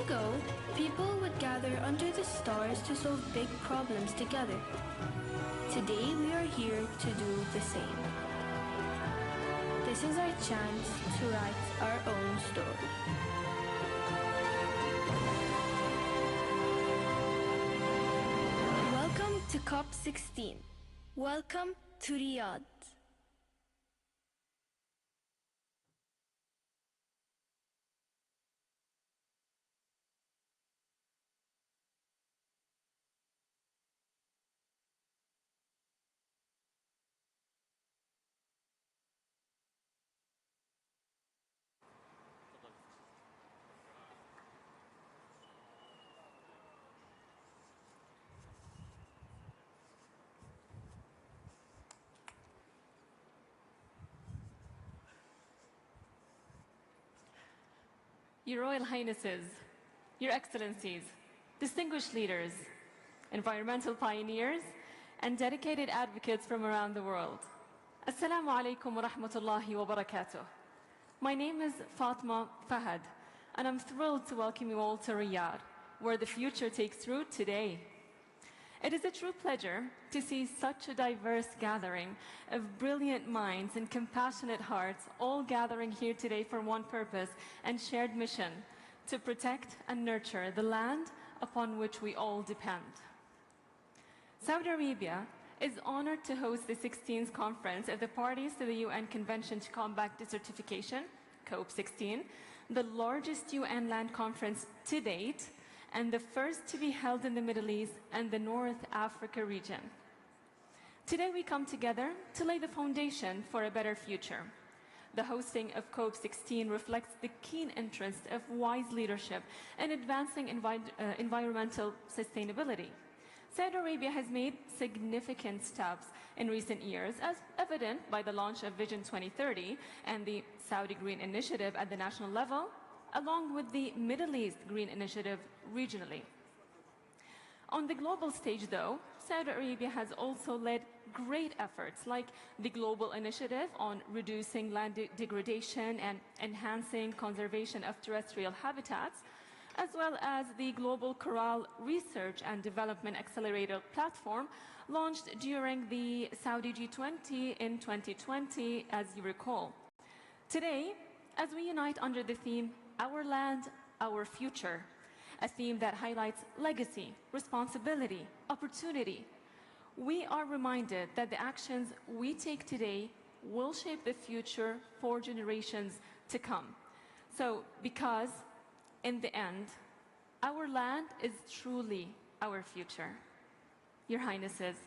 ago, people would gather under the stars to solve big problems together. Today, we are here to do the same. This is our chance to write our own story. Welcome to COP16. Welcome to Riyadh. Your Royal Highnesses, Your Excellencies, distinguished leaders, environmental pioneers, and dedicated advocates from around the world. Assalamu alaikum wa rahmatullahi wa barakatuh. My name is Fatma Fahad, and I'm thrilled to welcome you all to Riyadh, where the future takes root today. It is a true pleasure to see such a diverse gathering of brilliant minds and compassionate hearts all gathering here today for one purpose and shared mission: to protect and nurture the land upon which we all depend. Saudi Arabia is honored to host the 16th conference of the parties to the UN Convention to Combat Desertification, COP16, the largest UN land conference to date, and the first to be held in the Middle East and the North Africa region. Today we come together to lay the foundation for a better future. The hosting of COP16 reflects the keen interest of wise leadership in advancing environmental sustainability. Saudi Arabia has made significant steps in recent years, as evident by the launch of Vision 2030 and the Saudi Green Initiative at the national level, along with the Middle East Green Initiative regionally. On the global stage, though, Saudi Arabia has also led great efforts like the Global Initiative on reducing land degradation and enhancing conservation of terrestrial habitats, as well as the Global Coral Research and Development Accelerator Platform launched during the Saudi G20 in 2020, as you recall. Today, as we unite under the theme Our Land, Our Future, a theme that highlights legacy, responsibility, opportunity, we are reminded that the actions we take today will shape the future for generations to come. So, because in the end, our land is truly our future. Your Highnesses,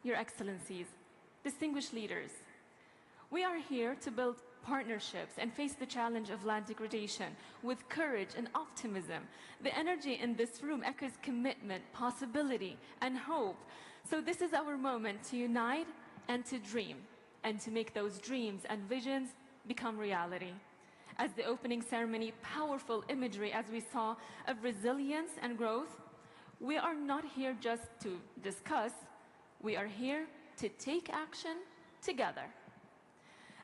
Your Excellencies, distinguished leaders, we are here to build partnerships and face the challenge of land degradation with courage and optimism. The energy in this room echoes commitment, possibility, and hope. So this is our moment to unite and to dream, and to make those dreams and visions become reality. As the opening ceremony, powerful imagery, as we saw, of resilience and growth, we are not here just to discuss, we are here to take action together.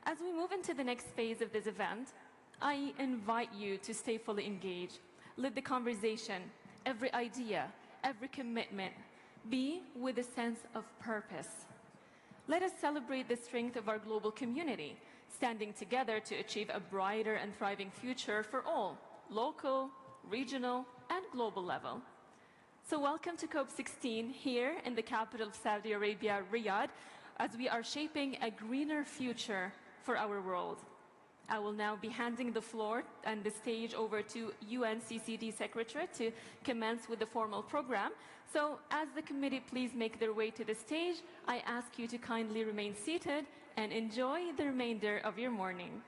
As we move into the next phase of this event, I invite you to stay fully engaged. Let the conversation, every idea, every commitment be with a sense of purpose. Let us celebrate the strength of our global community, standing together to achieve a brighter and thriving future for all, local, regional, and global level. So welcome to COP16 here in the capital of Saudi Arabia, Riyadh, as we are shaping a greener future for our world. I will now be handing the floor and the stage over to UNCCD Secretariat to commence with the formal program. So as the committee please make their way to the stage, I ask you to kindly remain seated and enjoy the remainder of your morning.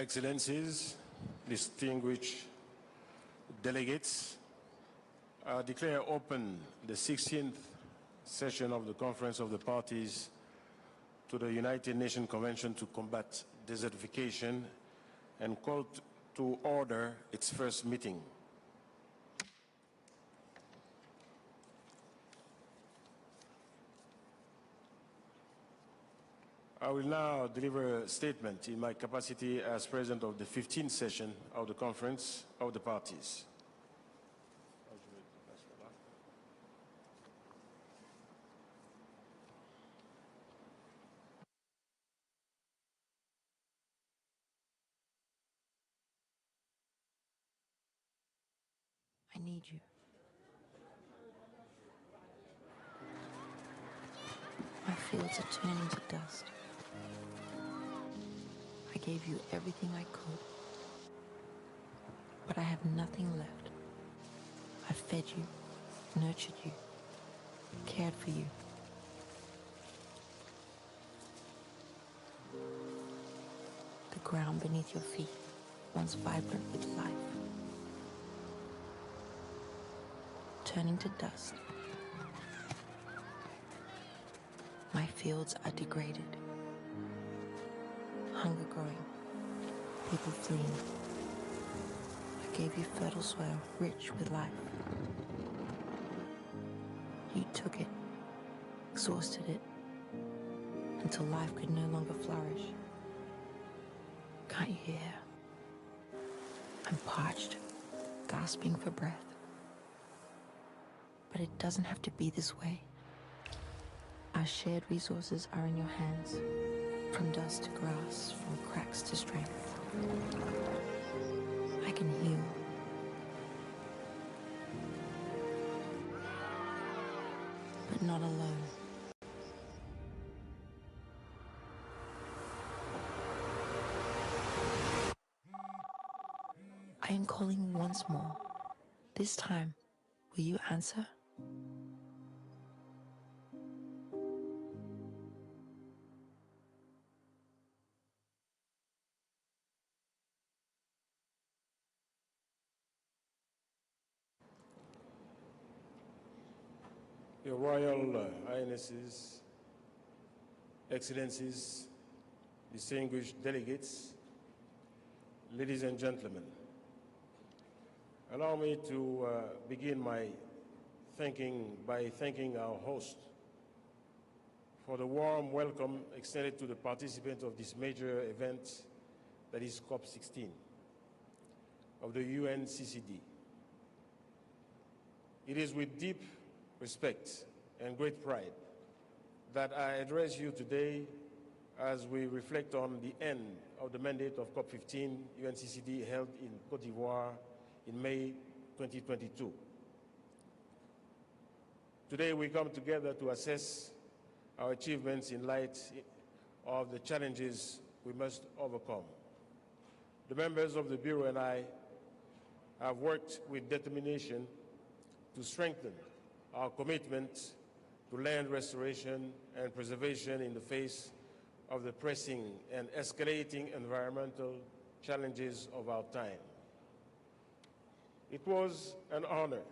Excellencies, distinguished delegates, I declare open the 16th session of the Conference of the Parties to the United Nations Convention to Combat Desertification and call to order its first meeting. I will now deliver a statement in my capacity as President of the 15th session of the Conference of the Parties. I need you. My fields are turning to dust. I gave you everything I could, but I have nothing left. I fed you, nurtured you, cared for you. The ground beneath your feet, once vibrant with life, turning to dust. My fields are degraded. Hunger growing, people fleeing. I gave you fertile soil, rich with life. You took it, exhausted it, until life could no longer flourish. Can't you hear? I'm parched, gasping for breath. But it doesn't have to be this way. Our shared resources are in your hands, from dust to grass, from cracks to strength. I can heal. But not alone. I am calling once more. This time, will you answer? Your Royal Highnesses, Excellencies, distinguished delegates, ladies and gentlemen, allow me to begin by thanking our host for the warm welcome extended to the participants of this major event, that is COP16 of the UNFCCC. It is with deep respect and great pride that I address you today as we reflect on the end of the mandate of COP15 UNFCCC held in Côte d'Ivoire in May 2022. Today we come together to assess our achievements in light of the challenges we must overcome. The members of the Bureau and I have worked with determination to strengthen our commitment to land restoration and preservation in the face of the pressing and escalating environmental challenges of our time. It was an honor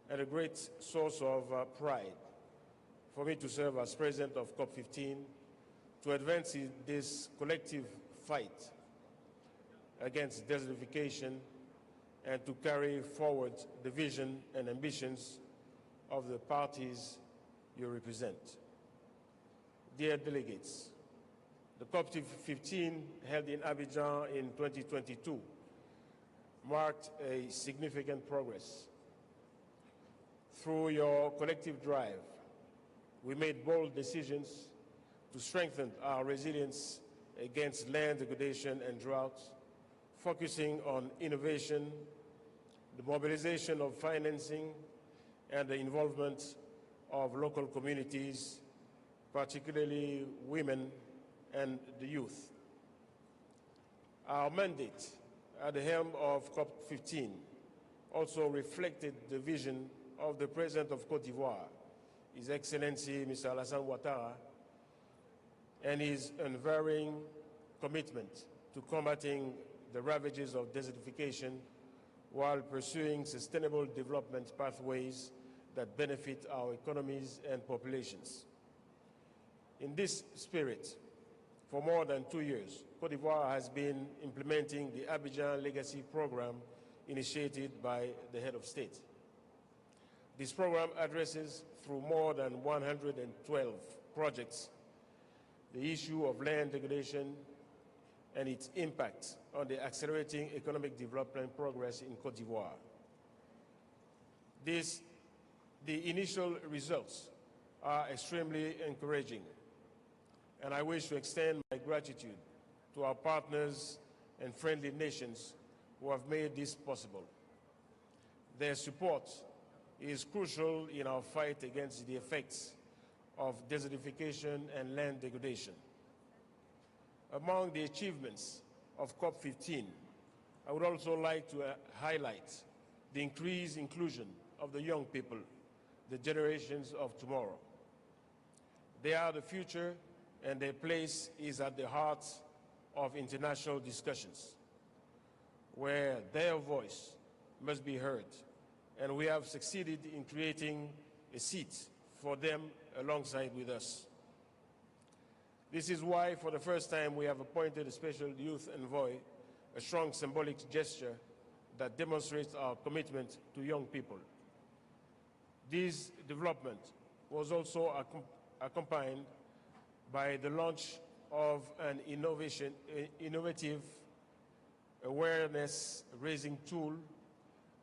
and a great source of pride for me to serve as President of COP15 to advance in this collective fight against desertification and to carry forward the vision and ambitions of the parties you represent. Dear delegates, the COP15 held in Abidjan in 2022 marked a significant progress. Through your collective drive, we made bold decisions to strengthen our resilience against land degradation and drought, focusing on innovation, the mobilization of financing, and the involvement of local communities, particularly women and the youth. Our mandate at the helm of COP15 also reflected the vision of the President of Côte d'Ivoire, His Excellency Mr. Alassane Ouattara, and his unwavering commitment to combating the ravages of desertification while pursuing sustainable development pathways that benefit our economies and populations. In this spirit, for more than 2 years, Côte d'Ivoire has been implementing the Abidjan Legacy Program initiated by the head of state. This program addresses, through more than 112 projects, the issue of land degradation and its impact on the accelerating economic development progress in Côte d'Ivoire. The initial results are extremely encouraging, and I wish to extend my gratitude to our partners and friendly nations who have made this possible. Their support is crucial in our fight against the effects of desertification and land degradation. Among the achievements of COP15, I would also like to highlight the increased inclusion of the young people, the generations of tomorrow. They are the future, and their place is at the heart of international discussions, where their voice must be heard, and we have succeeded in creating a seat for them alongside with us. This is why, for the first time, we have appointed a special youth envoy, a strong symbolic gesture that demonstrates our commitment to young people. This development was also accompanied by the launch of an innovative awareness-raising tool,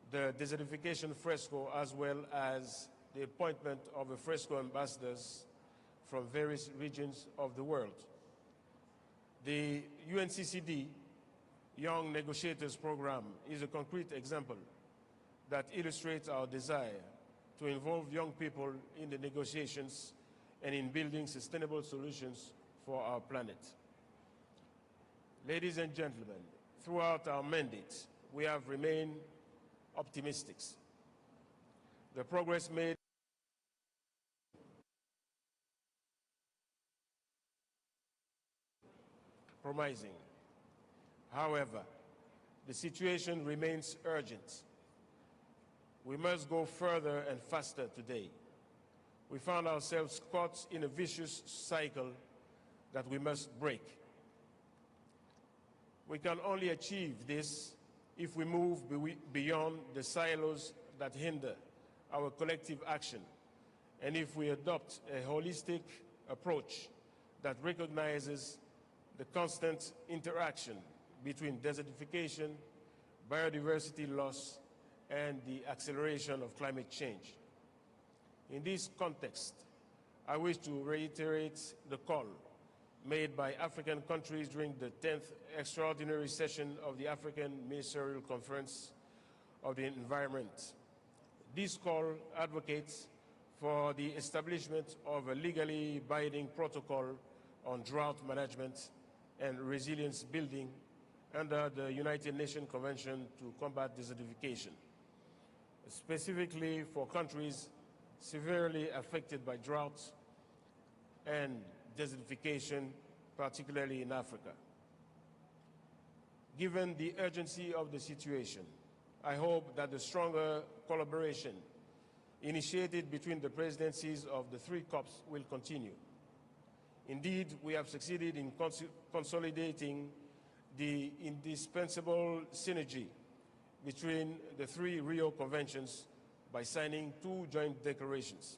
the desertification fresco, as well as the appointment of a fresco ambassadors from various regions of the world. The UNCCD Young Negotiators Program is a concrete example that illustrates our desire to involve young people in the negotiations and in building sustainable solutions for our planet. Ladies and gentlemen, throughout our mandate, we have remained optimistic. The progress made promising. However, the situation remains urgent. We must go further and faster today. We found ourselves caught in a vicious cycle that we must break. We can only achieve this if we move beyond the silos that hinder our collective action, and if we adopt a holistic approach that recognizes the constant interaction between desertification, biodiversity loss, and the acceleration of climate change. In this context, I wish to reiterate the call made by African countries during the 10th extraordinary session of the African Ministerial Conference of the Environment. This call advocates for the establishment of a legally binding protocol on drought management and resilience building under the United Nations Convention to combat desertification, specifically for countries severely affected by droughts and desertification, particularly in Africa. Given the urgency of the situation, I hope that the stronger collaboration initiated between the presidencies of the three COPs will continue. Indeed, we have succeeded in consolidating the indispensable synergy between the three Rio Conventions by signing 2 joint declarations.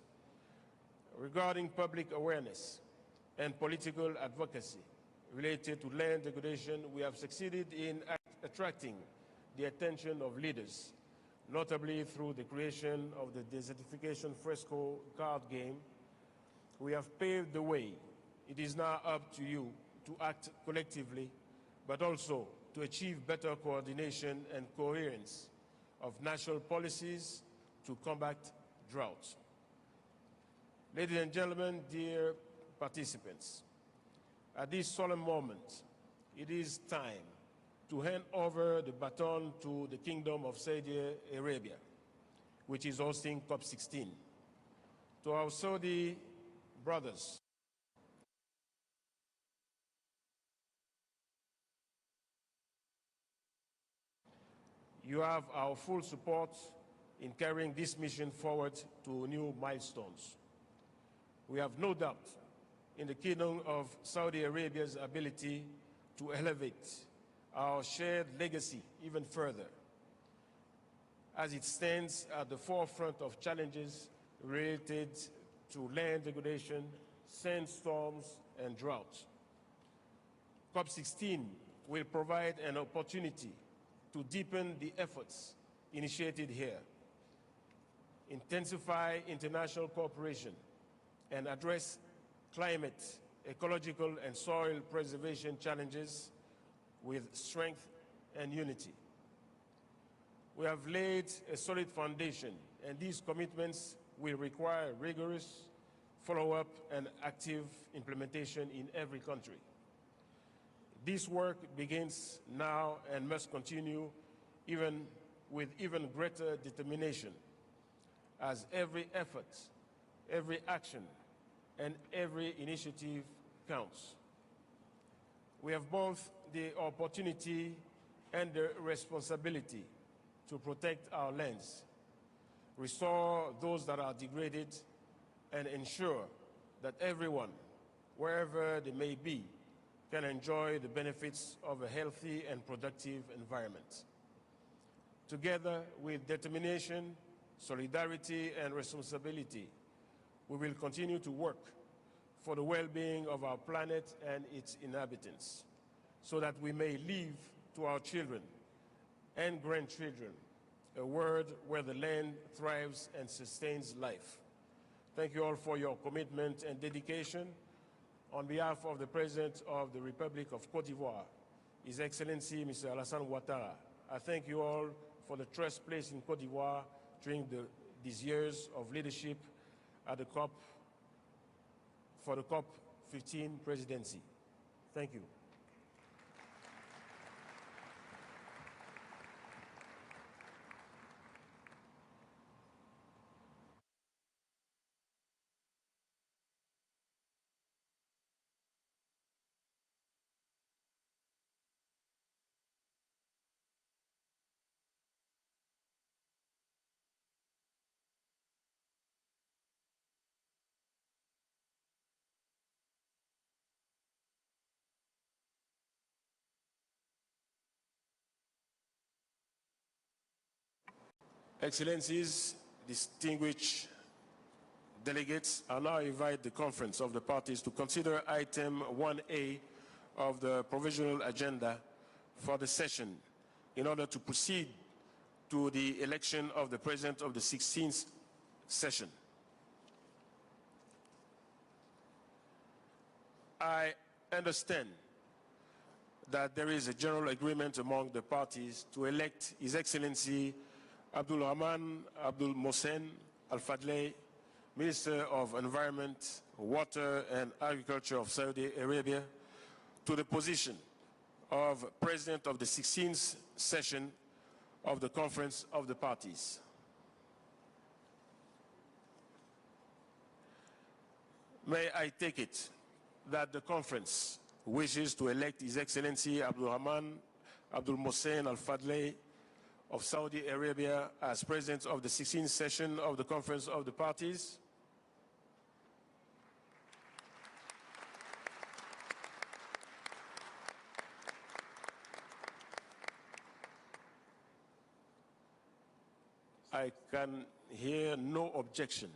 Regarding public awareness and political advocacy related to land degradation, we have succeeded in attracting the attention of leaders, notably through the creation of the desertification fresco card game. We have paved the way. It is now up to you to act collectively, but also to achieve better coordination and coherence of national policies to combat drought. Ladies and gentlemen, dear participants, at this solemn moment, it is time to hand over the baton to the Kingdom of Saudi Arabia, which is hosting COP16. To our Saudi brothers, You have our full support in carrying this mission forward to new milestones. We have no doubt in the Kingdom of Saudi Arabia's ability to elevate our shared legacy even further, as it stands at the forefront of challenges related to land degradation, sandstorms, and drought. COP16 will provide an opportunity to deepen the efforts initiated here, intensify international cooperation, and address climate, ecological, and soil preservation challenges with strength and unity. We have laid a solid foundation, and these commitments will require rigorous follow-up and active implementation in every country. This work begins now and must continue with even greater determination, as every effort, every action, and every initiative counts. We have both the opportunity and the responsibility to protect our lands, restore those that are degraded, and ensure that everyone, wherever they may be, can enjoy the benefits of a healthy and productive environment. Together with determination, solidarity, and responsibility, we will continue to work for the well-being of our planet and its inhabitants, so that we may leave to our children and grandchildren a world where the land thrives and sustains life. Thank you all for your commitment and dedication. On behalf of the President of the Republic of Cote d'Ivoire, His Excellency Mr. Alassane Ouattara, I thank you all for the trust placed in Cote d'Ivoire during these years of leadership at the for the COP15 presidency. Thank you. Excellencies, distinguished delegates, I now invite the Conference of the Parties to consider item 1A of the provisional agenda for the session in order to proceed to the election of the President of the 16th session. I understand that there is a general agreement among the parties to elect His Excellency Abdulrahman Abdulmohsen Alfadley, Minister of Environment, Water and Agriculture of Saudi Arabia, to the position of President of the 16th session of the Conference of the Parties. May I take it that the Conference wishes to elect His Excellency Abdulrahman Abdulmohsen Alfadley of Saudi Arabia as President of the 16th session of the Conference of the Parties? I can hear no objection.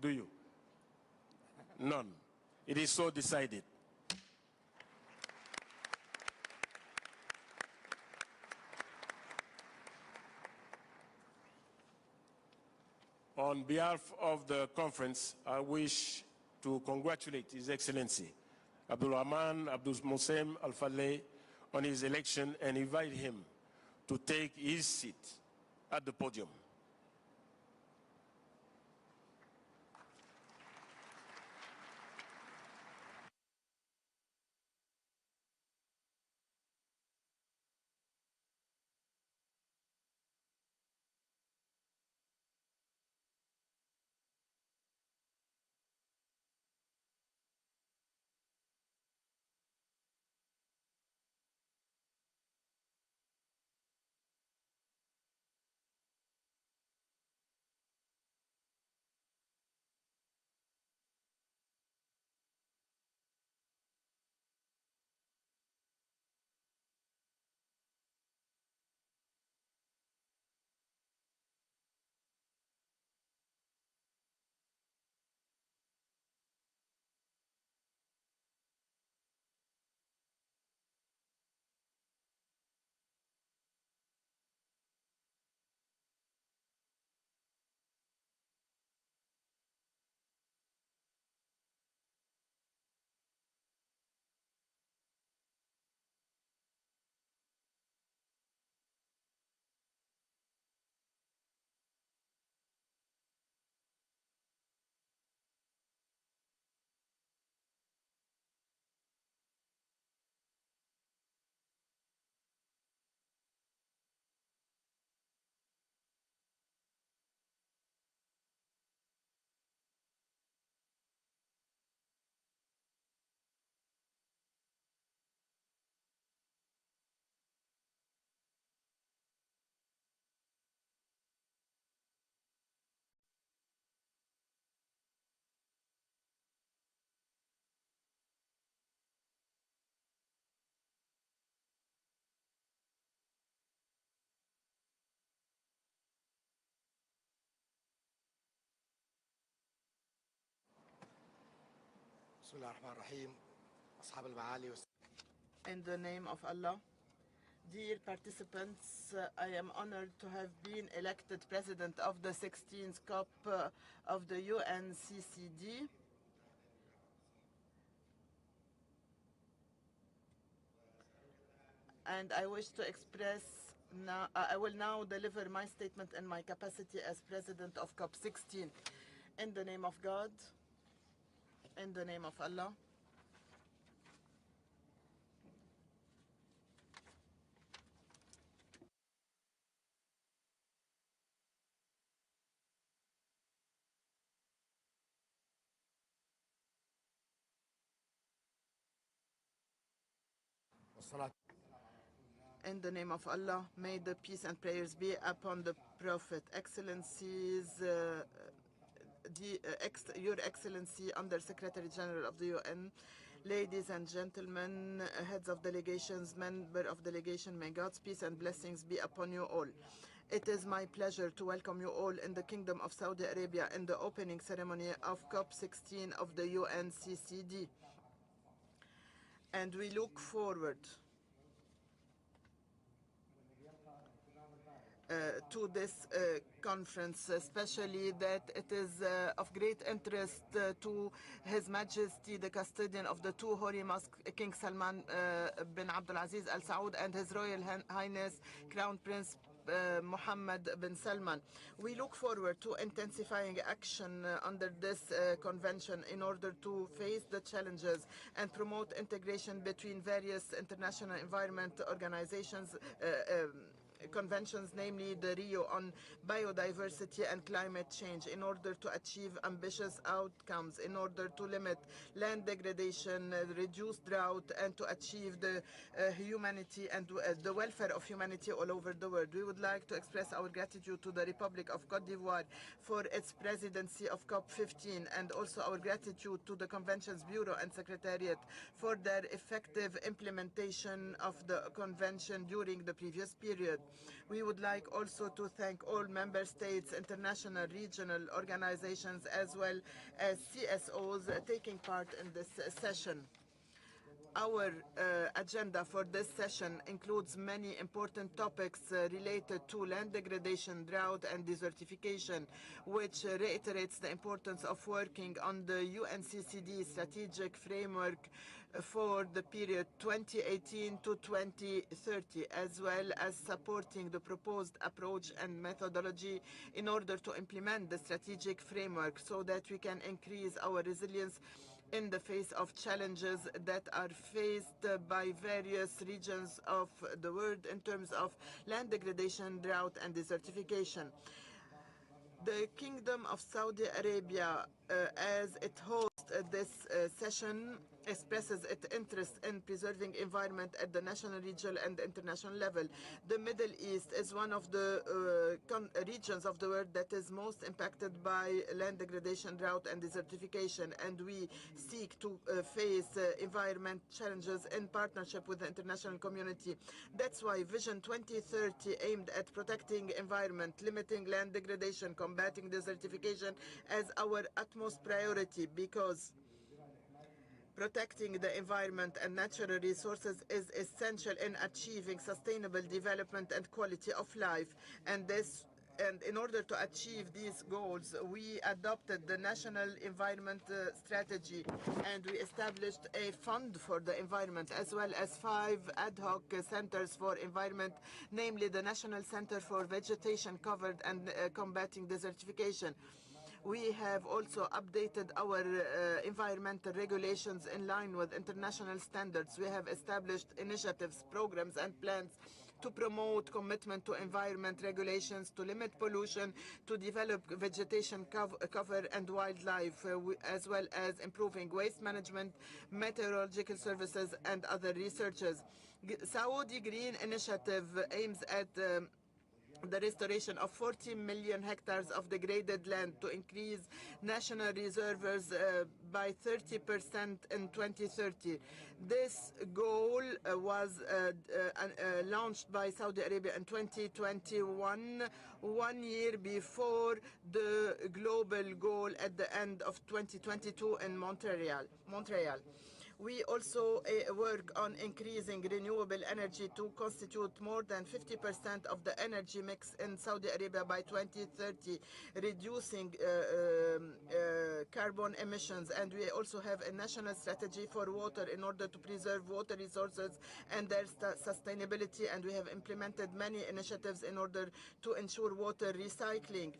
Do you? None. It is so decided. On behalf of the conference, I wish to congratulate His Excellency Abdulrahman Abdulmohsen Alfadley on his election and invite him to take his seat at the podium. In the name of Allah, dear participants, I am honored to have been elected President of the 16th COP of the UNCCD. And I wish to express now, I will now deliver my statement in my capacity as President of COP16. In the name of God, in the name of Allah, in the name of Allah, may the peace and prayers be upon the Prophet. Excellencies, Your Excellency, Under Secretary General of the UN, ladies and gentlemen, heads of delegations, member of delegation, may God's peace and blessings be upon you all. It is my pleasure to welcome you all in the Kingdom of Saudi Arabia in the opening ceremony of COP16 of the UNCCD. And we look forward to this conference, especially that it is of great interest to His Majesty, the custodian of the two holy mosques, King Salman bin Abdulaziz Al Saud, and His Royal Highness Crown Prince Mohammed bin Salman. We look forward to intensifying action under this convention in order to face the challenges and promote integration between various international environment organizations, conventions, namely the Rio on biodiversity and climate change, in order to achieve ambitious outcomes, in order to limit land degradation, reduce drought, and to achieve the humanity and the welfare of humanity all over the world. We would like to express our gratitude to the Republic of Cote d'Ivoire for its presidency of COP15, and also our gratitude to the Convention's Bureau and Secretariat for their effective implementation of the Convention during the previous period. We would like also to thank all member states, international, regional organizations, as well as CSOs taking part in this session. Our agenda for this session includes many important topics related to land degradation, drought, and desertification, which reiterates the importance of working on the UNCCD strategic framework for the period 2018 to 2030, as well as supporting the proposed approach and methodology in order to implement the strategic framework so that we can increase our resilience in the face of challenges that are faced by various regions of the world in terms of land degradation, drought, and desertification. The Kingdom of Saudi Arabia, as it hosts this session, expresses its interest in preserving environment at the national, regional, and international level. The Middle East is one of the regions of the world that is most impacted by land degradation, drought, and desertification, and we seek to face environment challenges in partnership with the international community. That's why Vision 2030 aimed at protecting environment, limiting land degradation, combating desertification as our utmost priority, because protecting the environment and natural resources is essential in achieving sustainable development and quality of life. And in order to achieve these goals, we adopted the National Environment Strategy, and we established a fund for the environment, as well as 5 ad hoc centers for environment, namely the National Center for Vegetation Covered and Combating Desertification. We have also updated our environmental regulations in line with international standards. We have established initiatives, programs, and plans to promote commitment to environment regulations, to limit pollution, to develop vegetation cover and wildlife, as well as improving waste management, meteorological services, and other researches. Saudi Green Initiative aims at the restoration of 40 million hectares of degraded land to increase national reserves by 30% in 2030. This goal was launched by Saudi Arabia in 2021, 1 year before the global goal at the end of 2022 in Montreal. We also work on increasing renewable energy to constitute more than 50% of the energy mix in Saudi Arabia by 2030, reducing carbon emissions. And we also have a national strategy for water in order to preserve water resources and their sustainability. And we have implemented many initiatives in order to ensure water recycling.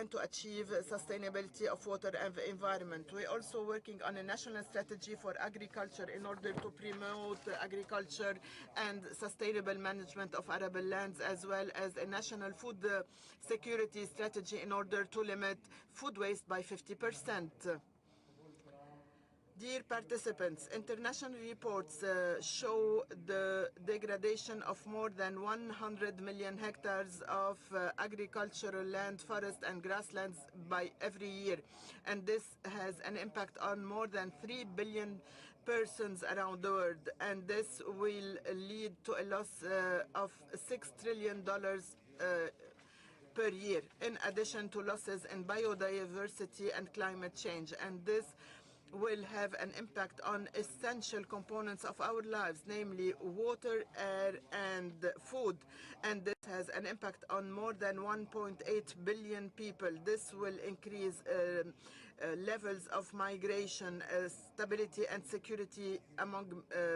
And to achieve sustainability of water and the environment. We're also working on a national strategy for agriculture in order to promote agriculture and sustainable management of arable lands, as well as a national food security strategy in order to limit food waste by 50%. Dear participants, international reports show the degradation of more than 100 million hectares of agricultural land, forest and grasslands by every year. And this has an impact on more than 3 billion persons around the world. And this will lead to a loss of $6 trillion per year, in addition to losses in biodiversity and climate change. And this will have an impact on essential components of our lives, namely water, air, and food. And this has an impact on more than 1.8 billion people. This will increase levels of migration, stability, and security among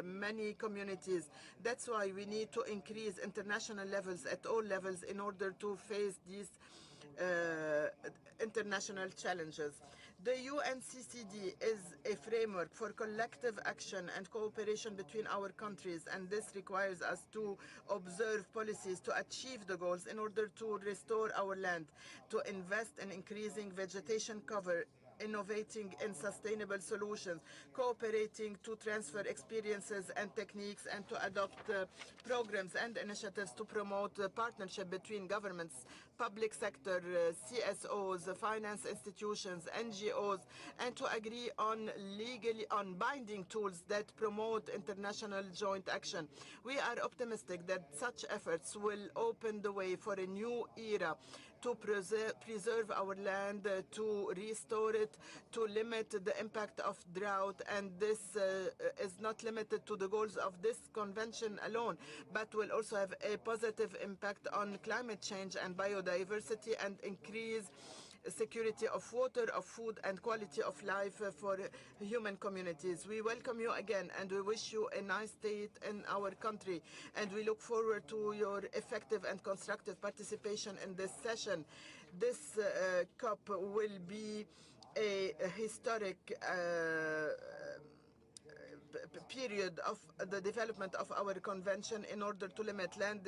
many communities. That's why we need to increase international levels at all levels in order to face these international challenges. The UNFCCC is a framework for collective action and cooperation between our countries, and this requires us to observe policies to achieve the goals in order to restore our land, to invest in increasing vegetation cover, innovating in sustainable solutions, cooperating to transfer experiences and techniques, and to adopt programs and initiatives to promote the partnership between governments, public sector, CSOs, finance institutions, NGOs, and to agree on binding tools that promote international joint action. We are optimistic that such efforts will open the way for a new era to preserve our land, to restore it, to limit the impact of drought. And this is not limited to the goals of this convention alone, but will also have a positive impact on climate change and biodiversity, and increase security of water, of food, and quality of life for human communities. We welcome you again, and we wish you a nice day in our country, and we look forward to your effective and constructive participation in this session. This COP will be a historic period of the development of our convention in order to limit land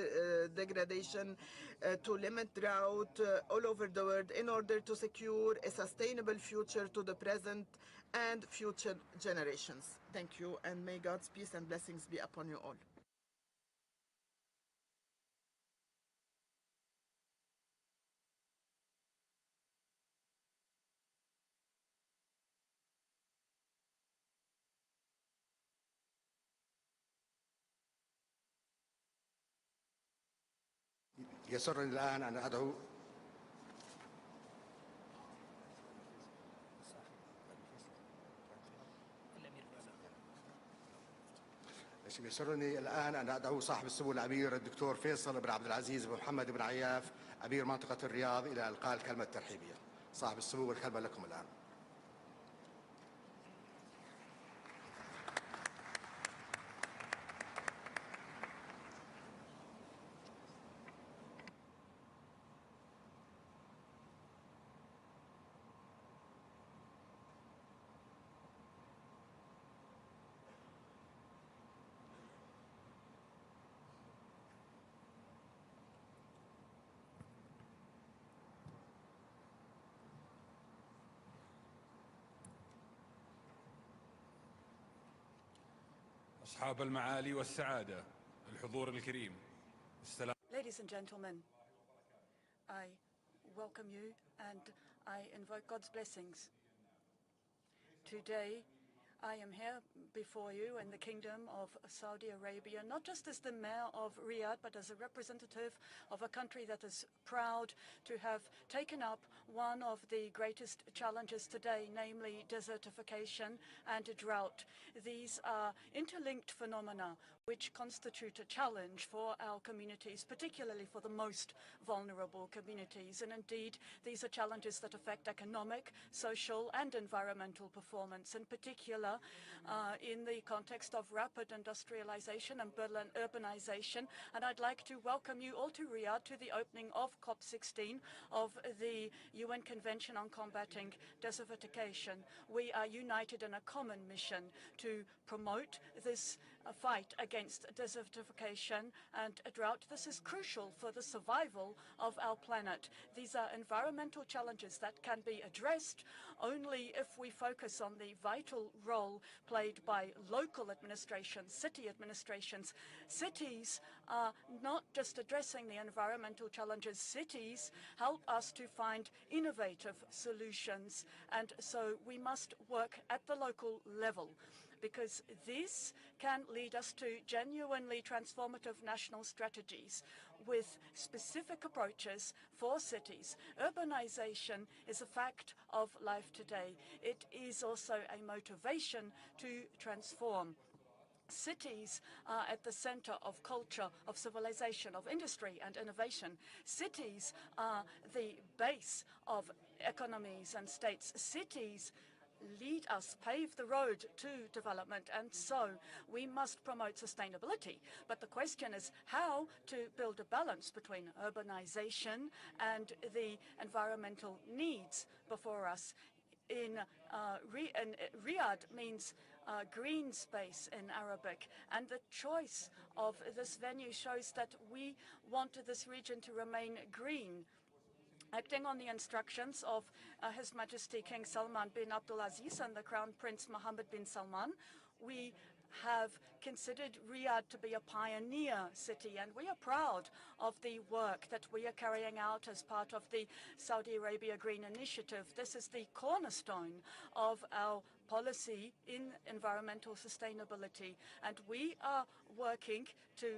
degradation, to limit drought all over the world, in order to secure a sustainable future to the present and future generations. Thank you, and may God's peace and blessings be upon you all. يسرني الآن أن أدعو صاحب السمو الأمير الدكتور فيصل بن عبد العزيز بن محمد بن عياف أمير منطقة الرياض إلى إلقاء الكلمة الترحيبية. صاحب السمو، والكلمة لكم الآن. أصحاب المعالي والسعادة، الحضور الكريم، السلام. Ladies and gentlemen, I welcome you and I invoke God's blessings. Today, I am here before you in the Kingdom of Saudi Arabia, not just as the mayor of Riyadh, but as a representative of a country that is proud to have taken up one of the greatest challenges today, namely desertification and drought. These are interlinked phenomena which constitute a challenge for our communities, particularly for the most vulnerable communities. And indeed, these are challenges that affect economic, social, and environmental performance, in particular in the context of rapid industrialization and urbanization. And I'd like to welcome you all to Riyadh to the opening of COP16 of the UN Convention on Combating Desertification. We are united in a common mission to promote this fight against desertification and drought. This is crucial for the survival of our planet. These are environmental challenges that can be addressed only if we focus on the vital role played by local administrations, city administrations. Cities are not just addressing the environmental challenges. Cities help us to find innovative solutions, and so we must work at the local level, because this can lead us to genuinely transformative national strategies with specific approaches for cities. Urbanization is a fact of life today. It is also a motivation to transform. Cities are at the center of culture, of civilization, of industry and innovation. Cities are the base of economies and states. Cities lead us, pave the road to development, and so we must promote sustainability. But the question is how to build a balance between urbanization and the environmental needs before us. Riyadh means green space in Arabic, and the choice of this venue shows that we want this region to remain green. Acting on the instructions of His Majesty King Salman bin Abdulaziz and the Crown Prince Mohammed bin Salman, we have considered Riyadh to be a pioneer city, and we are proud of the work that we are carrying out as part of the Saudi Arabia Green Initiative. This is the cornerstone of our policy in environmental sustainability, and we are working to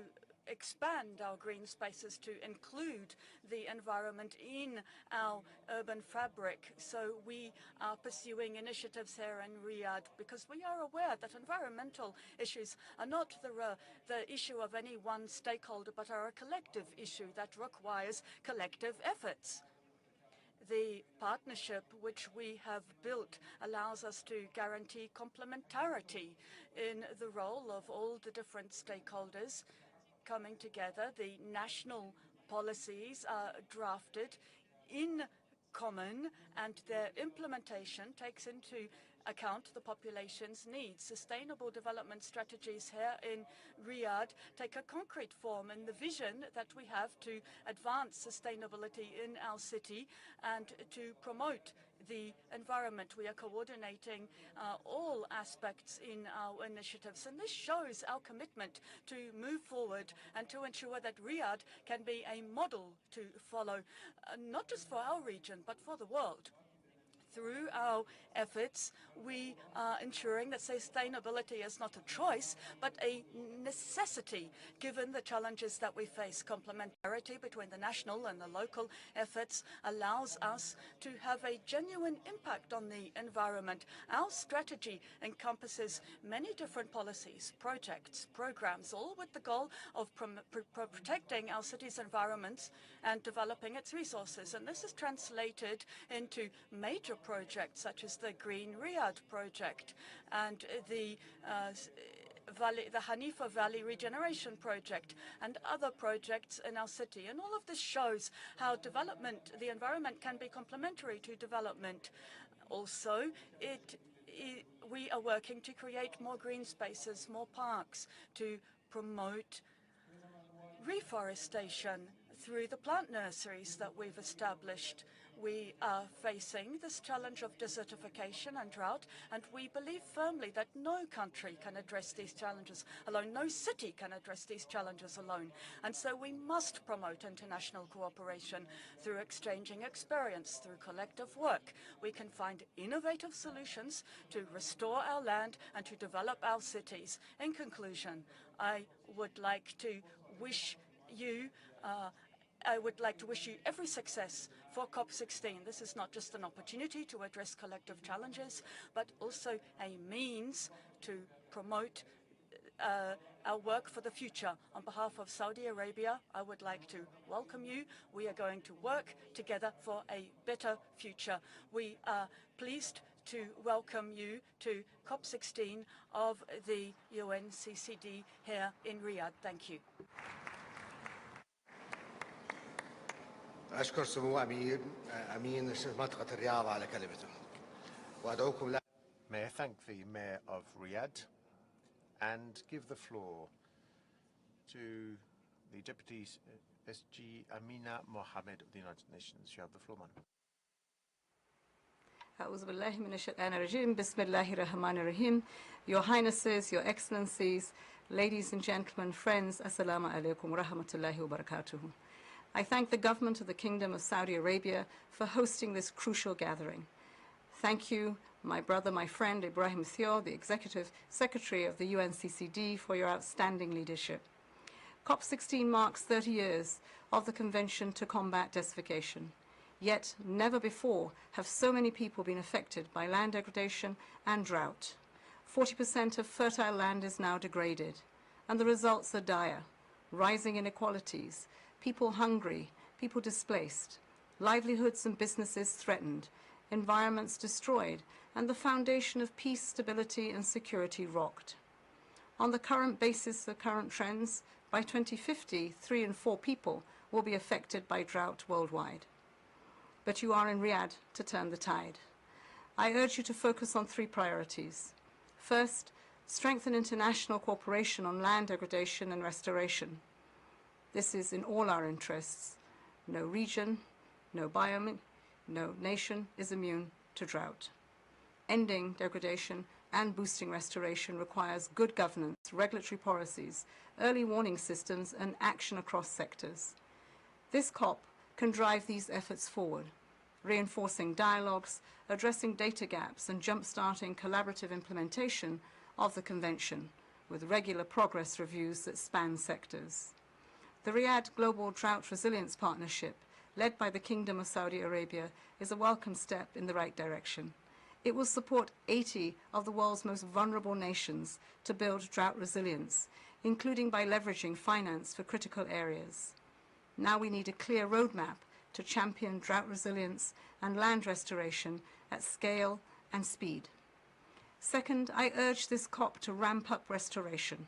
expand our green spaces to include the environment in our urban fabric. So we are pursuing initiatives here in Riyadh because we are aware that environmental issues are not the issue of any one stakeholder, but are a collective issue that requires collective efforts. The partnership which we have built allows us to guarantee complementarity in the role of all the different stakeholders coming together. The national policies are drafted in common, and their implementation takes into account the population's needs. Sustainable development strategies here in Riyadh take a concrete form in the vision that we have to advance sustainability in our city and to promote the environment. We are coordinating all aspects in our initiatives, and this shows our commitment to move forward and to ensure that Riyadh can be a model to follow, not just for our region, but for the world. Through our efforts, we are ensuring that sustainability is not a choice, but a necessity, given the challenges that we face. Complementarity between the national and the local efforts allows us to have a genuine impact on the environment. Our strategy encompasses many different policies, projects, programs, all with the goal of protecting our city's environments and developing its resources. And this is translated into major projects such as the Green Riyadh project and the Hanifa Valley Regeneration Project and other projects in our city. And all of this shows how the environment can be complementary to development. Also, we are working to create more green spaces, more parks, to promote reforestation through the plant nurseries that we've established. We are facing this challenge of desertification and drought, and we believe firmly that no country can address these challenges alone, no city can address these challenges alone. And so we must promote international cooperation through exchanging experience, through collective work. We can find innovative solutions to restore our land and to develop our cities. In conclusion, I would like to wish you every success for COP16. This is not just an opportunity to address collective challenges, but also a means to promote our work for the future. On behalf of Saudi Arabia, I would like to welcome you. We are going to work together for a better future. We are pleased to welcome you to COP16 of the UNFCCC here in Riyadh. Thank you. أشكر سمو أمين منطقة الرياض على كلمته وأدعوكم. May I thank the Mayor of Riyadh and give the floor to the Deputy SG Amina Mohammed of the United Nations. You have the floor, madam. أعوذ بالله من الشيطان الرجيم. بسم الله الرحمن الرحيم. Your Highnesses, Your Excellencies, ladies and gentlemen, friends, Assalamu alaikum wa rahmatullahi wa barakatuhu. I thank the government of the Kingdom of Saudi Arabia for hosting this crucial gathering. Thank you, my brother, my friend, Ibrahim Thiaw, the Executive Secretary of the UNFCCC, for your outstanding leadership. COP16 marks 30 years of the Convention to Combat Desertification. Yet, never before have so many people been affected by land degradation and drought. 40% of fertile land is now degraded, and the results are dire. Rising inequalities, people hungry, people displaced, livelihoods and businesses threatened, environments destroyed, and the foundation of peace, stability, and security rocked. On the current basis of current trends, by 2050, 3 in 4 people will be affected by drought worldwide. But you are in Riyadh to turn the tide. I urge you to focus on 3 priorities. First, strengthen international cooperation on land degradation and restoration. This is in all our interests. No region, no biome, no nation is immune to drought. Ending degradation and boosting restoration requires good governance, regulatory policies, early warning systems, and action across sectors. This COP can drive these efforts forward, reinforcing dialogues, addressing data gaps, and jump-starting collaborative implementation of the Convention, with regular progress reviews that span sectors. The Riyadh Global Drought Resilience Partnership, led by the Kingdom of Saudi Arabia, is a welcome step in the right direction. It will support 80 of the world's most vulnerable nations to build drought resilience, including by leveraging finance for critical areas. Now we need a clear roadmap to champion drought resilience and land restoration at scale and speed. Second, I urge this COP to ramp up restoration.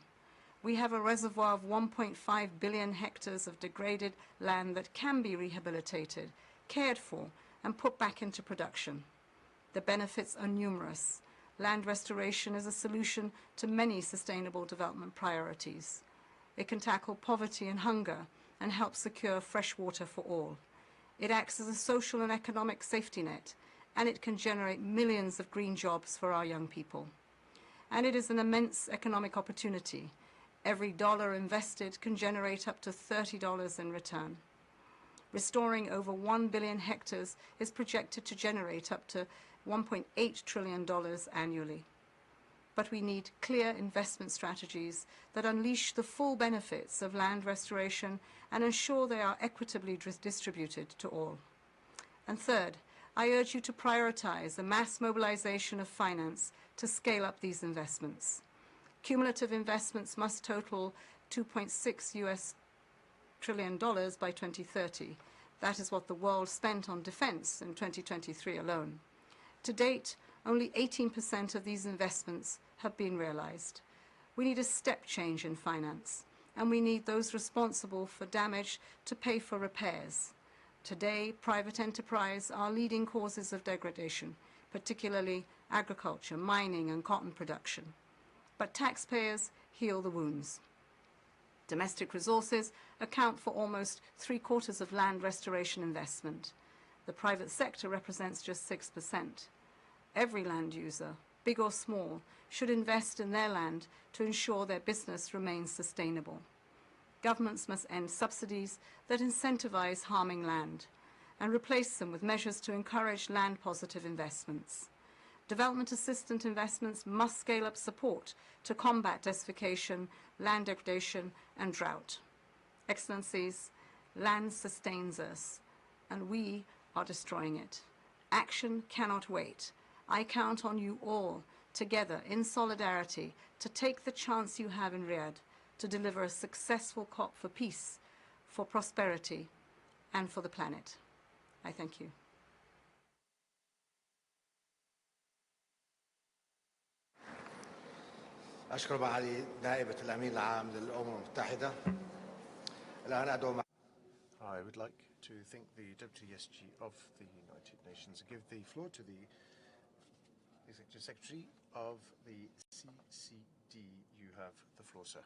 We have a reservoir of 1.5 billion hectares of degraded land that can be rehabilitated, cared for, and put back into production. The benefits are numerous. Land restoration is a solution to many sustainable development priorities. It can tackle poverty and hunger and help secure fresh water for all. It acts as a social and economic safety net, and it can generate millions of green jobs for our young people. And it is an immense economic opportunity. Every dollar invested can generate up to $30 in return. Restoring over 1 billion hectares is projected to generate up to $1.8 trillion annually. But we need clear investment strategies that unleash the full benefits of land restoration and ensure they are equitably distributed to all. And third, I urge you to prioritize the mass mobilization of finance to scale up these investments. Cumulative investments must total $2.6 trillion by 2030. That is what the world spent on defense in 2023 alone. To date, only 18% of these investments have been realized. We need a step change in finance, and we need those responsible for damage to pay for repairs. Today, private enterprise are leading causes of degradation, particularly agriculture, mining, and cotton production. But taxpayers heal the wounds. Domestic resources account for almost 3/4 of land restoration investment. The private sector represents just 6%. Every land user, big or small, should invest in their land to ensure their business remains sustainable. Governments must end subsidies that incentivize harming land and replace them with measures to encourage land-positive investments. Development assistance investments must scale up support to combat desertification, land degradation, and drought. Excellencies, land sustains us, and we are destroying it. Action cannot wait. I count on you all, together in solidarity, to take the chance you have in Riyadh to deliver a successful COP for peace, for prosperity, and for the planet. I thank you. أشكر معالي نائبة الأمين العام للأمم المتحدة. الآن أدعو I would like to thank the Deputy SG of the United Nations and give the floor to the Executive Secretary of the CCD. You have the floor, sir.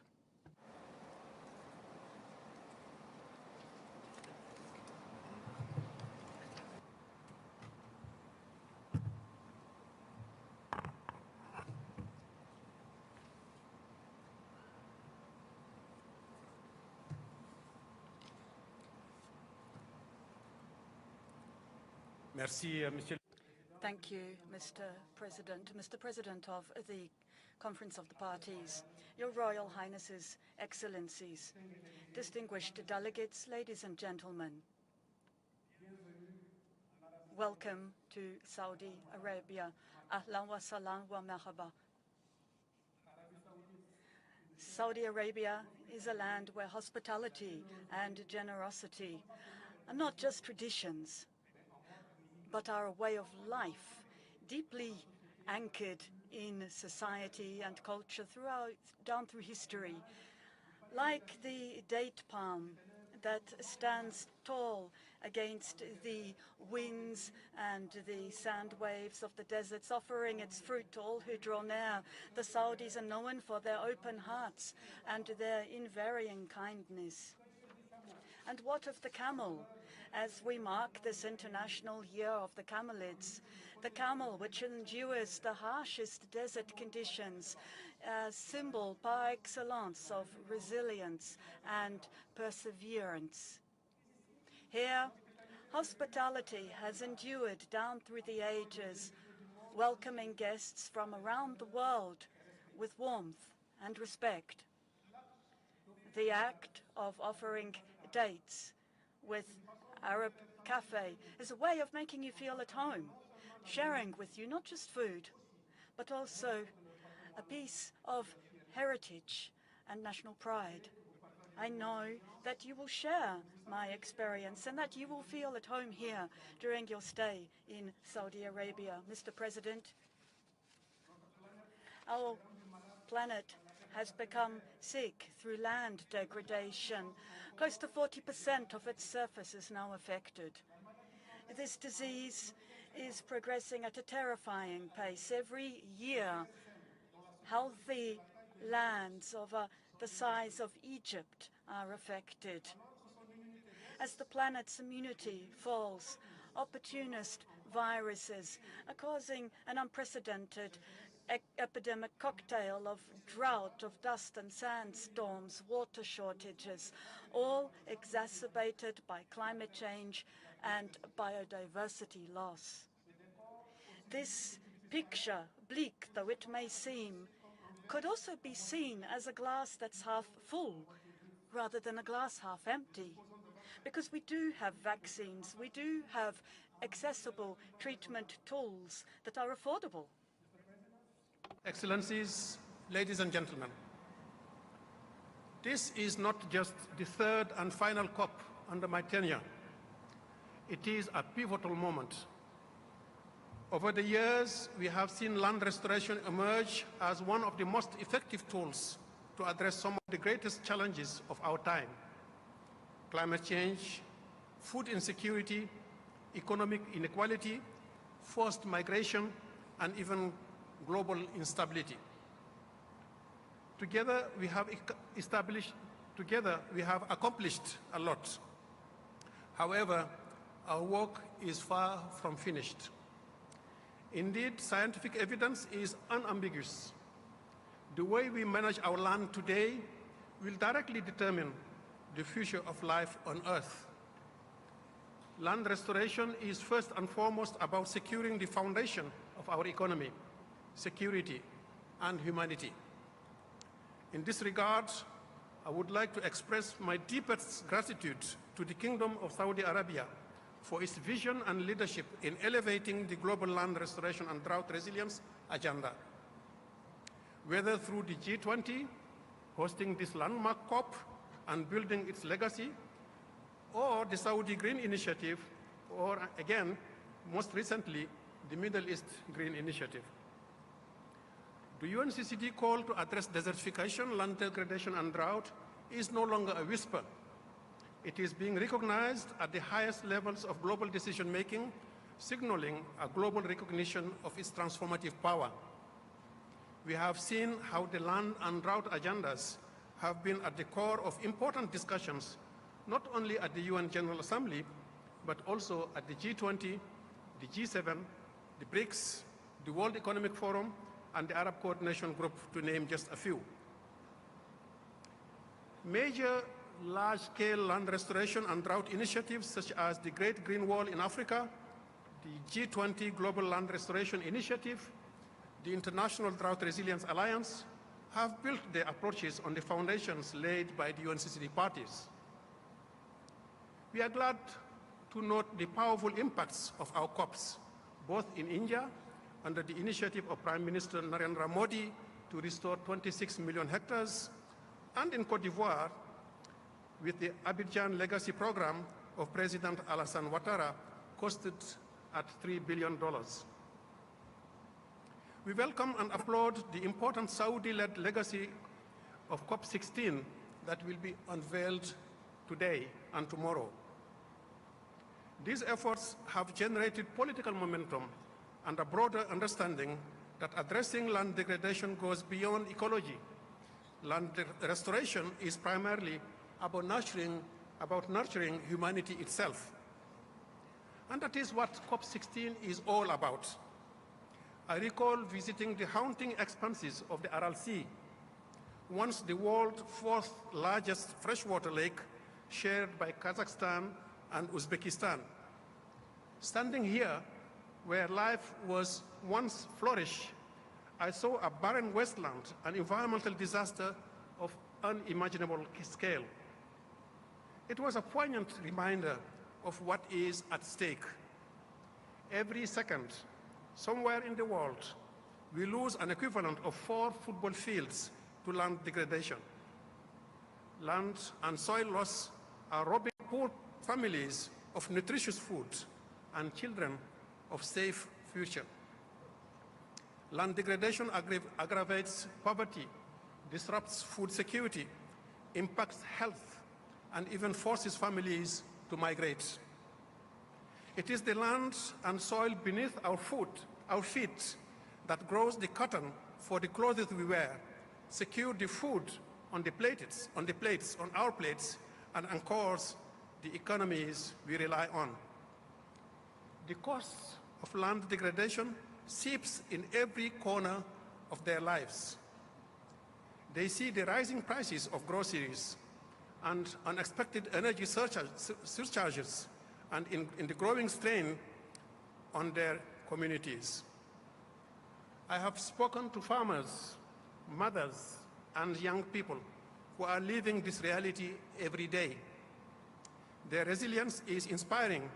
Merci, Monsieur. Thank you, Mr. President. Mr. President of the Conference of the Parties, Your Royal Highnesses, Excellencies, distinguished delegates, ladies and gentlemen, welcome to Saudi Arabia. Ahlan wa salam wa marhaba. Saudi Arabia is a land where hospitality and generosity are not just traditions, but are a way of life, deeply anchored in society and culture down through history. Like the date palm that stands tall against the winds and the sand waves of the deserts, offering its fruit to all who draw near. The Saudis are known for their open hearts and their unvarying kindness. And what of the camel? As we mark this International Year of the Camelids, the camel, which endures the harshest desert conditions, a symbol par excellence of resilience and perseverance. Here, hospitality has endured down through the ages, welcoming guests from around the world with warmth and respect. The act of offering dates with Arab Cafe is a way of making you feel at home, sharing with you not just food, but also a piece of heritage and national pride. I know that you will share my experience and that you will feel at home here during your stay in Saudi Arabia. Mr. President, our planet has become sick through land degradation. Close to 40% of its surface is now affected. This disease is progressing at a terrifying pace. Every year, healthy lands of the size of Egypt are affected. As the planet's immunity falls, opportunist viruses are causing an unprecedented epidemic cocktail of drought, of dust and sandstorms, water shortages, all exacerbated by climate change and biodiversity loss. This picture, bleak though it may seem, could also be seen as a glass that's half full rather than a glass half empty. Because we do have vaccines, we do have accessible treatment tools that are affordable. Excellencies, ladies and gentlemen, this is not just the third and final COP under my tenure. It is a pivotal moment. Over the years, we have seen land restoration emerge as one of the most effective tools to address some of the greatest challenges of our time: climate change, food insecurity, economic inequality, forced migration, and even global instability. Together, we have accomplished a lot. However, our work is far from finished. Indeed, scientific evidence is unambiguous. The way we manage our land today will directly determine the future of life on Earth. Land restoration is first and foremost about securing the foundation of our economy, security, and humanity. In this regard, I would like to express my deepest gratitude to the Kingdom of Saudi Arabia for its vision and leadership in elevating the global land restoration and drought resilience agenda. Whether through the G20, hosting this landmark COP and building its legacy, or the Saudi Green Initiative, or again, most recently, the Middle East Green Initiative. The UNFCCC call to address desertification, land degradation, and drought is no longer a whisper. It is being recognized at the highest levels of global decision-making, signaling a global recognition of its transformative power. We have seen how the land and drought agendas have been at the core of important discussions, not only at the UN General Assembly, but also at the G20, the G7, the BRICS, the World Economic Forum, and the Arab Coordination Group, to name just a few. Major large-scale land restoration and drought initiatives such as the Great Green Wall in Africa, the G20 Global Land Restoration Initiative, the International Drought Resilience Alliance have built their approaches on the foundations laid by the UNFCCC parties. We are glad to note the powerful impacts of our COPs, both in India, under the initiative of Prime Minister Narendra Modi to restore 26 million hectares, and in Cote d'Ivoire, with the Abidjan Legacy Program of President Alassane Ouattara, costed at $3 billion. We welcome and applaud the important Saudi-led legacy of COP16 that will be unveiled today and tomorrow. These efforts have generated political momentum and a broader understanding that addressing land degradation goes beyond ecology. Land restoration is primarily about nurturing humanity itself. And that is what COP16 is all about. I recall visiting the haunting expanses of the Aral Sea, once the world's fourth largest freshwater lake, shared by Kazakhstan and Uzbekistan. Standing here, where life was once flourished, I saw a barren wasteland, an environmental disaster of unimaginable scale. It was a poignant reminder of what is at stake. Every second, somewhere in the world, we lose an equivalent of 4 football fields to land degradation. Land and soil loss are robbing poor families of nutritious food and children of safe future. Land degradation aggravates poverty, disrupts food security, impacts health, and even forces families to migrate. It is the land and soil beneath our feet that grows the cotton for the clothes we wear, secure the food on our plates, and anchors the economies we rely on. The cost of land degradation seeps in every corner of their lives. They see the rising prices of groceries and unexpected energy surcharges, and in the growing strain on their communities. I have spoken to farmers, mothers, and young people who are living this reality every day. Their resilience is inspiring,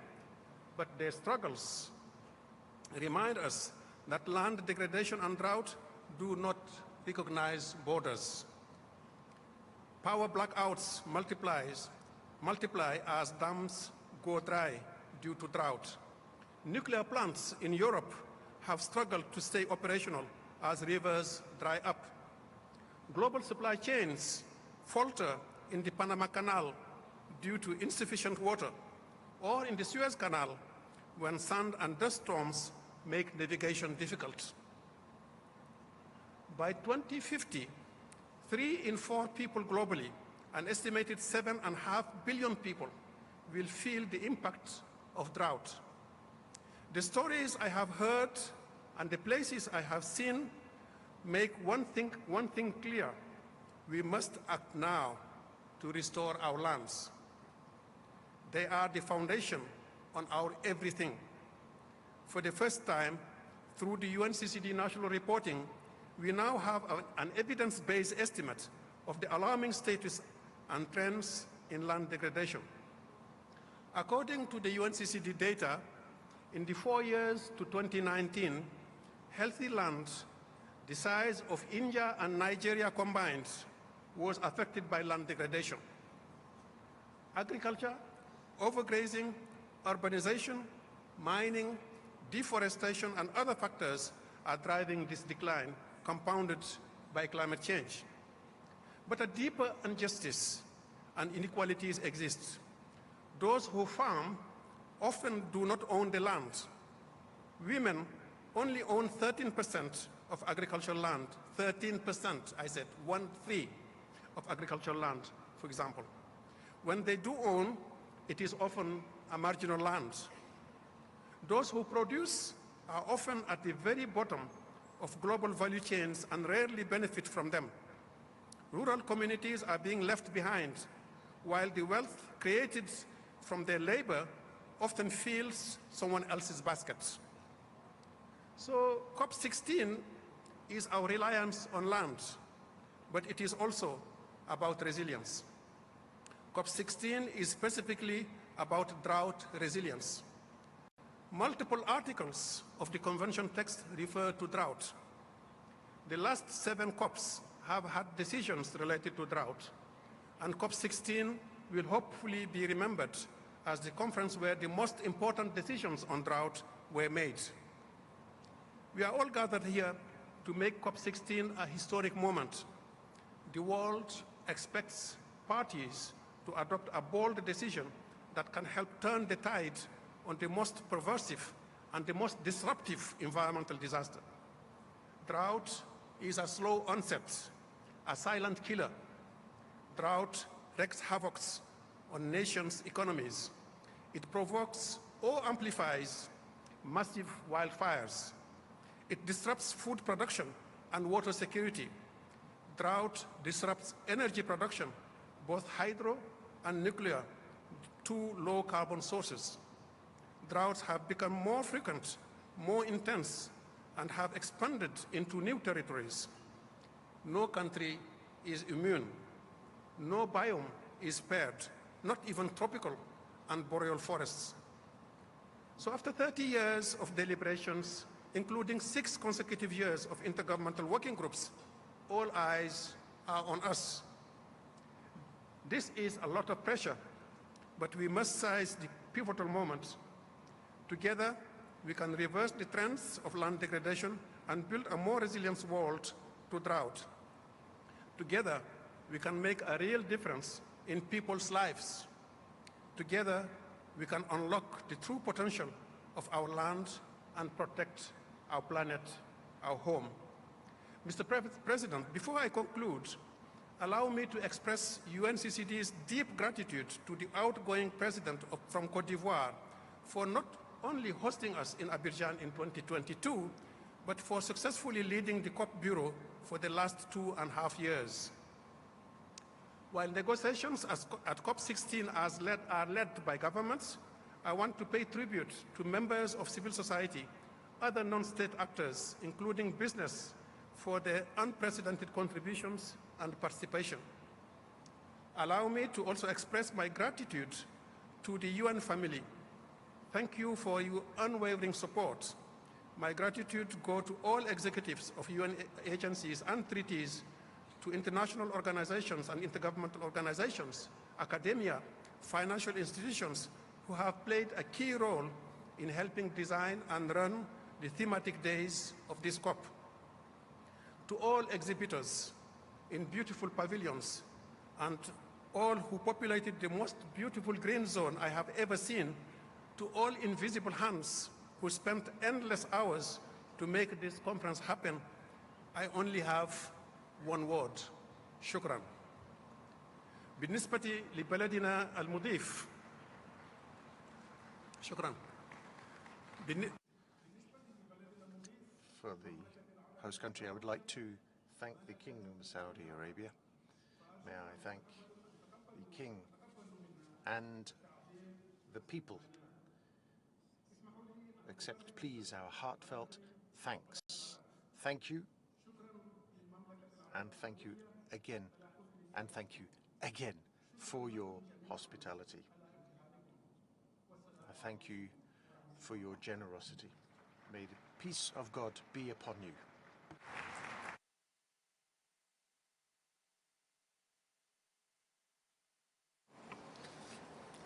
but their struggles remind us that land degradation and drought do not recognize borders. Power blackouts multiply as dams go dry due to drought. Nuclear plants in Europe have struggled to stay operational as rivers dry up. Global supply chains falter in the Panama Canal due to insufficient water, or in the Suez Canal when sand and dust storms make navigation difficult. By 2050, 3 in 4 people globally, an estimated 7.5 billion people, will feel the impact of drought. The stories I have heard and the places I have seen make one thing clear. We must act now to restore our lands. They are the foundation on our everything. For the first time, through the UNCCD national reporting, we now have an evidence-based estimate of the alarming status and trends in land degradation. According to the UNCCD data, in the 4 years to 2019, healthy land, the size of India and Nigeria combined, was affected by land degradation. Agriculture, overgrazing, urbanization, mining, deforestation, and other factors are driving this decline, compounded by climate change. But a deeper injustice and inequalities exist. Those who farm often do not own the land. Women only own 13% of agricultural land. 13%, I said, 1/3 of agricultural land, for example. When they do own, it is often a marginal land. Those who produce are often at the very bottom of global value chains and rarely benefit from them. Rural communities are being left behind, while the wealth created from their labor often fills someone else's basket. So COP16 is our reliance on land, but it is also about resilience. COP16 is specifically about drought resilience. Multiple articles of the convention text refer to drought. The last 7 COPs have had decisions related to drought, and COP16 will hopefully be remembered as the conference where the most important decisions on drought were made. We are all gathered here to make COP16 a historic moment. The world expects parties to adopt a bold decision that can help turn the tide on the most pervasive and the most disruptive environmental disaster. Drought is a slow onset, a silent killer. Drought wreaks havoc on nations' economies. It provokes or amplifies massive wildfires. It disrupts food production and water security. Drought disrupts energy production, both hydro and nuclear, 2 low-carbon sources. Droughts have become more frequent, more intense, and have expanded into new territories. No country is immune. No biome is spared, not even tropical and boreal forests. So after 30 years of deliberations, including 6 consecutive years of intergovernmental working groups, all eyes are on us. This is a lot of pressure, but we must seize the pivotal moment. Together, we can reverse the trends of land degradation and build a more resilient world to drought. Together, we can make a real difference in people's lives. Together, we can unlock the true potential of our land and protect our planet, our home. Mr. President, before I conclude, allow me to express UNCCD's deep gratitude to the outgoing president from Côte d'Ivoire for not only hosting us in Abidjan in 2022, but for successfully leading the COP Bureau for the last 2.5 years. While negotiations at COP16 are led by governments, I want to pay tribute to members of civil society, other non-state actors, including business, for their unprecedented contributions and participation. Allow me to also express my gratitude to the UN family. Thank you for your unwavering support. My gratitude goes to all executives of UN agencies and treaties, to international organizations and intergovernmental organizations, academia, financial institutions who have played a key role in helping design and run the thematic days of this COP. To all exhibitors in beautiful pavilions and all who populated the most beautiful green zone I have ever seen, to all invisible hands who spent endless hours to make this conference happen, I only have one word: shukran. بالنسبة لبلدنا المضيف Shukran. For the host country, I would like to thank the Kingdom of Saudi Arabia. May I thank the King and the people. Accept, please, our heartfelt thanks. Thank you, and thank you again, and thank you again for your hospitality. I thank you for your generosity. May the peace of God be upon you.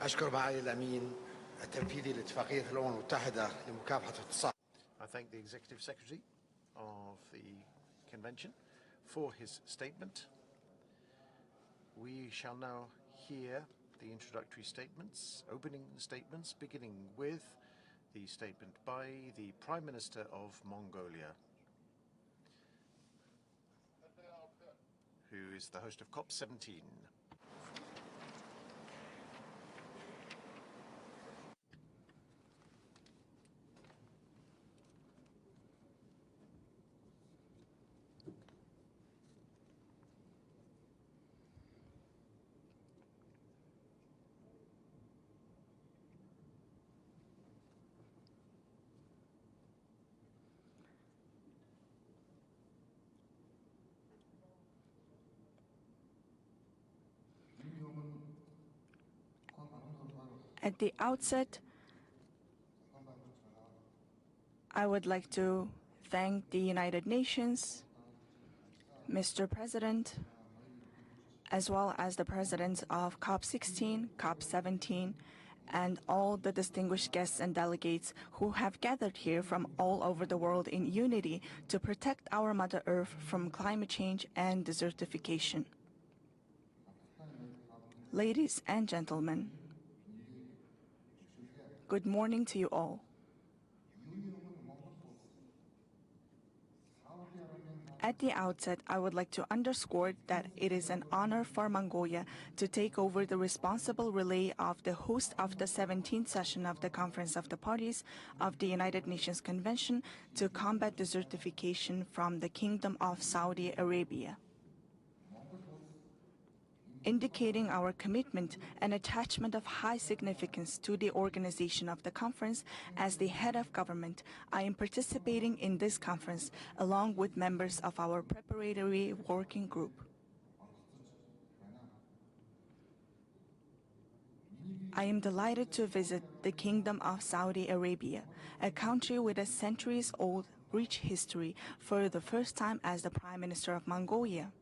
أشكر معالي الأمين التنفيذي لاتفاقية الأمم المتحدة لمكافحة التصاعد. I thank the Executive Secretary of the Convention for his statement. We shall now hear the introductory statements, opening statements, beginning with the statement by the Prime Minister of Mongolia, who is the host of COP17. At the outset, I would like to thank the United Nations, Mr. President, as well as the presidents of COP16, COP17, and all the distinguished guests and delegates who have gathered here from all over the world in unity to protect our Mother Earth from climate change and desertification. Ladies and gentlemen, good morning to you all. At the outset, I would like to underscore that it is an honor for Mongolia to take over the responsible relay of the host of the 17th session of the Conference of the Parties of the United Nations Convention to combat desertification from the Kingdom of Saudi Arabia. Indicating our commitment and attachment of high significance to the organization of the conference, as the head of government, I am participating in this conference along with members of our preparatory working group. I am delighted to visit the Kingdom of Saudi Arabia, a country with a centuries-old rich history, for the first time as the Prime Minister of Mongolia.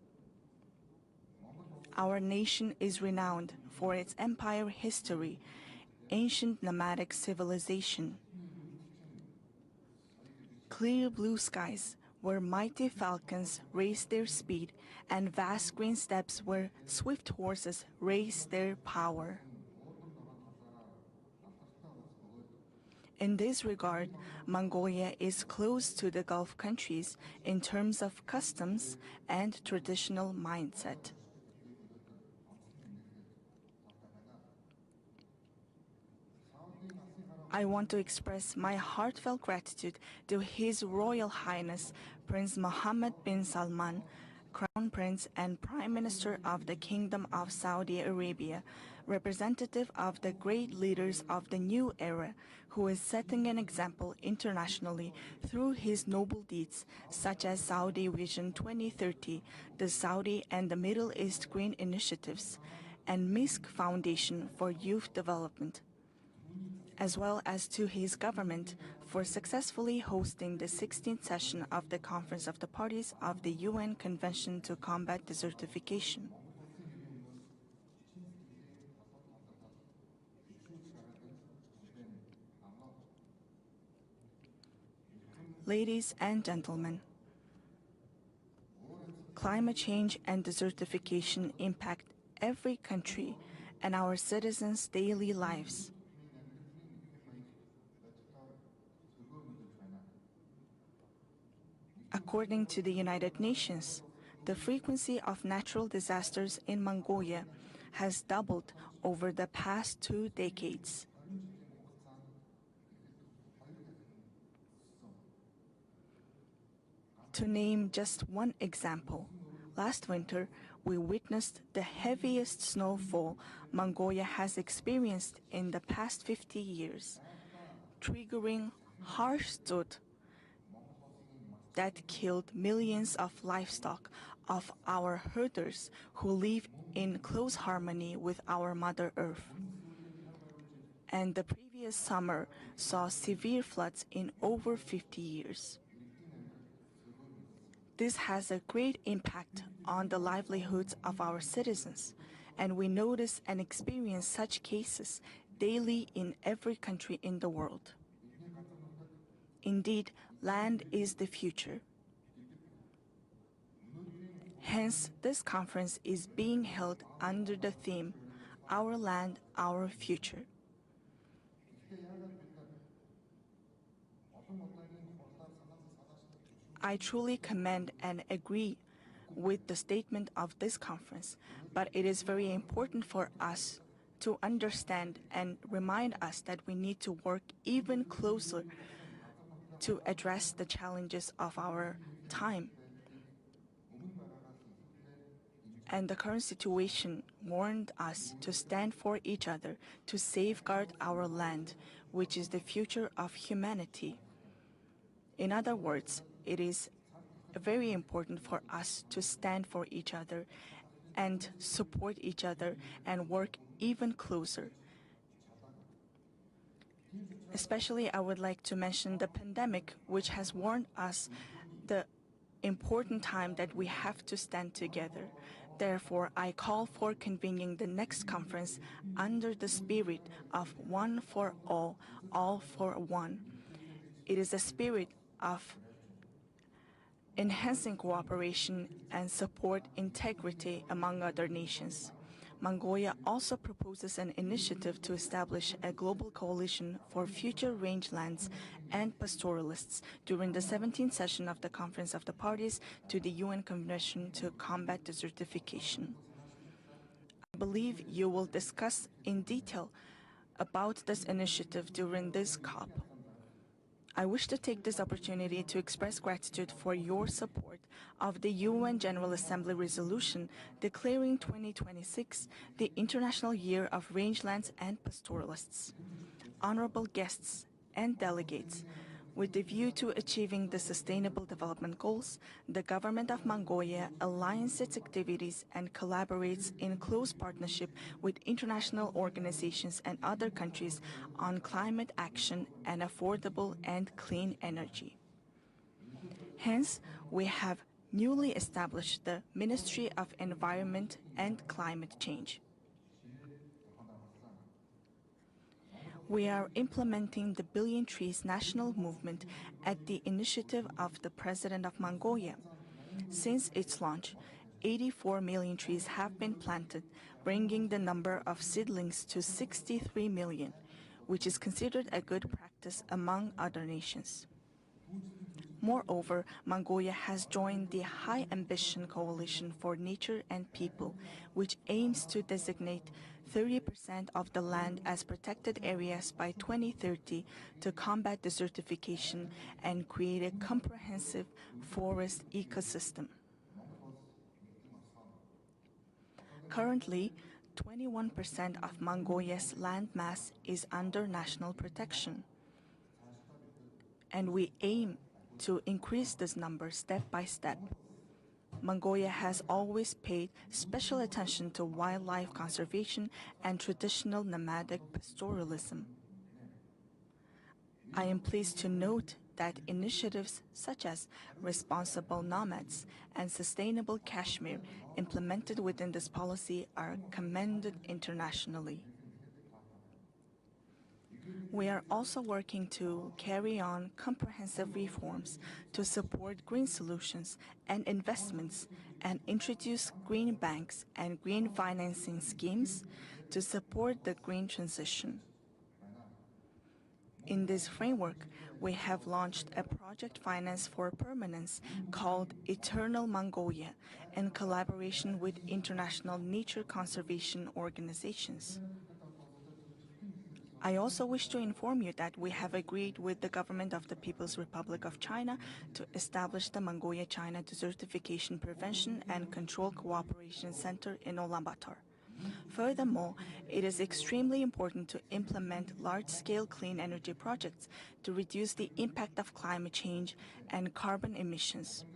Our nation is renowned for its empire history, ancient nomadic civilization, clear blue skies where mighty falcons race their speed, and vast green steppes where swift horses race their power. In this regard, Mongolia is close to the Gulf countries in terms of customs and traditional mindset. I want to express my heartfelt gratitude to His Royal Highness Prince Mohammed bin Salman, Crown Prince and Prime Minister of the Kingdom of Saudi Arabia, representative of the great leaders of the new era, who is setting an example internationally through his noble deeds, such as Saudi Vision 2030, the Saudi and the Middle East Green Initiatives, and MISC Foundation for Youth Development, as well as to his government for successfully hosting the 16th session of the Conference of the Parties of the UN Convention to Combat Desertification. Ladies and gentlemen, climate change and desertification impact every country and our citizens' daily lives. According to the United Nations, the frequency of natural disasters in Mongolia has doubled over the past 2 decades. To name just one example, last winter we witnessed the heaviest snowfall Mongolia has experienced in the past 50 years, triggering harsh drought that killed millions of livestock of our herders who live in close harmony with our Mother Earth. And the previous summer saw severe floods in over 50 years. This has a great impact on the livelihoods of our citizens, and we notice and experience such cases daily in every country in the world. Indeed, land is the future. Hence, this conference is being held under the theme, Our Land, Our Future. I truly commend and agree with the statement of this conference, but it is very important for us to understand and remind us that we need to work even closer to address the challenges of our time. And the current situation warned us to stand for each other, to safeguard our land, which is the future of humanity. In other words, it is very important for us to stand for each other and support each other and work even closer. Especially, I would like to mention the pandemic, which has warned us the important time that we have to stand together. Therefore, I call for convening the next conference under the spirit of one for all for one. It is a spirit of enhancing cooperation and support integrity among other nations. Mongolia also proposes an initiative to establish a global coalition for future rangelands and pastoralists during the 17th session of the Conference of the Parties to the UN Convention to Combat Desertification. I believe you will discuss in detail about this initiative during this COP. I wish to take this opportunity to express gratitude for your support of the UN General Assembly resolution declaring 2026 the International Year of Rangelands and Pastoralists. Honorable guests and delegates, with the view to achieving the Sustainable Development Goals, the Government of Mongolia aligns its activities and collaborates in close partnership with international organizations and other countries on climate action and affordable and clean energy. Hence, we have newly established the Ministry of Environment and Climate Change. We are implementing the Billion Trees National Movement at the initiative of the President of Mongolia. Since its launch, 84 million trees have been planted, bringing the number of seedlings to 63 million, which is considered a good practice among other nations. Moreover, Mongolia has joined the High Ambition Coalition for Nature and People, which aims to designate 30% of the land as protected areas by 2030 to combat desertification and create a comprehensive forest ecosystem. Currently, 21% of Mongolia's land mass is under national protection, and we aim to increase this number step by step. Mongolia has always paid special attention to wildlife conservation and traditional nomadic pastoralism. I am pleased to note that initiatives such as Responsible Nomads and Sustainable Kashmir implemented within this policy are commended internationally. We are also working to carry on comprehensive reforms to support green solutions and investments and introduce green banks and green financing schemes to support the green transition. In this framework, we have launched a project finance for permanence called Eternal Mongolia in collaboration with international nature conservation organizations. I also wish to inform you that we have agreed with the government of the People's Republic of China to establish the Mongolia-China Desertification Prevention and Control Cooperation Center in Ulaanbaatar. Furthermore, it is extremely important to implement large-scale clean energy projects to reduce the impact of climate change and carbon emissions.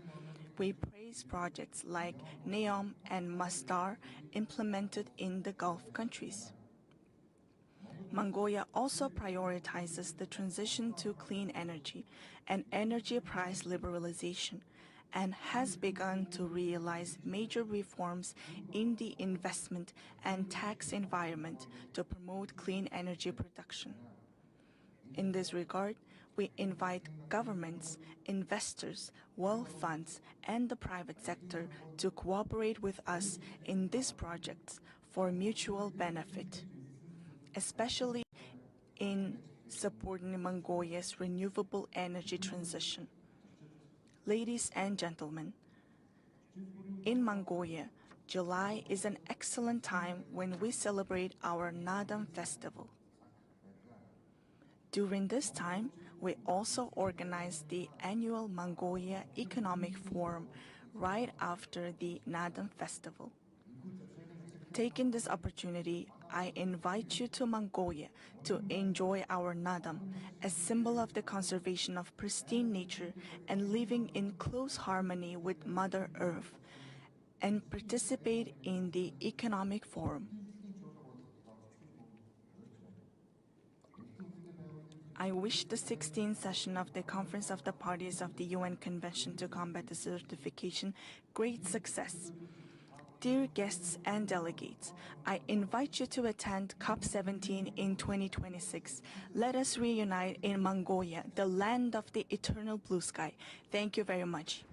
We praise projects like NEOM and Masdar implemented in the Gulf countries. Mongolia also prioritizes the transition to clean energy and energy price liberalization and has begun to realize major reforms in the investment and tax environment to promote clean energy production. In this regard, we invite governments, investors, wealth funds, and the private sector to cooperate with us in these projects for mutual benefit, especially in supporting Mongolia's renewable energy transition. Ladies and gentlemen, in Mongolia, July is an excellent time when we celebrate our Nadam festival. During this time, we also organize the annual Mongolia Economic Forum right after the Nadam festival. Taking this opportunity, I invite you to Mongolia to enjoy our Nadam, a symbol of the conservation of pristine nature and living in close harmony with Mother Earth, and participate in the Economic Forum. I wish the 16th session of the Conference of the Parties of the UN Convention to Combat Desertification great success. Dear guests and delegates, I invite you to attend COP17 in 2026. Let us reunite in Mongolia, the land of the eternal blue sky. Thank you very much.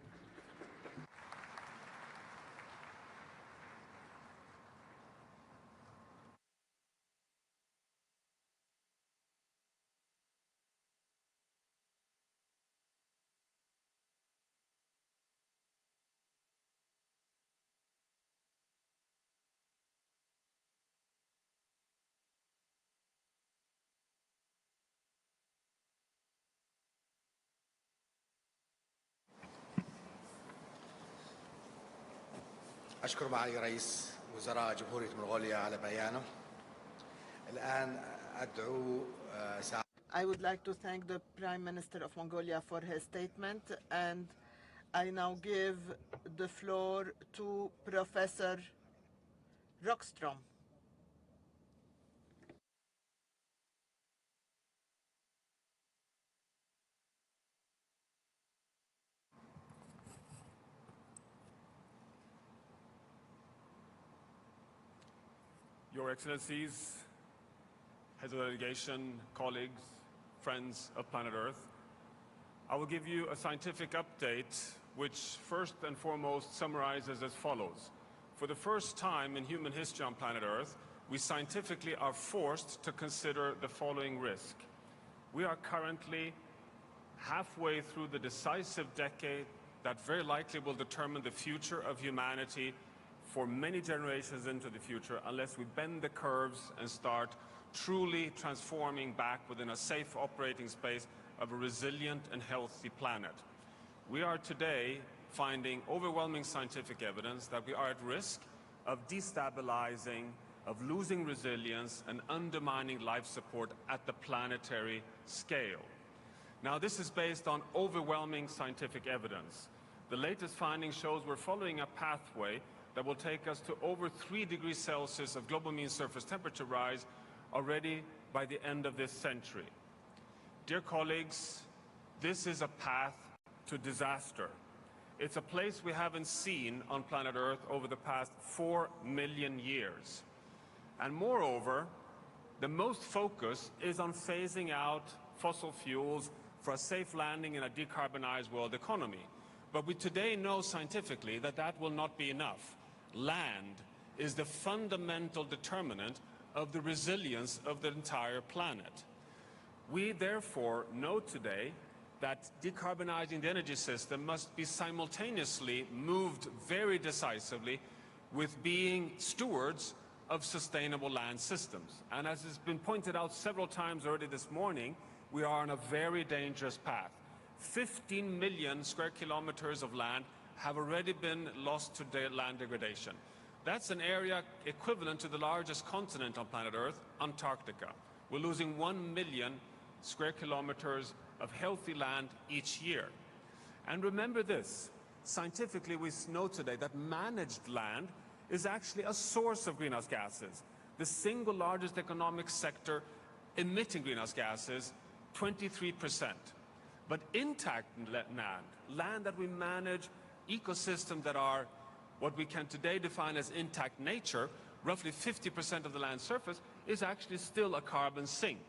أشكر معالي رئيس وزراء جمهورية منغوليا على بيانه. الآن أدعو I would like to thank the Prime Minister of Mongolia for his statement, and I now give the floor to Professor Rockstrom. Your Excellencies, Heads of the Delegation, colleagues, friends of planet Earth, I will give you a scientific update which first and foremost summarizes as follows. For the first time in human history on planet Earth, we scientifically are forced to consider the following risk. We are currently halfway through the decisive decade that very likely will determine the future of humanity for many generations into the future, unless we bend the curves and start truly transforming back within a safe operating space of a resilient and healthy planet. We are today finding overwhelming scientific evidence that we are at risk of destabilizing, of losing resilience and undermining life support at the planetary scale. Now, this is based on overwhelming scientific evidence. The latest finding shows we're following a pathway that will take us to over 3 degrees Celsius of global mean surface temperature rise already by the end of this century. Dear colleagues, this is a path to disaster. It's a place we haven't seen on planet Earth over the past 4 million years. And moreover, the most focus is on phasing out fossil fuels for a safe landing in a decarbonized world economy. But we today know scientifically that that will not be enough. Land is the fundamental determinant of the resilience of the entire planet. We therefore know today that decarbonizing the energy system must be simultaneously moved very decisively with being stewards of sustainable land systems. And as has been pointed out several times already this morning, we are on a very dangerous path. 15 million square kilometers of land have already been lost to land degradation. That's an area equivalent to the largest continent on planet Earth, Antarctica. We're losing 1 million square kilometers of healthy land each year. And remember this, scientifically we know today that managed land is actually a source of greenhouse gases. The single largest economic sector emitting greenhouse gases, 23%. But intact land that we manage, ecosystems that are what we can today define as intact nature, roughly 50% of the land surface, is actually still a carbon sink.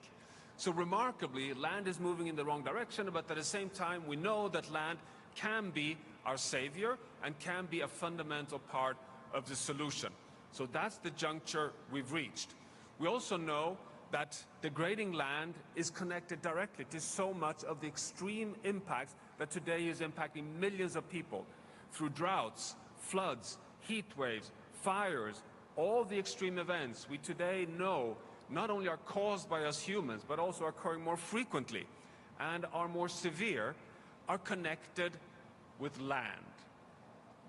So remarkably, land is moving in the wrong direction, but at the same time, we know that land can be our savior and can be a fundamental part of the solution. So that's the juncture we've reached. We also know that degrading land is connected directly to so much of the extreme impacts that today is impacting millions of people through droughts, floods, heat waves, fires, all the extreme events we today know not only are caused by us humans, but also are occurring more frequently and are more severe, are connected with land.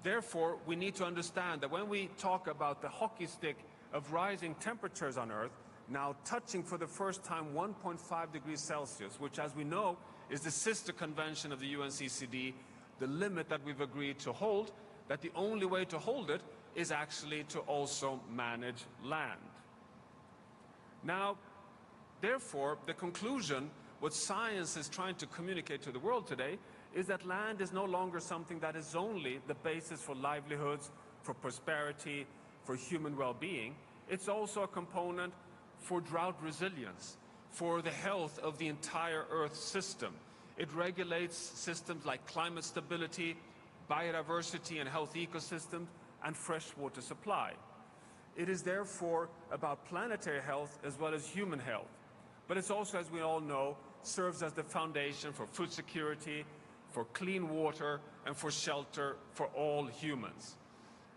Therefore, we need to understand that when we talk about the hockey stick of rising temperatures on Earth, now touching for the first time 1.5 degrees Celsius, which as we know is the sister convention of the UNFCCC, the limit that we've agreed to hold, that the only way to hold it is actually to also manage land. Now, therefore, the conclusion, what science is trying to communicate to the world today, is that land is no longer something that is only the basis for livelihoods, for prosperity, for human well-being. It's also a component for drought resilience, for the health of the entire Earth system. It regulates systems like climate stability, biodiversity and health ecosystems, and freshwater supply. It is therefore about planetary health as well as human health. But it's also, as we all know, serves as the foundation for food security, for clean water, and for shelter for all humans.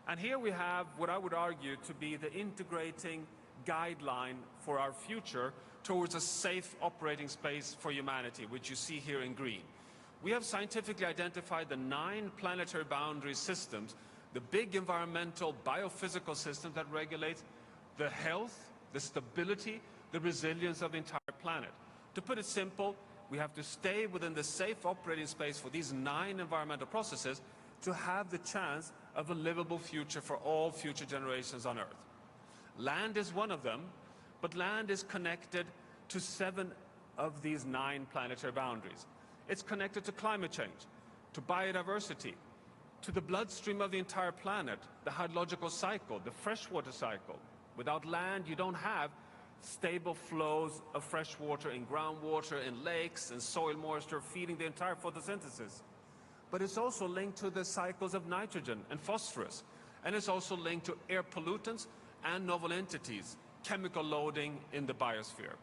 And here we have what I would argue to be the integrating guideline for our future towards a safe operating space for humanity, which you see here in green. We have scientifically identified the 9 planetary boundary systems, the big environmental biophysical systems that regulate the health, the stability, the resilience of the entire planet. To put it simple, we have to stay within the safe operating space for these 9 environmental processes to have the chance of a livable future for all future generations on Earth. Land is one of them, but land is connected to 7 of these 9 planetary boundaries. It's connected to climate change, to biodiversity, to the bloodstream of the entire planet, the hydrological cycle, the freshwater cycle. Without land, you don't have stable flows of fresh water in groundwater, in lakes, and soil moisture feeding the entire photosynthesis. But it's also linked to the cycles of nitrogen and phosphorus. And it's also linked to air pollutants and novel entities, chemical loading in the biosphere.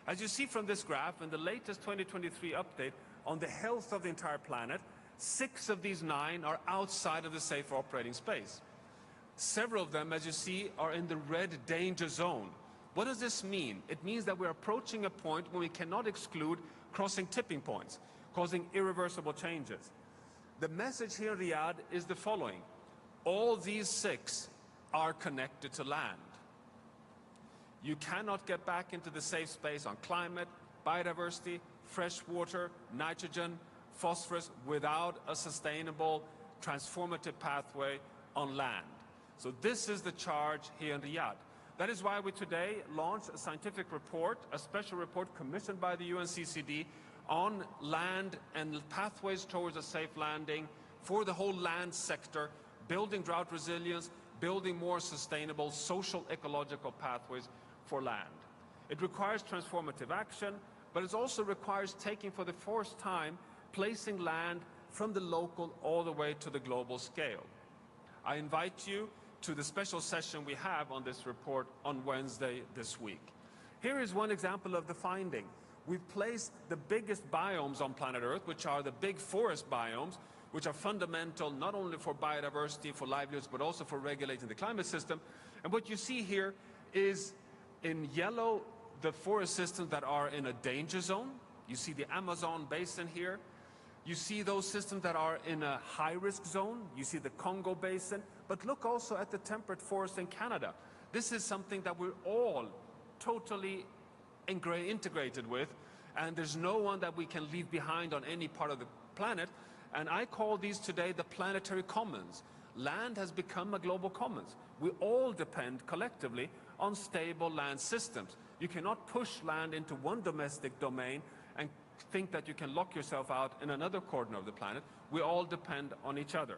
As you see from this graph, in the latest 2023 update on the health of the entire planet, 6 of these 9 are outside of the safe operating space. Several of them, as you see, are in the red danger zone. What does this mean? It means that we're approaching a point where we cannot exclude crossing tipping points, causing irreversible changes. The message here in Riyadh is the following. All these 6 are connected to land. You cannot get back into the safe space on climate, biodiversity, fresh water, nitrogen, phosphorus without a sustainable, transformative pathway on land. So this is the charge here in Riyadh. That is why we today launched a scientific report, a special report commissioned by the UNFCCC on land and pathways towards a safe landing for the whole land sector, building drought resilience, building more sustainable social ecological pathways for land. It requires transformative action, but it also requires taking for the first time, placing land from the local all the way to the global scale. I invite you to the special session we have on this report on Wednesday this week. Here is one example of the finding. We've placed the biggest biomes on planet Earth, which are the big forest biomes, which are fundamental not only for biodiversity, for livelihoods, but also for regulating the climate system. And what you see here is in yellow the forest systems that are in a danger zone. You see the Amazon basin here. You see those systems that are in a high-risk zone. You see the Congo basin. But look also at the temperate forest in Canada. This is something that we're all totally integrated with, and there's no one that we can leave behind on any part of the planet. And I call these today the planetary commons. Land has become a global commons. We all depend collectively on stable land systems. You cannot push land into one domestic domain and think that you can lock yourself out in another corner of the planet. We all depend on each other.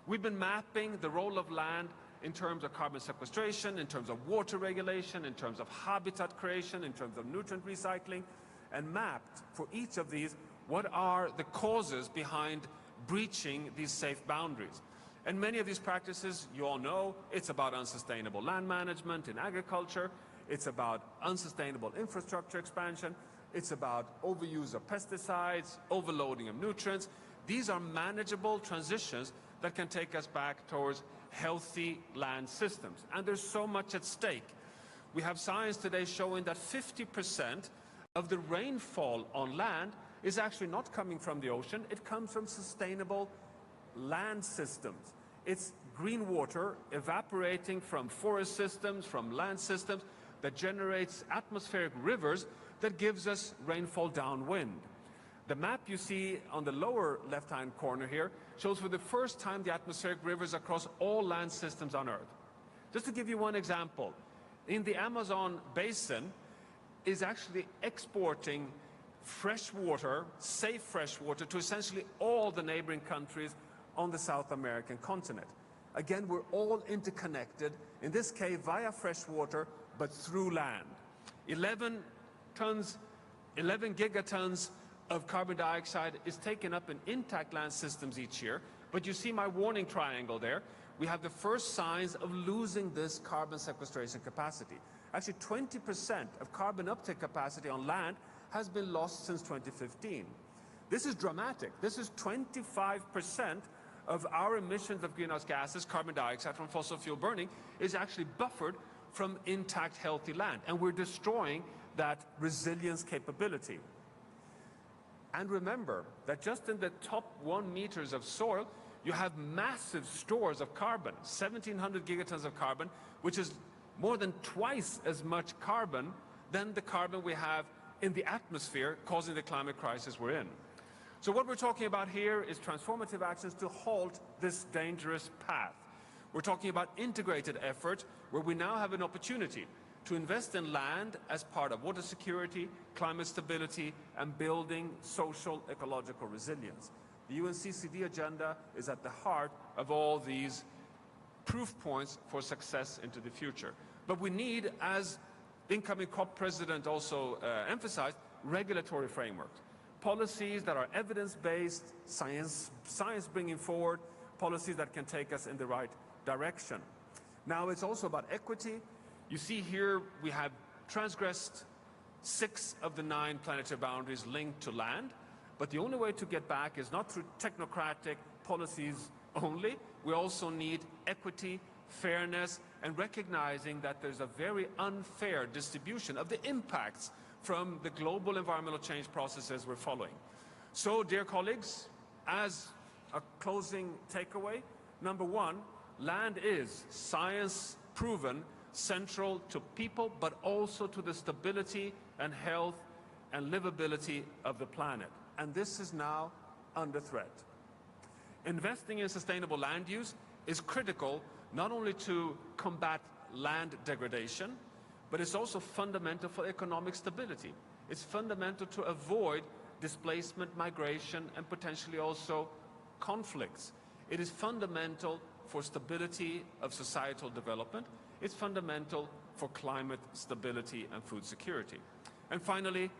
We've been mapping the role of land in terms of carbon sequestration, in terms of water regulation, in terms of habitat creation, in terms of nutrient recycling, and mapped for each of these what are the causes behind breaching these safe boundaries. And many of these practices, you all know, it's about unsustainable land management in agriculture, it's about unsustainable infrastructure expansion, it's about overuse of pesticides, overloading of nutrients. These are manageable transitions that can take us back towards healthy land systems. And there's so much at stake. We have science today showing that 50% of the rainfall on land is actually not coming from the ocean, it comes from sustainable land systems. It's green water evaporating from forest systems, from land systems, that generates atmospheric rivers that gives us rainfall downwind. The map you see on the lower left-hand corner here shows for the first time the atmospheric rivers across all land systems on Earth. Just to give you one example, in the Amazon basin is actually exporting fresh water, safe fresh water, to essentially all the neighboring countries on the South American continent. Again, we're all interconnected, in this case via fresh water, but through land. 11 gigatons of carbon dioxide is taken up in intact land systems each year, but you see my warning triangle there. We have the first signs of losing this carbon sequestration capacity. Actually, 20% of carbon uptake capacity on land has been lost since 2015. This is dramatic. This is 25% of our emissions of greenhouse gases, carbon dioxide from fossil fuel burning, is actually buffered from intact, healthy land. And we're destroying that resilience capability. And remember that just in the top 1 meters of soil, you have massive stores of carbon, 1,700 gigatons of carbon, which is more than twice as much carbon than the carbon we have in the atmosphere causing the climate crisis we're in. So what we're talking about here is transformative actions to halt this dangerous path. We're talking about integrated effort where we now have an opportunity to invest in land as part of water security, climate stability, and building social ecological resilience. The UNFCCC agenda is at the heart of all these proof points for success into the future. But we need, as incoming COP president also emphasized, regulatory frameworks. Policies that are evidence-based, science bringing forward, policies that can take us in the right direction. Now it's also about equity. You see here we have transgressed 6 of the 9 planetary boundaries linked to land, but the only way to get back is not through technocratic policies only. We also need equity, fairness, and recognizing that there's a very unfair distribution of the impacts from the global environmental change processes we're following. So, dear colleagues, as a closing takeaway, number 1, land is science-proven central to people, but also to the stability and health and livability of the planet. And this is now under threat. Investing in sustainable land use is critical not only to combat land degradation, but it's also fundamental for economic stability. It's fundamental to avoid displacement, migration, and potentially also conflicts. It is fundamental for stability of societal development. It's fundamental for climate stability and food security. And finally,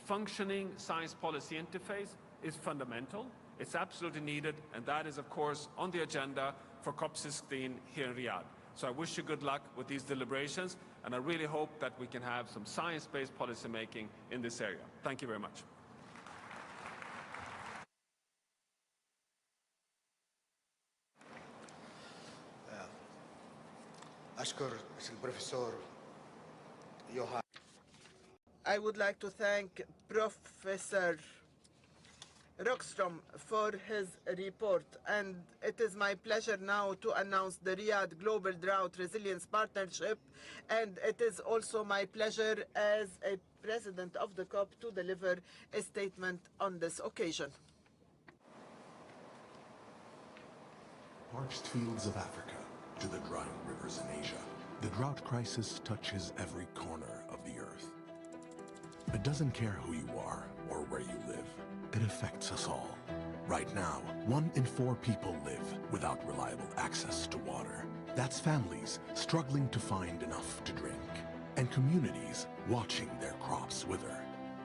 functioning science policy interface is fundamental. It's absolutely needed, and that is, of course, on the agenda for COP16 here in Riyadh. So I wish you good luck with these deliberations, and I really hope that we can have some science-based policy making in this area. Thank you very much. نشكر البروفيسور يوهان. I would like to thank Professor Rockstrom for his report, and it is my pleasure now to announce the Riyadh Global Drought Resilience Partnership, and it is also my pleasure as a president of the COP to deliver a statement on this occasion. Parched fields of Africa to the drying rivers in Asia, the drought crisis touches every corner of the earth. It doesn't care who you are or where you live. It affects us all. Right now, 1 in 4 people live without reliable access to water. That's families struggling to find enough to drink, and communities watching their crops wither.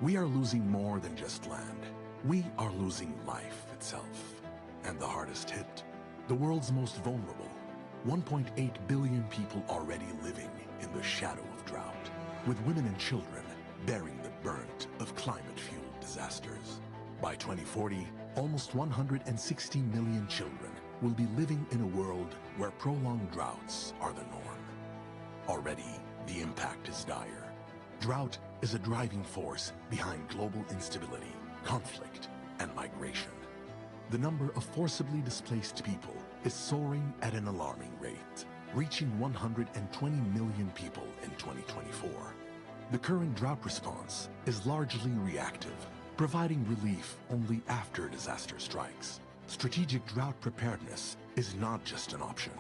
We are losing more than just land. We are losing life itself. And the hardest hit, the world's most vulnerable. 1.8 billion people already living in the shadow of drought, with women and children bearing the brunt of climate-fueled disasters. By 2040, almost 160 million children will be living in a world where prolonged droughts are the norm. Already, the impact is dire. Drought is a driving force behind global instability, conflict, and migration. The number of forcibly displaced people is soaring at an alarming rate, reaching 120 million people in 2024. The current drought response is largely reactive, providing relief only after disaster strikes. Strategic drought preparedness is not just an option,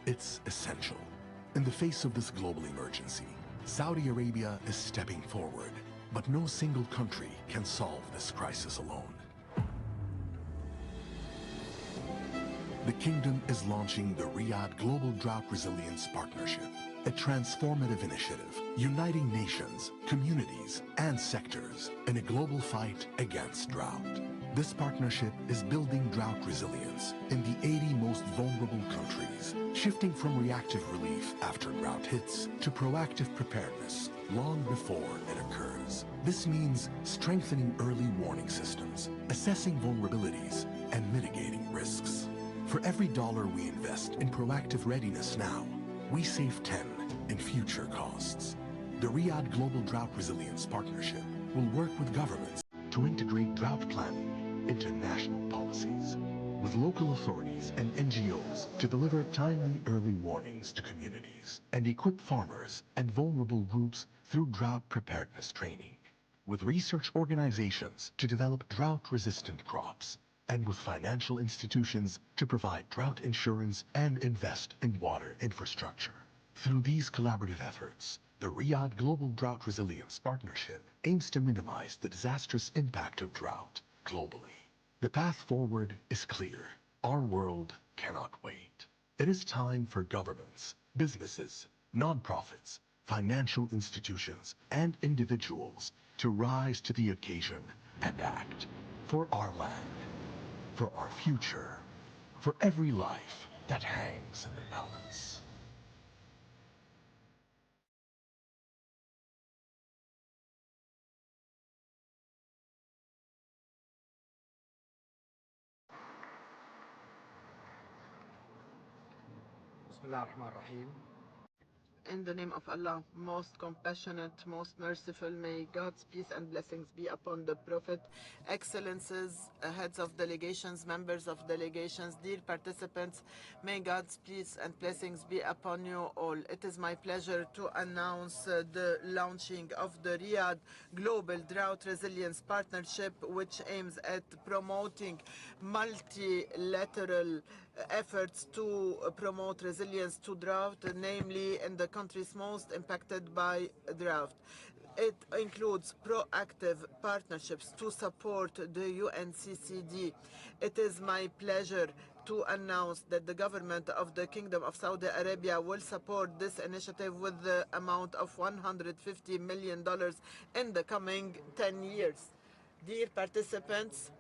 it's essential. In the face of this global emergency, Saudi Arabia is stepping forward, but no single country can solve this crisis alone. The Kingdom is launching the Riyadh Global Drought Resilience Partnership, a transformative initiative uniting nations, communities, and sectors in a global fight against drought. This partnership is building drought resilience in the 80 most vulnerable countries, shifting from reactive relief after drought hits to proactive preparedness long before it occurs. This means strengthening early warning systems, assessing vulnerabilities, and mitigating risks. For every dollar we invest in proactive readiness now, we save 10 in future costs. The Riyadh Global Drought Resilience Partnership will work with governments to integrate drought planning into national policies, with local authorities and NGOs to deliver timely early warnings to communities, and equip farmers and vulnerable groups through drought preparedness training, with research organizations to develop drought-resistant crops, and with financial institutions to provide drought insurance and invest in water infrastructure. Through these collaborative efforts, the Riyadh Global Drought Resilience Partnership aims to minimize the disastrous impact of drought globally. The path forward is clear. Our world cannot wait. It is time for governments, businesses, nonprofits, financial institutions, and individuals to rise to the occasion and act for our land, for our future, for every life that hangs in the balance. In the name of Allah, most compassionate, most merciful, may God's peace and blessings be upon the Prophet, excellences, heads of delegations, members of delegations, dear participants, may God's peace and blessings be upon you all. It is my pleasure to announce the launching of the Riyadh Global Drought Resilience Partnership, which aims at promoting multilateral efforts to promote resilience to drought, namely in the countries most impacted by drought. It includes proactive partnerships to support the UNFCCC. It is my pleasure to announce that the government of the Kingdom of Saudi Arabia will support this initiative with the amount of $150 million in the coming 10 years. Dear participants,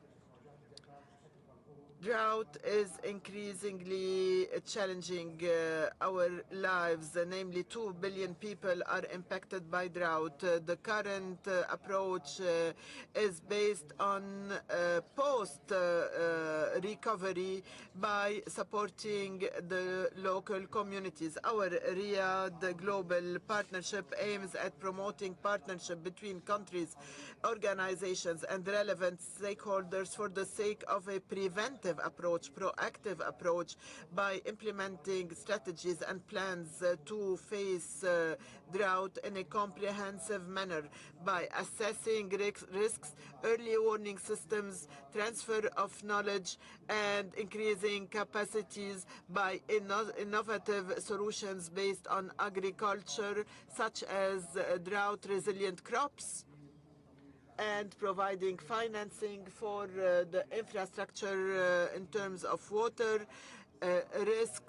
Drought is increasingly challenging our lives. Namely, 2 billion people are impacted by drought. The current approach is based on post-recovery by supporting the local communities. Our Riyadh Global Partnership aims at promoting partnership between countries, organizations, and relevant stakeholders for the sake of a preventive approach, proactive approach, by implementing strategies and plans to face drought in a comprehensive manner by assessing risks, early warning systems, transfer of knowledge, and increasing capacities by innovative solutions based on agriculture, such as drought-resilient crops, and providing financing for the infrastructure in terms of water, risk,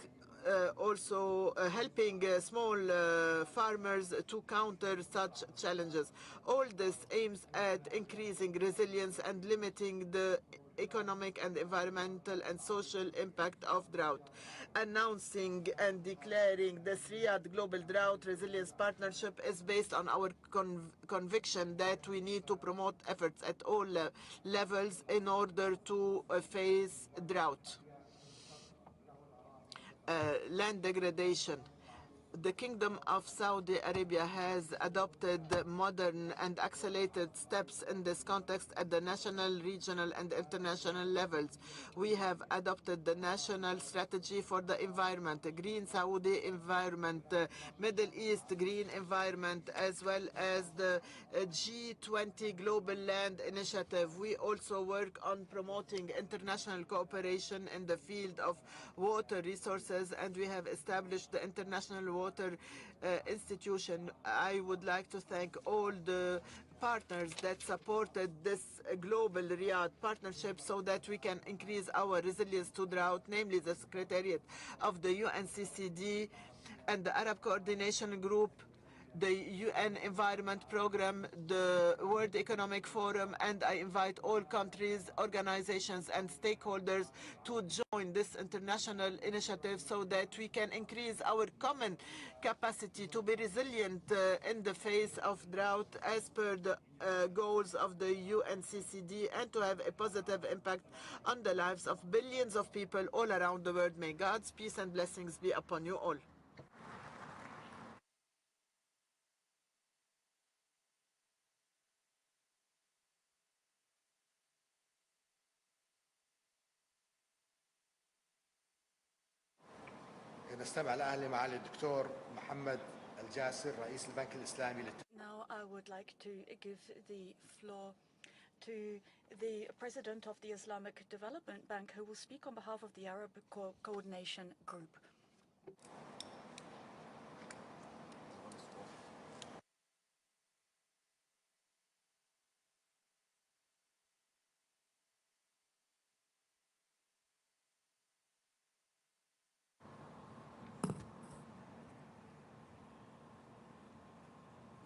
also helping small farmers to counter such challenges. All this aims at increasing resilience and limiting the economic and environmental and social impact of drought. Announcing and declaring this Riyadh Global Drought Resilience Partnership is based on our conviction that we need to promote efforts at all levels in order to face drought. Land degradation. The Kingdom of Saudi Arabia has adopted modern and accelerated steps in this context at the national, regional, and international levels. We have adopted the National Strategy for the Environment, Green Saudi Environment, Middle East Green Environment, as well as the G20 Global Land Initiative. We also work on promoting international cooperation in the field of water resources, and we have established the International Water Institution. I would like to thank all the partners that supported this global Riyadh partnership so that we can increase our resilience to drought, namely the Secretariat of the UNCCD and the Arab Coordination Group, the UN Environment Programme, the World Economic Forum, and I invite all countries, organizations, and stakeholders to join this international initiative so that we can increase our common capacity to be resilient in the face of drought as per the goals of the UNCCD, and to have a positive impact on the lives of billions of people all around the world. May God's peace and blessings be upon you all. نستمع الآن لمعالي الدكتور محمد الجاسر رئيس البنك الإسلامي Now I would like to give the floor to the President of the Islamic Development Bank, who will speak on behalf of the Arab Coordination Group.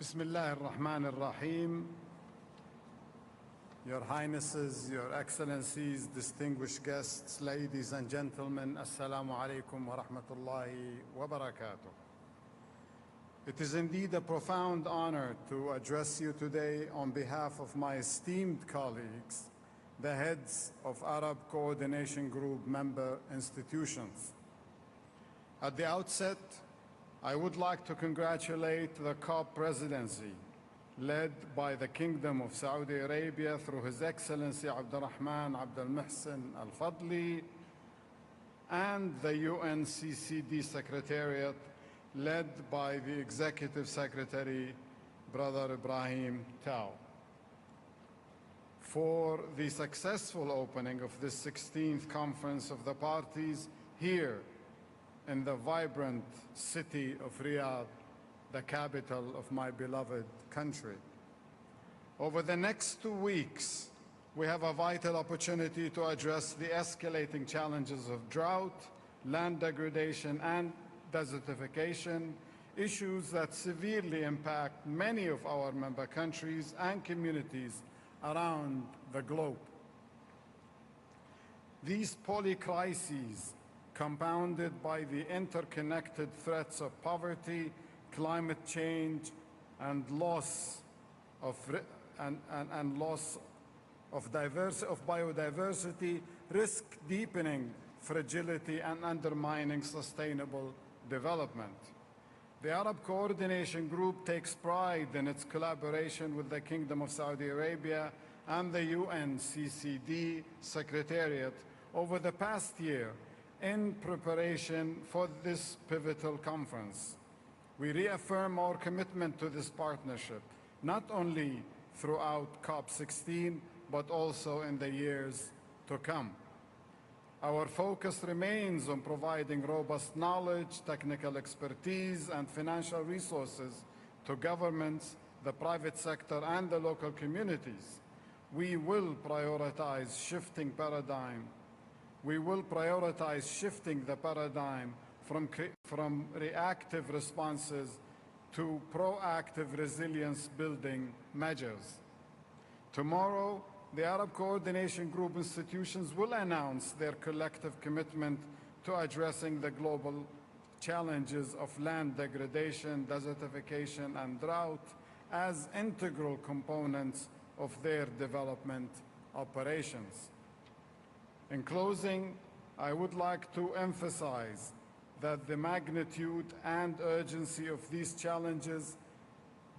بسم الله الرحمن الرحيم. Your Highnesses, Your Excellencies, distinguished guests, ladies and gentlemen, Assalamu alaikum wa rahmatullahi wa barakatuh. It is indeed a profound honor to address you today on behalf of my esteemed colleagues, the heads of Arab Coordination Group member institutions. At the outset, I would like to congratulate the COP presidency, led by the Kingdom of Saudi Arabia through His Excellency Abdulrahman Abdulmohsen Alfadley, and the UNCCD Secretariat, led by the Executive Secretary, Brother Ibrahim Tao, for the successful opening of this 16th Conference of the Parties here in the vibrant city of Riyadh, the capital of my beloved country. Over the next 2 weeks, we have a vital opportunity to address the escalating challenges of drought, land degradation, and desertification, issues that severely impact many of our member countries and communities around the globe. These polycrises, compounded by the interconnected threats of poverty, climate change, and loss of biodiversity, risk deepening fragility and undermining sustainable development. The Arab Coordination Group takes pride in its collaboration with the Kingdom of Saudi Arabia and the UNFCCC Secretariat over the past year in preparation for this pivotal conference. We reaffirm our commitment to this partnership, not only throughout COP16, but also in the years to come. Our focus remains on providing robust knowledge, technical expertise, and financial resources to governments, the private sector, and the local communities. We will prioritize shifting the paradigm from reactive responses to proactive resilience-building measures. Tomorrow, the Arab Coordination Group institutions will announce their collective commitment to addressing the global challenges of land degradation, desertification, and drought as integral components of their development operations. In closing, I would like to emphasize that the magnitude and urgency of these challenges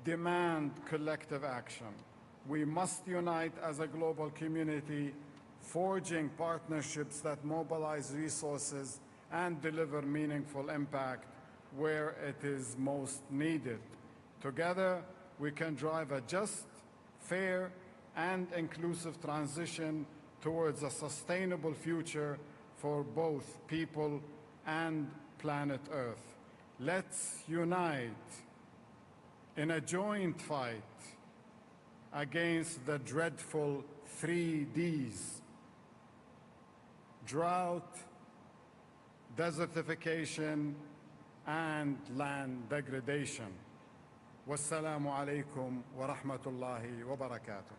demand collective action. We must unite as a global community, forging partnerships that mobilize resources and deliver meaningful impact where it is most needed. Together, we can drive a just, fair, and inclusive transition towards a sustainable future for both people and planet Earth. Let's unite in a joint fight against the dreadful 3Ds: drought, desertification, and land degradation. Wassalamu alaikum wa rahmatullahi wa barakatuh.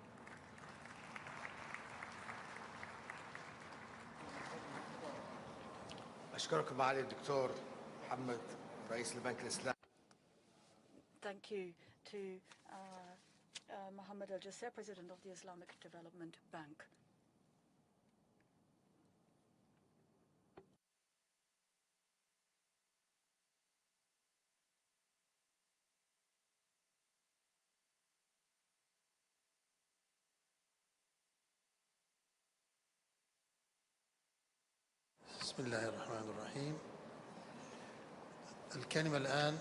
أشكركم معالي الدكتور محمد رئيس البنك الإسلامي. Thank you to Mohammed Al-Jasser, President of the Islamic Development Bank. بسم الله الرحمن الرحيم. الكلمة الآن.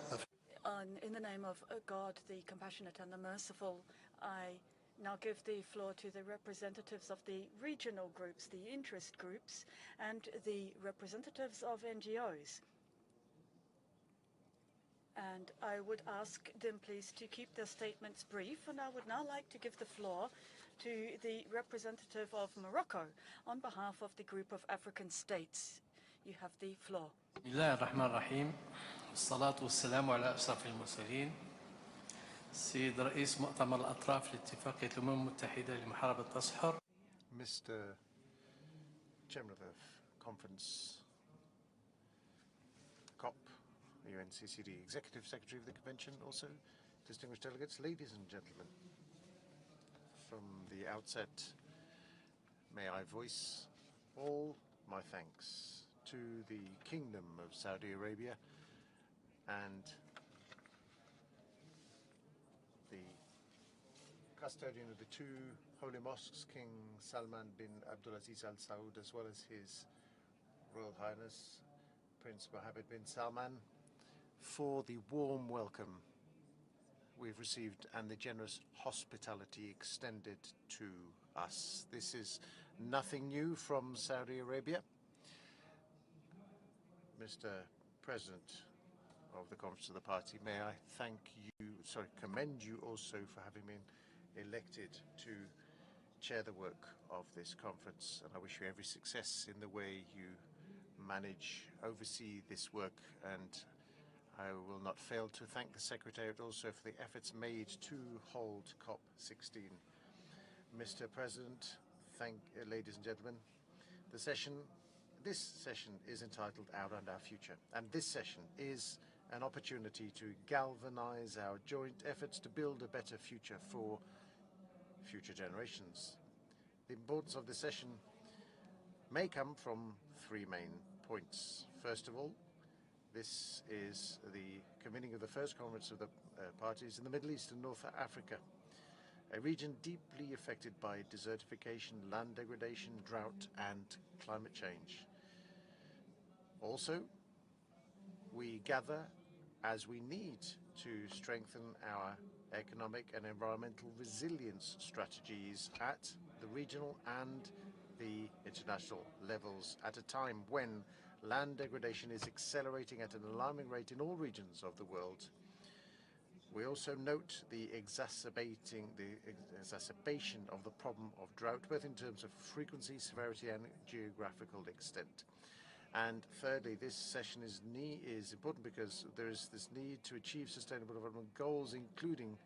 In the name of God, the Compassionate and the Merciful, I now give the floor to the representatives of the regional groups, the interest groups, and the representatives of NGOs. And I would ask them, please, to keep their statements brief. And I would now like to give the floor to the representative of Morocco on behalf of the Group of African States. You have the floor. بسم الله الرحمن الرحيم والصلاة والسلام على أشرف المرسلين سيد رئيس مؤتمر الأطراف لاتفاقية الأمم المتحدة لمحاربة التصحر. Mr. Chairman of the Conference, COP, UNFCCC, Executive Secretary of the Convention, also distinguished delegates, ladies and gentlemen. From the outset, may I voice all my thanks to the Kingdom of Saudi Arabia and the custodian of the two holy mosques, King Salman bin Abdulaziz Al Saud, as well as His Royal Highness Prince Mohammed bin Salman, for the warm welcome we've received and the generous hospitality extended to us. This is nothing new from Saudi Arabia. Mr. President of the Conference of the Party, may I commend you also for having been elected to chair the work of this conference, and I wish you every success in the way you oversee this work, and I will not fail to thank the Secretariat also for the efforts made to hold COP16. Mr. President, ladies and gentlemen, This session is entitled Our and Our Future, and this session is an opportunity to galvanize our joint efforts to build a better future for future generations. The importance of this session may come from three main points. First of all, this is the convening of the first conference of the parties in the Middle East and North Africa, a region deeply affected by desertification, land degradation, drought, and climate change. Also, we gather as we need to strengthen our economic and environmental resilience strategies at the regional and the international levels at a time when land degradation is accelerating at an alarming rate in all regions of the world. We also note the exacerbation of the problem of drought, both in terms of frequency, severity, and geographical extent. And thirdly, this session is important because there is this need to achieve sustainable development goals, including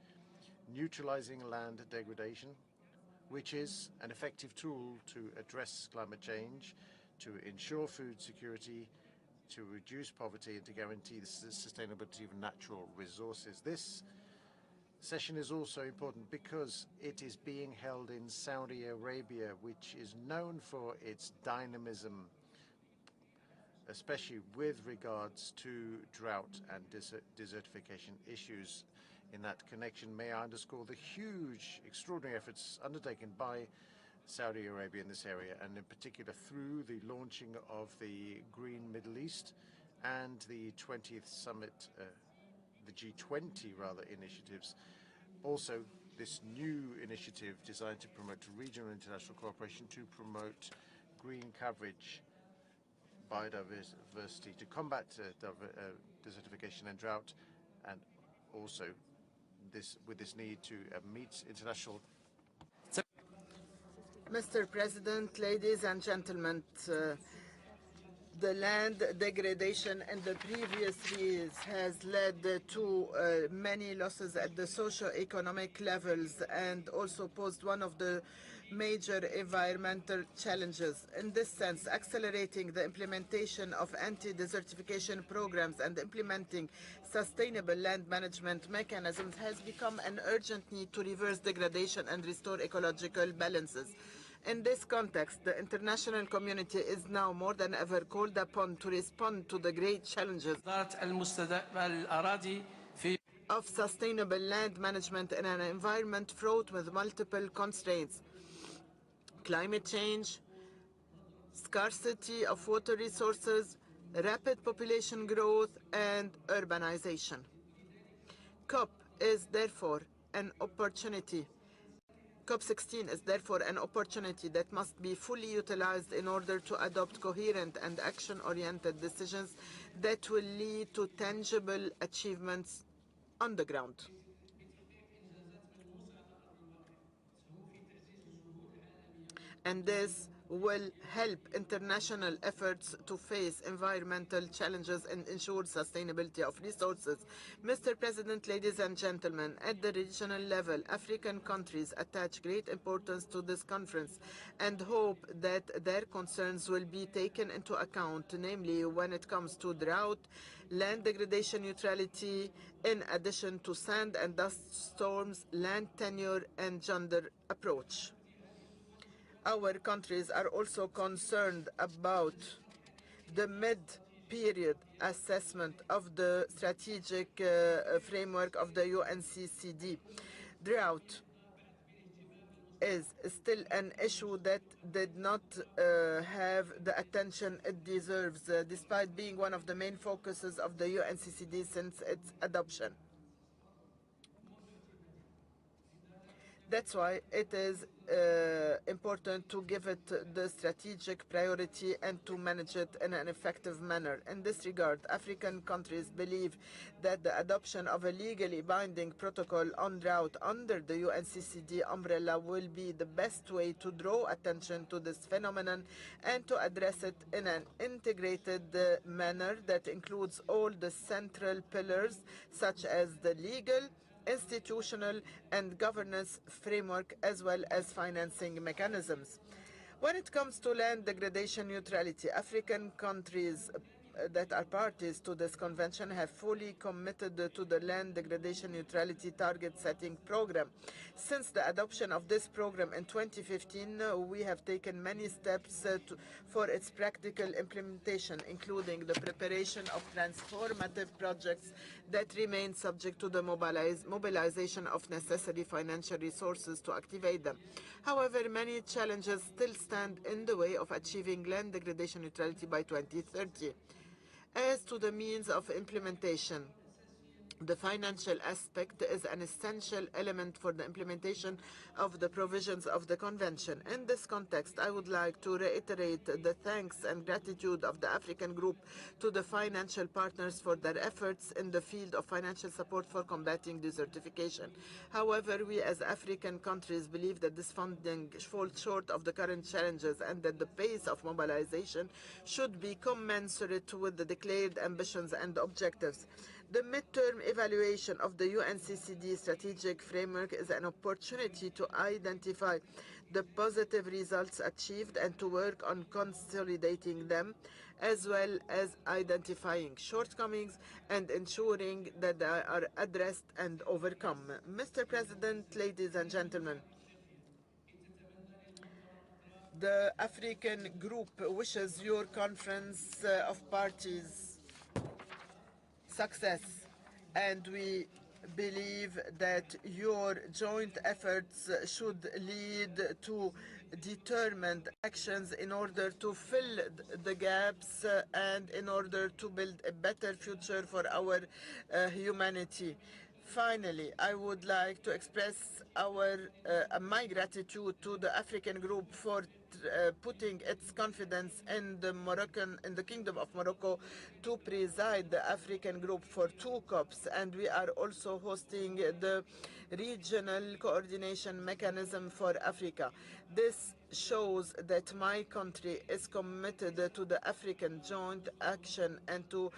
neutralizing land degradation, which is an effective tool to address climate change, to ensure food security, to reduce poverty, and to guarantee the sustainability of natural resources. This session is also important because it is being held in Saudi Arabia, which is known for its dynamism, especially with regards to drought and desertification issues. In that connection, may I underscore the huge, extraordinary efforts undertaken by Saudi Arabia in this area, and in particular through the launching of the Green Middle East and the 20th Summit, the G20 rather, initiatives. Also, this new initiative designed to promote regional and international cooperation to promote green coverage, biodiversity, to combat desertification and drought, and also with this need to meet international. Mr. President, ladies and gentlemen, the land degradation in the previous years has led to many losses at the socio-economic levels and also posed one of the major environmental challenges. In this sense, accelerating the implementation of anti-desertification programs and implementing sustainable land management mechanisms has become an urgent need to reverse degradation and restore ecological balances. In this context, the international community is now more than ever called upon to respond to the great challenges of sustainable land management in an environment fraught with multiple constraints: climate change, scarcity of water resources, rapid population growth, and urbanization. COP is therefore an opportunity. COP16 is therefore an opportunity that must be fully utilized in order to adopt coherent and action-oriented decisions that will lead to tangible achievements on the ground. And this will help international efforts to face environmental challenges and ensure sustainability of resources. Mr. President, ladies and gentlemen, at the regional level, African countries attach great importance to this conference and hope that their concerns will be taken into account, namely when it comes to drought, land degradation neutrality, in addition to sand and dust storms, land tenure, and gender approach. Our countries are also concerned about the mid-period assessment of the strategic framework of the UNFCCC. Drought is still an issue that did not have the attention it deserves, despite being one of the main focuses of the UNFCCC since its adoption. That's why it is important to give it the strategic priority and to manage it in an effective manner. In this regard, African countries believe that the adoption of a legally binding protocol on drought under the UNFCCC umbrella will be the best way to draw attention to this phenomenon and to address it in an integrated manner that includes all the central pillars, such as the legal, institutional, and governance framework, as well as financing mechanisms. When it comes to land degradation neutrality, African countries that are parties to this convention have fully committed to the land degradation neutrality target setting program. Since the adoption of this program in 2015, we have taken many steps for its practical implementation, including the preparation of transformative projects that remain subject to the mobilization of necessary financial resources to activate them. However, many challenges still stand in the way of achieving land degradation neutrality by 2030. As to the means of implementation, the financial aspect is an essential element for the implementation of the provisions of the Convention. In this context, I would like to reiterate the thanks and gratitude of the African Group to the financial partners for their efforts in the field of financial support for combating desertification. However, we as African countries believe that this funding falls short of the current challenges and that the pace of mobilization should be commensurate with the declared ambitions and objectives. The midterm evaluation of the UNCCD strategic framework is an opportunity to identify the positive results achieved and to work on consolidating them, as well as identifying shortcomings and ensuring that they are addressed and overcome. Mr. President, ladies and gentlemen, the African Group wishes your Conference of Parties success, and we believe that your joint efforts should lead to determined actions in order to fill the gaps and in order to build a better future for our humanity. Finally, I would like to express my gratitude to the African Group for putting its confidence in the Kingdom of Morocco to preside the African Group for 2 COPs, and we are also hosting the Regional Coordination Mechanism for Africa. This shows that my country is committed to the African joint action and to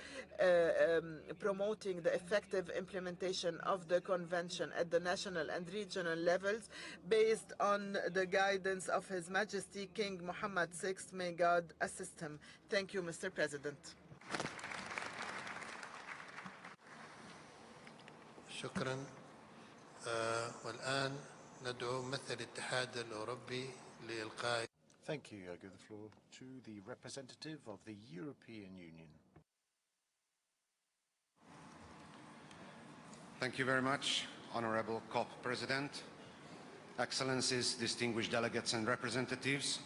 promoting the effective implementation of the convention at the national and regional levels based on the guidance of His Majesty King Mohammed VI. May God assist him. Thank you, Mr. President. شكرا. والآن ندعو ممثل الاتحاد الأوروبي لإلقاء. Thank you. I give the floor to the representative of the European Union. Thank you very much, Honorable COP President, Excellencies, distinguished delegates and representatives.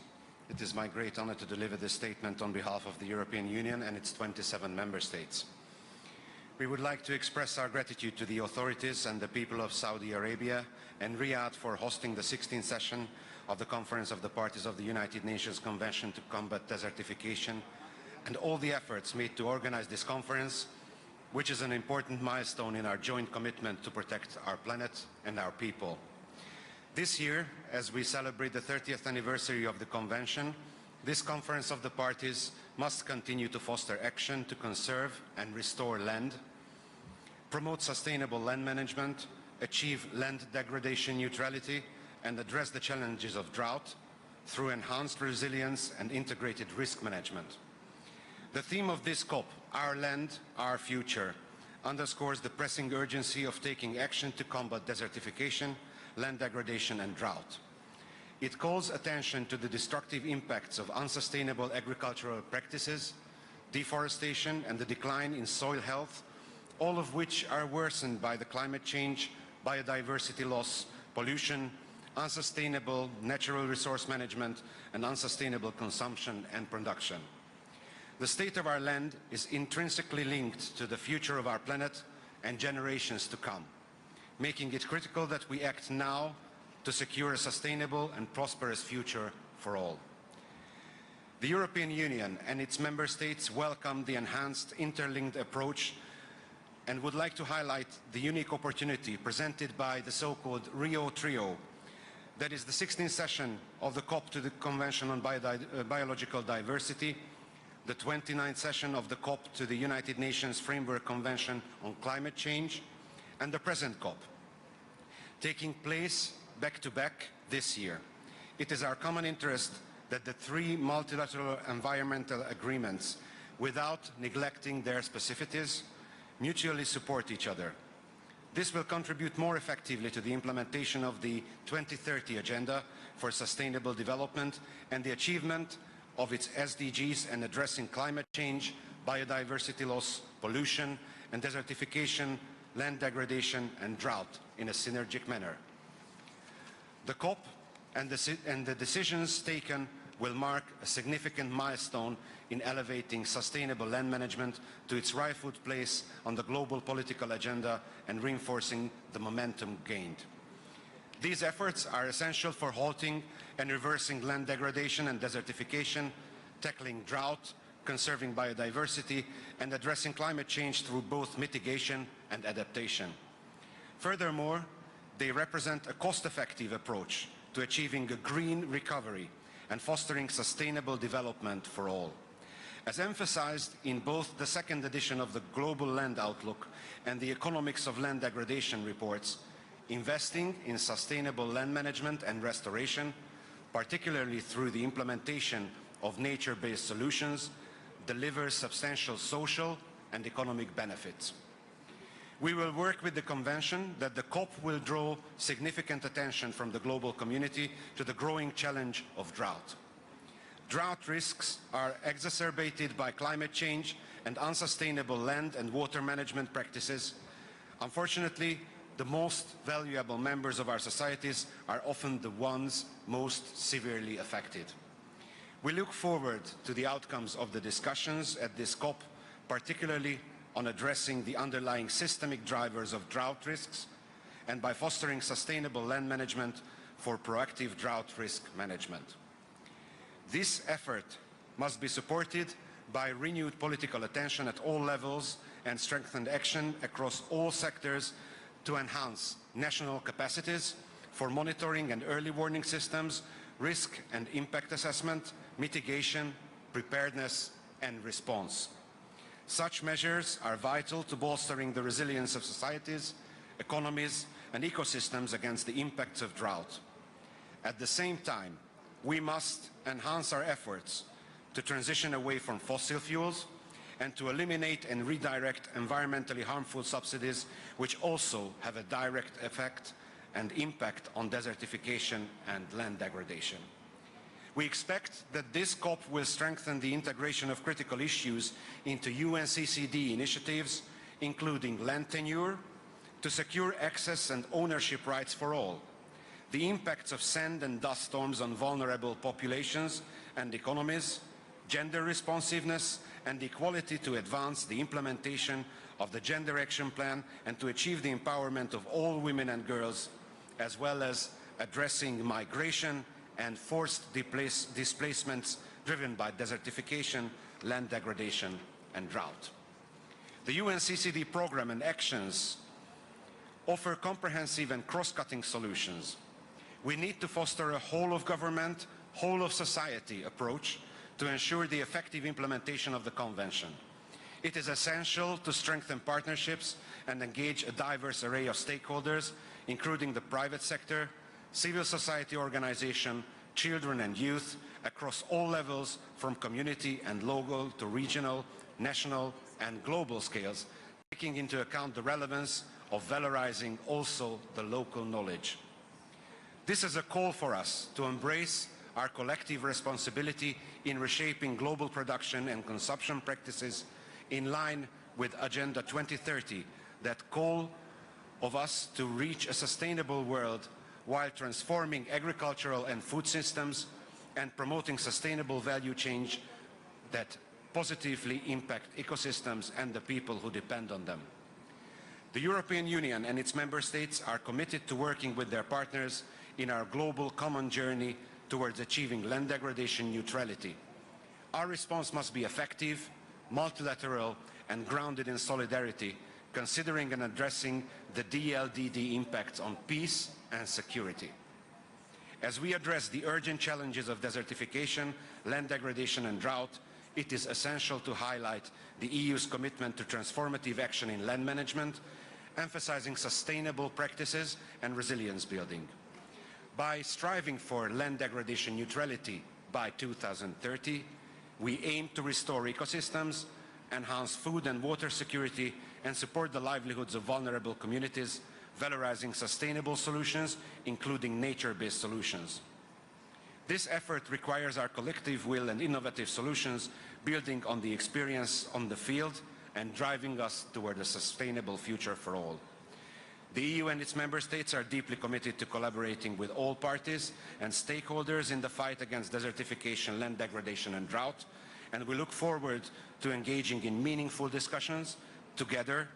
It is my great honor to deliver this statement on behalf of the European Union and its 27 member states. We would like to express our gratitude to the authorities and the people of Saudi Arabia and Riyadh for hosting the 16th session of the Conference of the Parties of the United Nations Convention to Combat Desertification, and all the efforts made to organize this conference, which is an important milestone in our joint commitment to protect our planet and our people. This year, as we celebrate the 30th anniversary of the Convention, this Conference of the Parties must continue to foster action to conserve and restore land, promote sustainable land management, achieve land degradation neutrality, and address the challenges of drought through enhanced resilience and integrated risk management. The theme of this COP, Our Land, Our Future, underscores the pressing urgency of taking action to combat desertification, land degradation, and drought. It calls attention to the destructive impacts of unsustainable agricultural practices, deforestation, and the decline in soil health, all of which are worsened by the climate change, biodiversity loss, pollution, unsustainable natural resource management, and unsustainable consumption and production. The state of our land is intrinsically linked to the future of our planet and generations to come, making it critical that we act now to secure a sustainable and prosperous future for all. The European Union and its member states welcome the enhanced interlinked approach and would like to highlight the unique opportunity presented by the so-called Rio Trio, that is the 16th session of the COP to the Convention on Biological Diversity, the 29th session of the COP to the United Nations Framework Convention on Climate Change, and the present COP, taking place back-to-back this year. It is our common interest that the three multilateral environmental agreements, without neglecting their specificities, mutually support each other. This will contribute more effectively to the implementation of the 2030 Agenda for Sustainable Development and the achievement of its SDGs and addressing climate change, biodiversity loss, pollution and desertification, land degradation and drought in a synergic manner. The COP and the decisions taken will mark a significant milestone in elevating sustainable land management to its rightful place on the global political agenda and reinforcing the momentum gained. These efforts are essential for halting and reversing land degradation and desertification, tackling drought, conserving biodiversity, and addressing climate change through both mitigation and adaptation. Furthermore, they represent a cost-effective approach to achieving a green recovery and fostering sustainable development for all. As emphasized in both the second edition of the Global Land Outlook and the Economics of Land Degradation reports, investing in sustainable land management and restoration, particularly through the implementation of nature-based solutions, delivers substantial social and economic benefits. We will work with the Convention that the COP will draw significant attention from the global community to the growing challenge of drought. Drought risks are exacerbated by climate change and unsustainable land and water management practices. Unfortunately, the most valuable members of our societies are often the ones most severely affected. We look forward to the outcomes of the discussions at this COP, particularly on addressing the underlying systemic drivers of drought risks and by fostering sustainable land management for proactive drought risk management. This effort must be supported by renewed political attention at all levels and strengthened action across all sectors to enhance national capacities for monitoring and early warning systems, risk and impact assessment, mitigation, preparedness and response. Such measures are vital to bolstering the resilience of societies, economies and ecosystems against the impacts of drought. At the same time, we must enhance our efforts to transition away from fossil fuels and to eliminate and redirect environmentally harmful subsidies which also have a direct effect and impact on desertification and land degradation. We expect that this COP will strengthen the integration of critical issues into UNCCD initiatives, including land tenure, to secure access and ownership rights for all, the impacts of sand and dust storms on vulnerable populations and economies, gender responsiveness and equality to advance the implementation of the Gender Action Plan and to achieve the empowerment of all women and girls, as well as addressing migration and forced displacements driven by desertification, land degradation and drought. The UNCCD program and actions offer comprehensive and cross-cutting solutions. We need to foster a whole-of-government, whole-of-society approach to ensure the effective implementation of the Convention. It is essential to strengthen partnerships and engage a diverse array of stakeholders, including the private sector, civil society organizations, children and youth, across all levels, from community and local to regional, national and global scales, taking into account the relevance of valorizing also the local knowledge. This is a call for us to embrace our collective responsibility in reshaping global production and consumption practices in line with Agenda 2030 that call of us to reach a sustainable world while transforming agricultural and food systems and promoting sustainable value change that positively impact ecosystems and the people who depend on them. The European Union and its member states are committed to working with their partners in our global common journey towards achieving land degradation neutrality. Our response must be effective, multilateral and grounded in solidarity, considering and addressing the DLDD impacts on peace and security. As we address the urgent challenges of desertification, land degradation and drought, it is essential to highlight the EU's commitment to transformative action in land management, emphasizing sustainable practices and resilience building. By striving for land degradation neutrality by 2030. We aim to restore ecosystems, enhance food and water security, and support the livelihoods of vulnerable communities, valorizing sustainable solutions, including nature-based solutions. This effort requires our collective will and innovative solutions, building on the experience on the field and driving us toward a sustainable future for all. The EU and its member states are deeply committed to collaborating with all parties and stakeholders in the fight against desertification, land degradation and drought, and we look forward to engaging in meaningful discussions together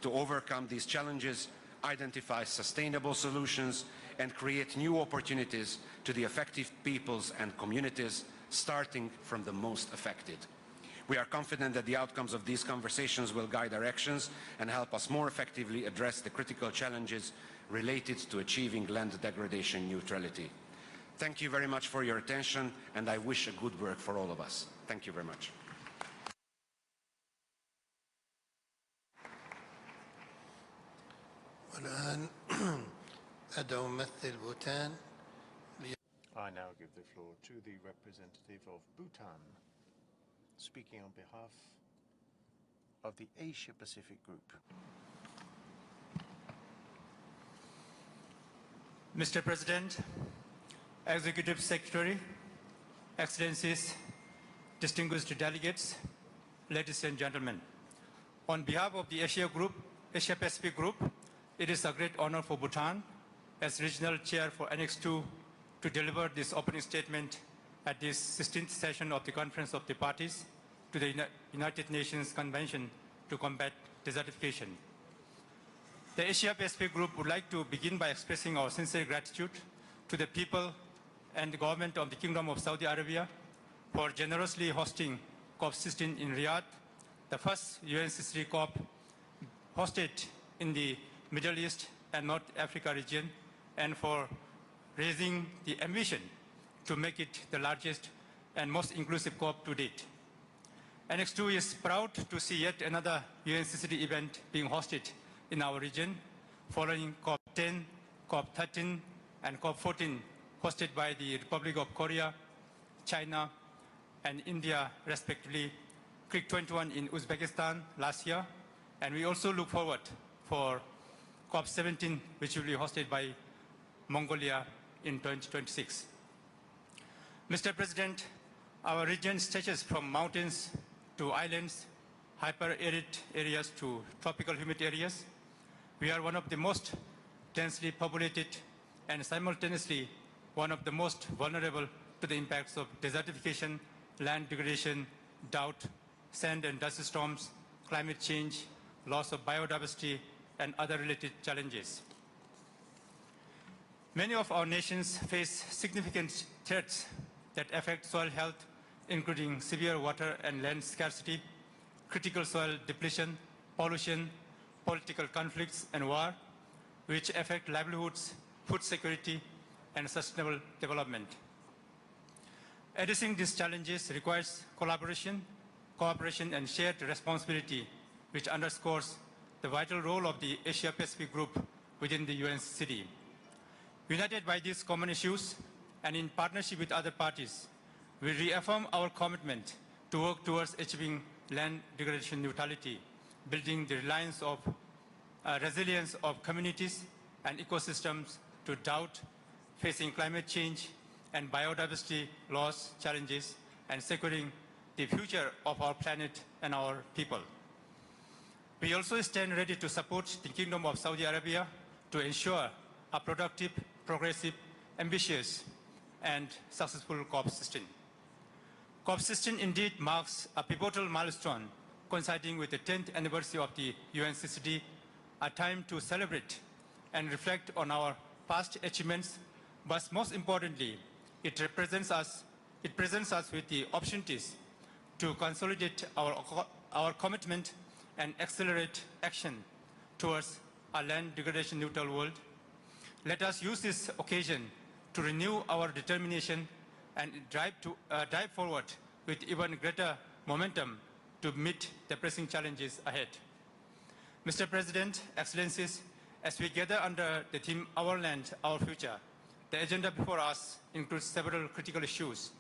to overcome these challenges, identify sustainable solutions, and create new opportunities to the affected peoples and communities, starting from the most affected. We are confident that the outcomes of these conversations will guide our actions and help us more effectively address the critical challenges related to achieving land degradation neutrality. Thank you very much for your attention, and I wish a good work for all of us. Thank you very much. والآن أدعو ممثل بوتان. I now give the floor to the representative of Bhutan, speaking on behalf of the Asia-Pacific Group. Mr. President, Executive Secretary, Excellencies, distinguished delegates, ladies and gentlemen. On behalf of the Asia-Pacific Group, it is a great honor for Bhutan, as regional chair for Annex II, to deliver this opening statement at this 16th session of the Conference of the Parties to the United Nations Convention to Combat Desertification. The Asia-Pacific Group would like to begin by expressing our sincere gratitude to the people and the government of the Kingdom of Saudi Arabia for generously hosting COP16 in Riyadh, the first UNFCCC COP hosted in the Middle East and North Africa region, and for raising the ambition to make it the largest and most inclusive COP to date. Annex II is proud to see yet another UNFCCC event being hosted in our region, following COP10, COP13, and COP14, hosted by the Republic of Korea, China, and India, respectively, COP21 in Uzbekistan last year, and we also look forward for COP17, which will be hosted by Mongolia in 2026. Mr. President, our region stretches from mountains to islands, hyper-arid areas to tropical humid areas. We are one of the most densely populated and simultaneously one of the most vulnerable to the impacts of desertification, land degradation, drought, sand and dust storms, climate change, loss of biodiversity, and other related challenges. Many of our nations face significant threats that affect soil health, including severe water and land scarcity, critical soil depletion, pollution, political conflicts, and war, which affect livelihoods, food security, and sustainable development. Addressing these challenges requires collaboration, cooperation, and shared responsibility, which underscores the vital role of the Asia-Pacific Group within the UNFCCC. United by these common issues and in partnership with other parties, we reaffirm our commitment to work towards achieving land degradation neutrality, building the resilience of communities and ecosystems to drought, facing climate change and biodiversity loss challenges, and securing the future of our planet and our people. We also stand ready to support the Kingdom of Saudi Arabia to ensure a productive, progressive, ambitious, and successful COP16. COP16 indeed marks a pivotal milestone coinciding with the 10th anniversary of the UNFCCC, a time to celebrate and reflect on our past achievements, but most importantly, it presents us with the opportunities to consolidate our commitment and accelerate action towards a land degradation neutral world. Let us use this occasion to renew our determination and drive forward with even greater momentum to meet the pressing challenges ahead. Mr. President, Excellencies, as we gather under the theme Our Land, Our Future, the agenda before us includes several critical issues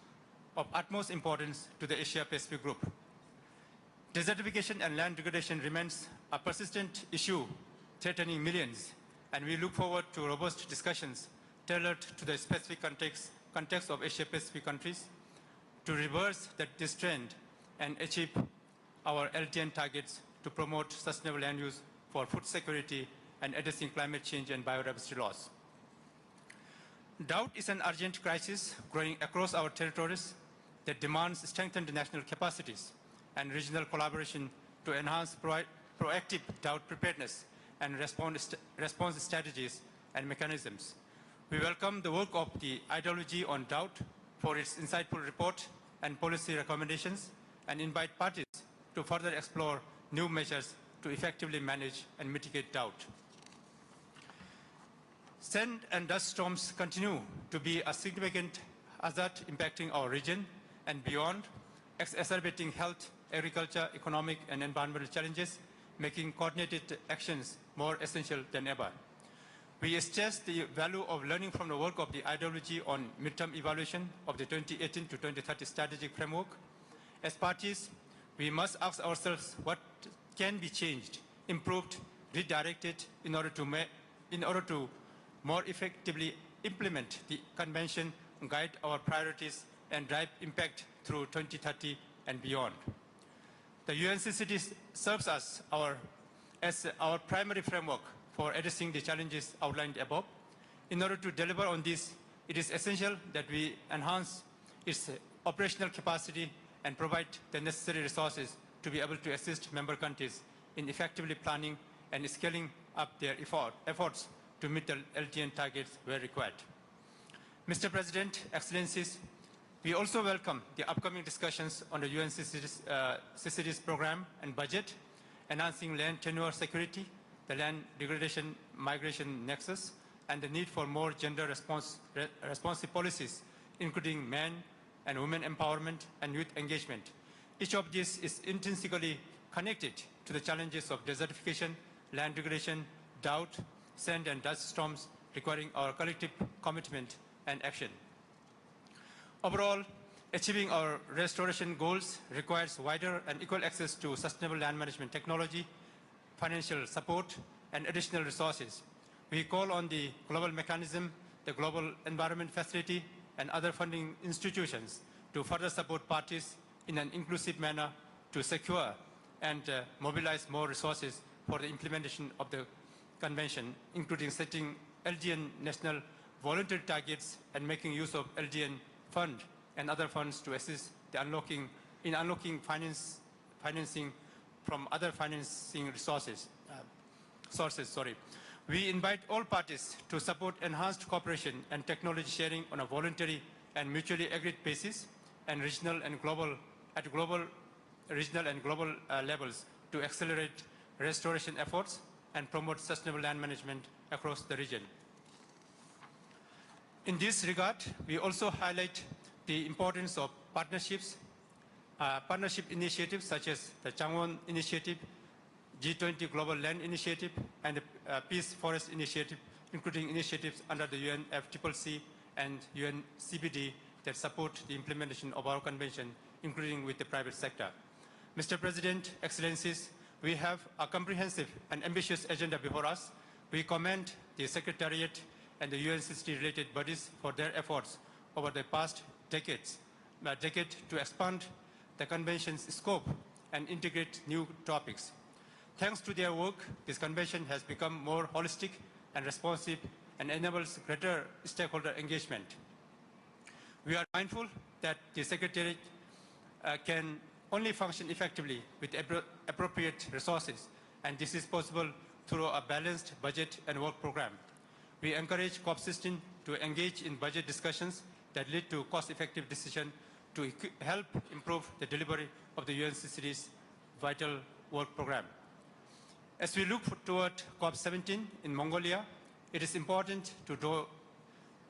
of utmost importance to the Asia-Pacific Group. Desertification and land degradation remains a persistent issue threatening millions, and we look forward to robust discussions tailored to the specific context of Asia-Pacific countries to reverse this trend and achieve our LTN targets to promote sustainable land use for food security and addressing climate change and biodiversity loss. Drought is an urgent crisis growing across our territories that demands strengthened national capacities and regional collaboration to enhance proactive drought preparedness and response strategies and mechanisms. We welcome the work of the Ideology on Drought for its insightful report and policy recommendations and invite parties to further explore new measures to effectively manage and mitigate drought. Sand and dust storms continue to be a significant hazard impacting our region and beyond, exacerbating health, agriculture, economic, and environmental challenges, making coordinated actions more essential than ever. We stress the value of learning from the work of the Ideology on midterm evaluation of the 2018 to 2030 strategic framework. As parties, we must ask ourselves what can be changed, improved, redirected in order to more effectively implement the Convention, guide our priorities, and drive impact through 2030 and beyond. The UNFCCC serves as our primary framework for addressing the challenges outlined above. In order to deliver on this, it is essential that we enhance its operational capacity and provide the necessary resources to be able to assist member countries in effectively planning and scaling up their efforts to meet the LTN targets where required. Mr. President, Excellencies, we also welcome the upcoming discussions on the UNFCCC's program and budget, enhancing land tenure security, the land degradation migration nexus, and the need for more gender responsive policies, including men and women empowerment and youth engagement. Each of these is intrinsically connected to the challenges of desertification, land degradation, drought, sand and dust storms, requiring our collective commitment and action. Overall, achieving our restoration goals requires wider and equal access to sustainable land management technology, financial support, and additional resources. We call on the global mechanism, the Global Environment Facility, and other funding institutions to further support parties in an inclusive manner to secure and mobilize more resources for the implementation of the Convention, including setting LDN national voluntary targets and making use of LDN fund and other funds to assist the unlocking financing from other financing sources. We invite all parties to support enhanced cooperation and technology sharing on a voluntary and mutually agreed basis and regional and global levels to accelerate restoration efforts and promote sustainable land management across the region. In this regard, we also highlight the importance of partnership initiatives such as the Changwon Initiative, G20 Global Land Initiative, and the Peace Forest Initiative, including initiatives under the UNFCCC and UNCBD that support the implementation of our convention, including with the private sector. Mr. President, Excellencies, we have a comprehensive and ambitious agenda before us. We commend the Secretariat and the UNFCCC-related bodies for their efforts over the past decade to expand the Convention's scope and integrate new topics. Thanks to their work, this Convention has become more holistic and responsive and enables greater stakeholder engagement. We are mindful that the Secretariat can only function effectively with appropriate resources, and this is possible through a balanced budget and work program. We encourage COP16 to engage in budget discussions that lead to cost-effective decisions to help improve the delivery of the UNFCCC's vital work program. As we look toward COP17 in Mongolia, it is important to draw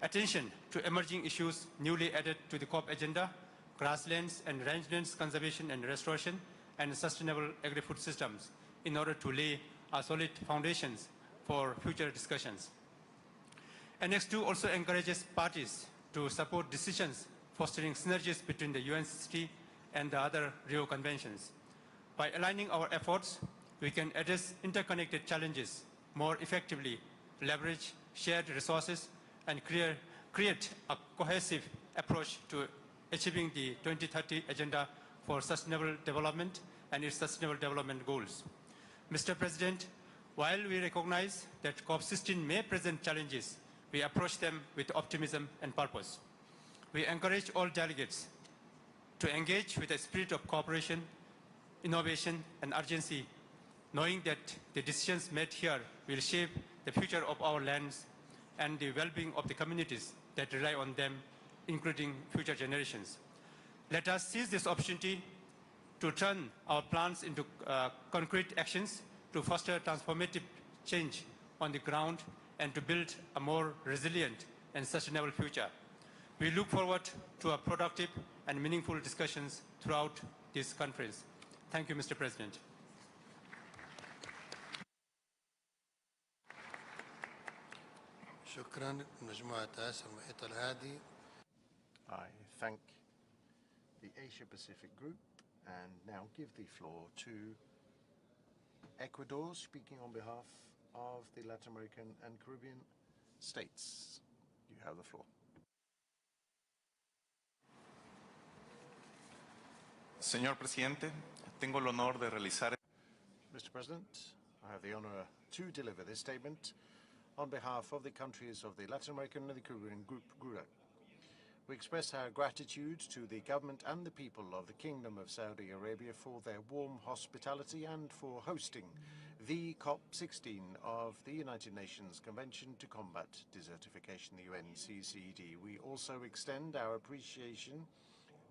attention to emerging issues newly added to the COP agenda: grasslands and rangelands conservation and restoration, and sustainable agri-food systems, in order to lay a solid foundations for future discussions. Annex 2 also encourages parties to support decisions fostering synergies between the UNFCCC and the other Rio conventions. By aligning our efforts, we can address interconnected challenges more effectively, leverage shared resources, and create a cohesive approach to achieving the 2030 Agenda for Sustainable Development and its Sustainable Development Goals. Mr. President, while we recognize that COP16 may present challenges, we approach them with optimism and purpose. We encourage all delegates to engage with a spirit of cooperation, innovation, and urgency, knowing that the decisions made here will shape the future of our lands and the well-being of the communities that rely on them, including future generations. Let us seize this opportunity to turn our plans into concrete actions to foster transformative change on the ground and to build a more resilient and sustainable future. We look forward to a productive and meaningful discussions throughout this conference. Thank you, Mr. President. I thank the Asia-Pacific Group and now give the floor to Ecuador, speaking on behalf of the Latin American and Caribbean states. You have the floor. Señor Presidente, tengo el honor de realizar. Mr. President, I have the honor to deliver this statement on behalf of the countries of the Latin American and the Caribbean Group, GRUA. We express our gratitude to the government and the people of the Kingdom of Saudi Arabia for their warm hospitality and for hosting the COP16 of the United Nations Convention to Combat Desertification, the UNFCCC. We also extend our appreciation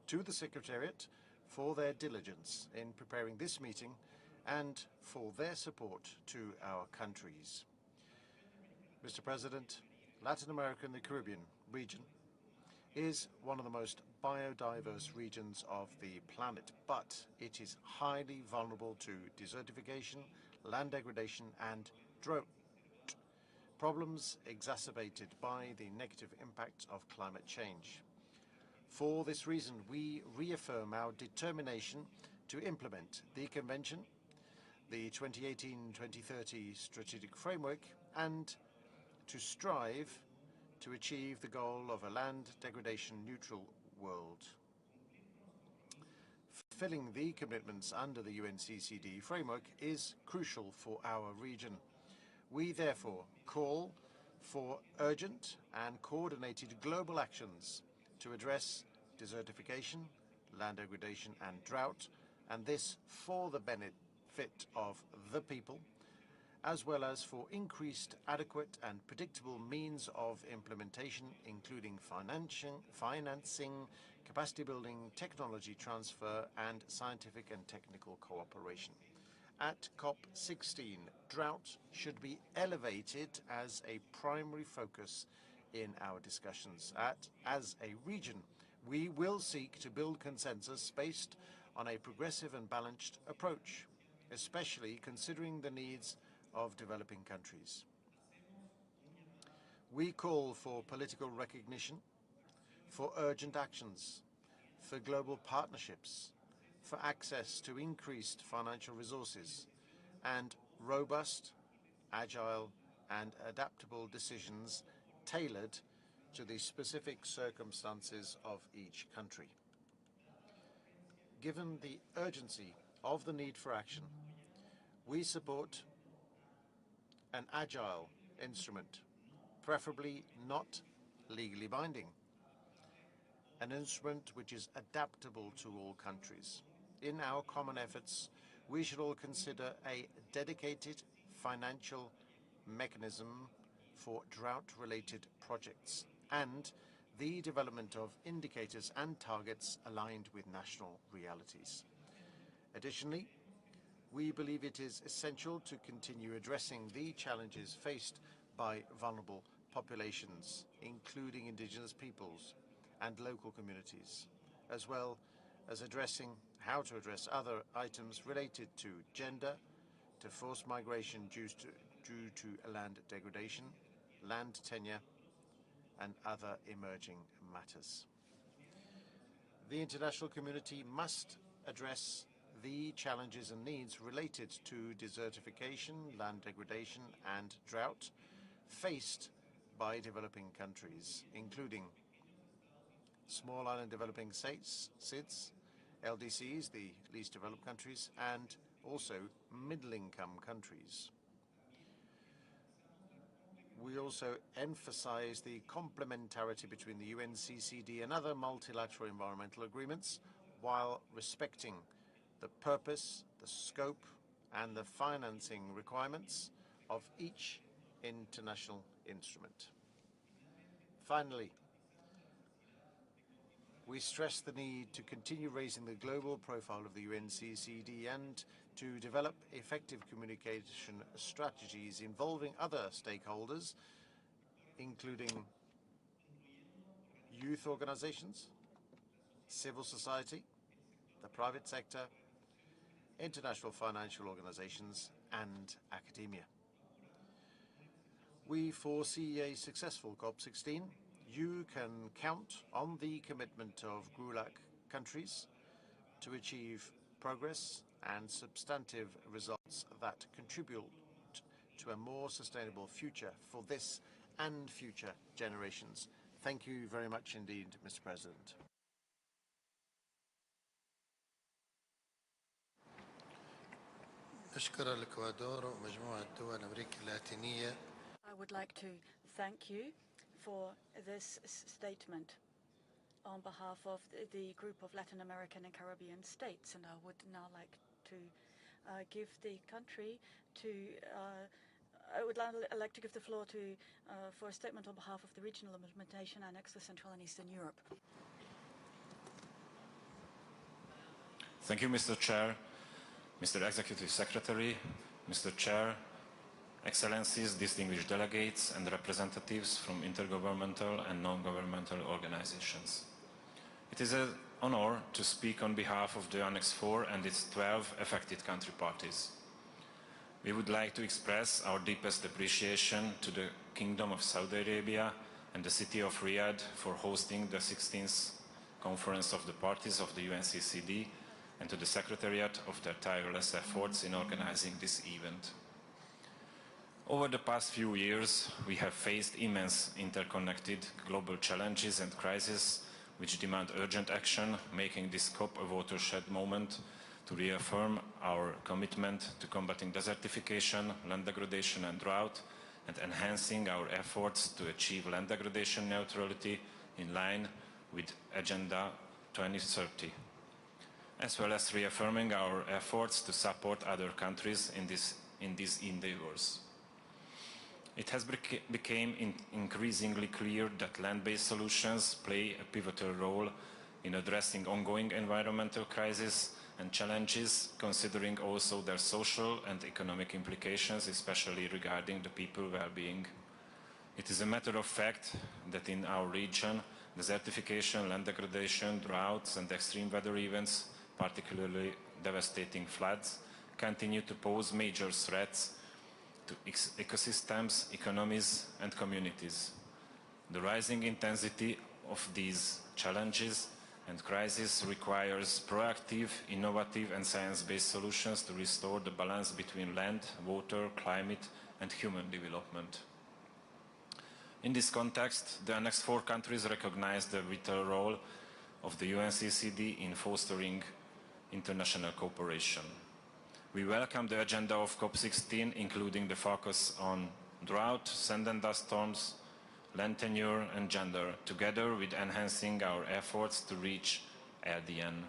to the Secretariat for their diligence in preparing this meeting and for their support to our countries. Mr. President, Latin America and the Caribbean region is one of the most biodiverse regions of the planet, but it is highly vulnerable to desertification, land degradation, and drought, problems exacerbated by the negative impacts of climate change. For this reason, we reaffirm our determination to implement the Convention, the 2018-2030 Strategic Framework, and to strive to achieve the goal of a land degradation neutral world. Fulfilling the commitments under the UNFCCC framework is crucial for our region. We therefore call for urgent and coordinated global actions to address desertification, land degradation and drought, and this for the benefit of the people, as well as for increased, adequate and predictable means of implementation, including financing, capacity building, technology transfer, and scientific and technical cooperation. At COP16, drought should be elevated as a primary focus in our discussions. As a region, we will seek to build consensus based on a progressive and balanced approach, especially considering the needs of developing countries. We call for political recognition, for urgent actions, for global partnerships, for access to increased financial resources, and robust, agile, and adaptable decisions tailored to the specific circumstances of each country. Given the urgency of the need for action, we support an agile instrument, preferably not legally binding, an instrument which is adaptable to all countries. In our common efforts, we should all consider a dedicated financial mechanism for drought-related projects and the development of indicators and targets aligned with national realities. Additionally, we believe it is essential to continue addressing the challenges faced by vulnerable populations, including indigenous peoples and local communities, as well as addressing how to address other items related to gender, to forced migration due to land degradation, land tenure, and other emerging matters. The international community must address the challenges and needs related to desertification, land degradation, and drought faced by developing countries, including small island developing states, SIDS, LDCs, the least developed countries, and also middle-income countries. We also emphasize the complementarity between the UNCCD and other multilateral environmental agreements while respecting the purpose, the scope, and the financing requirements of each international instrument. Finally, we stress the need to continue raising the global profile of the UNCCD and to develop effective communication strategies involving other stakeholders, including youth organizations, civil society, the private sector, international financial organizations, and academia. We foresee a successful COP16. You can count on the commitment of GRULAC countries to achieve progress and substantive results that contribute to a more sustainable future for this and future generations. Thank you very much indeed, Mr. President. أشكر الإكوادور ومجموعة دول أمريكا اللاتينية. I would like to thank you for this statement on behalf of the group of Latin American and Caribbean states, and I would now like to give the country to I would like to give the floor to for a statement on behalf of the Regional Implementation Annex for Central and Eastern Europe. Thank you, Mr. Chair, Mr. Executive Secretary, Mr. Chair, Excellencies, distinguished delegates and representatives from intergovernmental and non-governmental organizations. It is an honor to speak on behalf of the Annex 4 and its 12 affected country parties. We would like to express our deepest appreciation to the Kingdom of Saudi Arabia and the city of Riyadh for hosting the 16th Conference of the Parties of the UNCCD and to the Secretariat of their tireless efforts in organizing this event. Over the past few years, we have faced immense interconnected global challenges and crises which demand urgent action, making this COP a watershed moment to reaffirm our commitment to combating desertification, land degradation and drought, and enhancing our efforts to achieve land degradation neutrality in line with Agenda 2030, as well as reaffirming our efforts to support other countries in these endeavors. It has become increasingly clear that land-based solutions play a pivotal role in addressing ongoing environmental crises and challenges, considering also their social and economic implications, especially regarding the people's well-being. It is a matter of fact that in our region, desertification, land degradation, droughts and extreme weather events, particularly devastating floods, continue to pose major threats to ecosystems, economies and communities. The rising intensity of these challenges and crises requires proactive, innovative and science-based solutions to restore the balance between land, water, climate and human development. In this context, the Annex 4 countries recognize the vital role of the UNCCD in fostering international cooperation. We welcome the agenda of COP16, including the focus on drought, sand and dust storms, land tenure and gender, together with enhancing our efforts to reach LDN.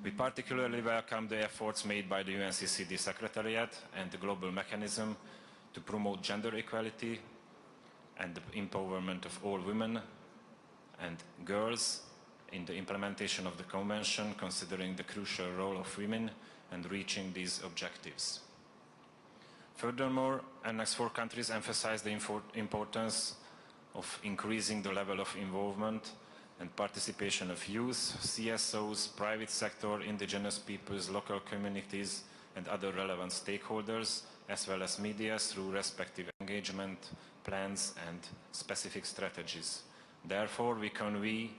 We particularly welcome the efforts made by the UNCCD Secretariat and the Global Mechanism to promote gender equality and the empowerment of all women and girls in the implementation of the Convention, considering the crucial role of women and reaching these objectives. Furthermore, Annex 4 countries emphasize the importance of increasing the level of involvement and participation of youth, CSOs, private sector, indigenous peoples, local communities and other relevant stakeholders, as well as media through respective engagement plans and specific strategies. Therefore, we convey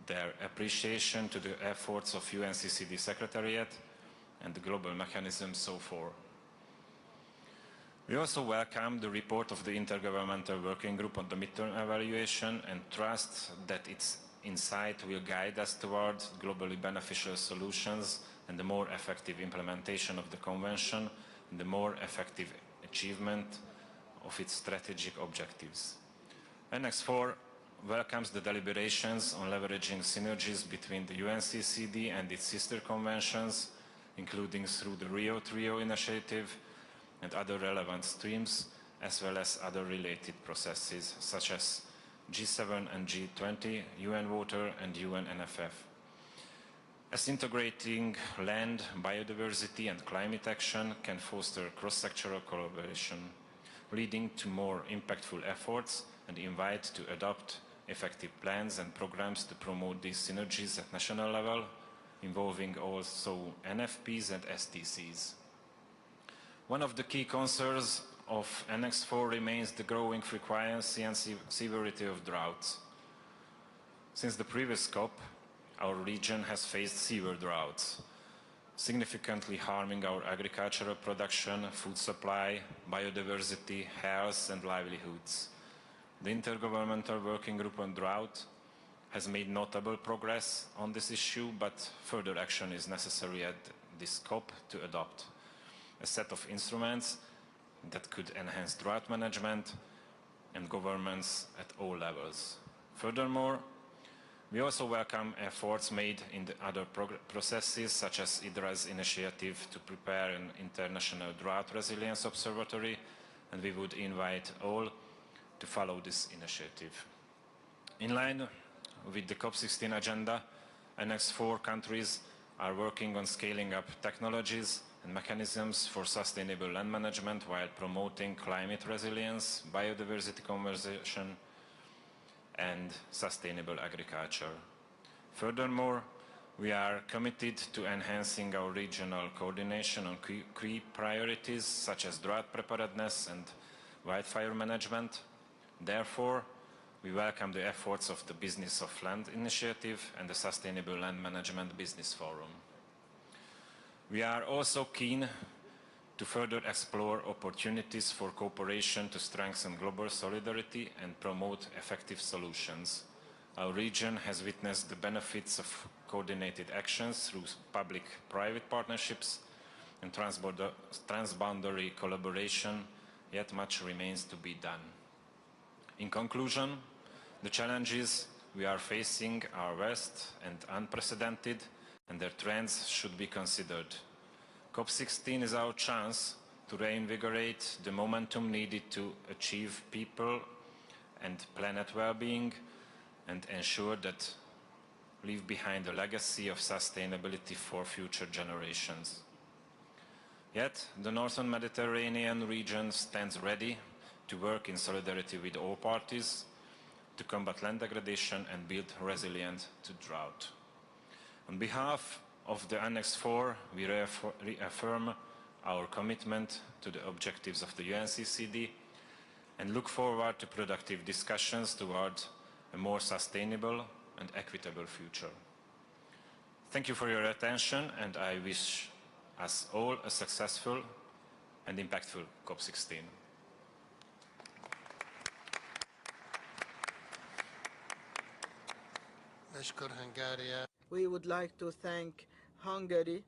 their appreciation to the efforts of UNCCD Secretariat and the global mechanism so far. We also welcome the report of the Intergovernmental Working Group on the midterm evaluation and trust that its insight will guide us towards globally beneficial solutions and the more effective implementation of the Convention and the more effective achievement of its strategic objectives. Annex 4 welcomes the deliberations on leveraging synergies between the UNCCD and its sister conventions, including through the Rio Trio initiative and other relevant streams, as well as other related processes such as G7 and G20, UN Water and UNFF. As integrating land, biodiversity and climate action can foster cross-sectoral collaboration, leading to more impactful efforts and invite to adopt effective plans and programs to promote these synergies at national level, involving also NFPs and STCs. One of the key concerns of Annex 4 remains the growing frequency and severity of droughts. Since the previous COP, our region has faced severe droughts, significantly harming our agricultural production, food supply, biodiversity, health and livelihoods. The Intergovernmental Working Group on Drought has made notable progress on this issue, but further action is necessary at this COP to adopt a set of instruments that could enhance drought management and governance at all levels. Furthermore, we also welcome efforts made in the other processes, such as IDRA's initiative to prepare an international drought resilience observatory, and we would invite all to follow this initiative. In line with the COP16 agenda, Annex 4 countries are working on scaling up technologies and mechanisms for sustainable land management while promoting climate resilience, biodiversity conservation, and sustainable agriculture. Furthermore, we are committed to enhancing our regional coordination on key priorities such as drought preparedness and wildfire management. Therefore, we welcome the efforts of the Business of Land Initiative and the Sustainable Land Management Business Forum. We are also keen to further explore opportunities for cooperation to strengthen global solidarity and promote effective solutions. Our region has witnessed the benefits of coordinated actions through public-private partnerships and transboundary collaboration, yet much remains to be done. In conclusion, the challenges we are facing are vast and unprecedented, and their trends should be considered. COP16 is our chance to reinvigorate the momentum needed to achieve people and planet well-being and ensure that leave behind a legacy of sustainability for future generations. Yet, the Northern Mediterranean region stands ready to work in solidarity with all parties to combat land degradation and build resilience to drought. On behalf of the Annex 4, we reaffirm our commitment to the objectives of the UNCCD and look forward to productive discussions toward a more sustainable and equitable future. Thank you for your attention, and I wish us all a successful and impactful COP16. We would like to thank Hungary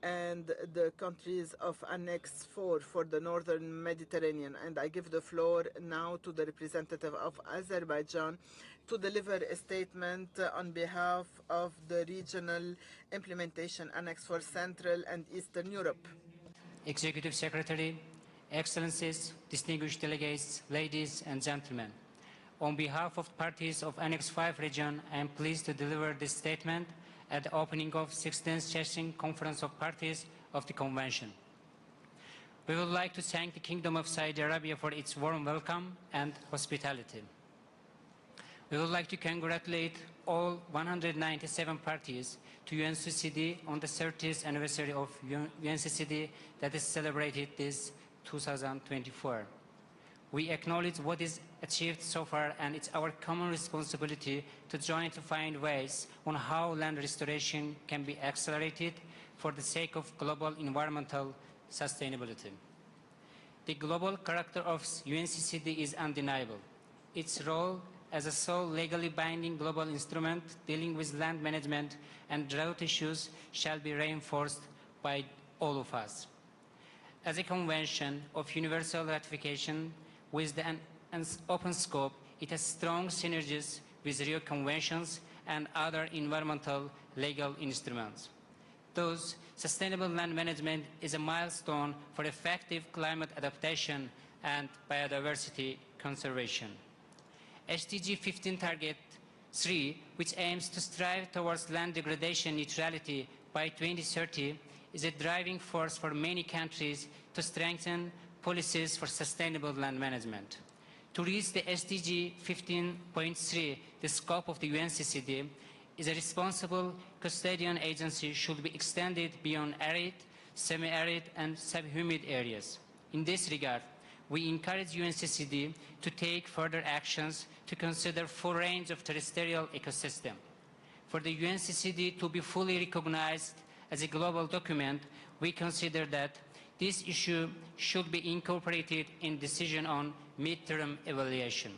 and the countries of Annex 4 for the Northern Mediterranean. And I give the floor now to the representative of Azerbaijan to deliver a statement on behalf of the regional implementation Annex for Central and Eastern Europe. Executive Secretary, Excellencies, distinguished delegates, ladies and gentlemen. On behalf of parties of Annex 5 region, I am pleased to deliver this statement at the opening of 16th Session Conference of Parties of the Convention. We would like to thank the Kingdom of Saudi Arabia for its warm welcome and hospitality. We would like to congratulate all 197 parties to UNCCD on the 30th anniversary of UNCCD that is celebrated this 2024. We acknowledge what is achieved so far, and it's our common responsibility to join to find ways on how land restoration can be accelerated for the sake of global environmental sustainability. The global character of UNCCD is undeniable. Its role as a sole legally binding global instrument dealing with land management and drought issues shall be reinforced by all of us. As a convention of universal ratification with an open scope, it has strong synergies with Rio Conventions and other environmental legal instruments. Thus, sustainable land management is a milestone for effective climate adaptation and biodiversity conservation. SDG 15 Target 3, which aims to strive towards land degradation neutrality by 2030, is a driving force for many countries to strengthen policies for sustainable land management. To reach the SDG 15.3, the scope of the UNCCD is a responsible custodian agency should be extended beyond arid, semi-arid, and subhumid areas. In this regard, we encourage UNCCD to take further actions to consider full range of terrestrial ecosystem. For the UNCCD to be fully recognized as a global document, we consider that this issue should be incorporated in decision on midterm evaluation.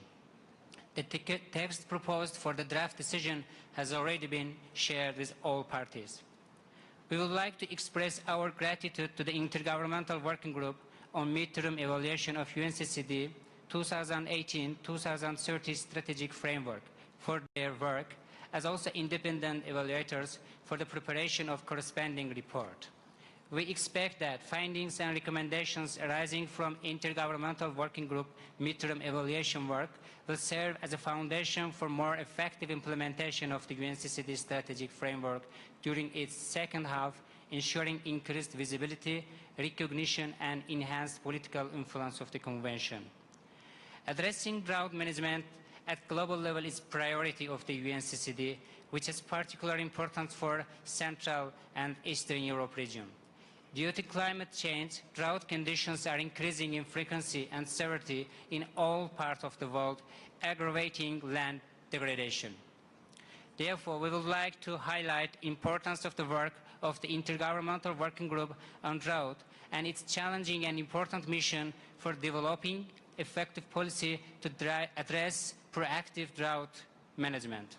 The text proposed for the draft decision has already been shared with all parties. We would like to express our gratitude to the Intergovernmental Working Group on Midterm Evaluation of UNCCD 2018-2030 Strategic Framework for their work, as also independent evaluators for the preparation of corresponding report. We expect that findings and recommendations arising from Intergovernmental Working Group midterm evaluation work will serve as a foundation for more effective implementation of the UNCCD strategic framework during its second half, ensuring increased visibility, recognition, and enhanced political influence of the Convention. Addressing drought management at global level is priority of the UNCCD, which is particularly important for Central and Eastern Europe region. Due to climate change, drought conditions are increasing in frequency and severity in all parts of the world, aggravating land degradation. Therefore, we would like to highlight the importance of the work of the Intergovernmental Working Group on Drought and its challenging and important mission for developing effective policy to address proactive drought management.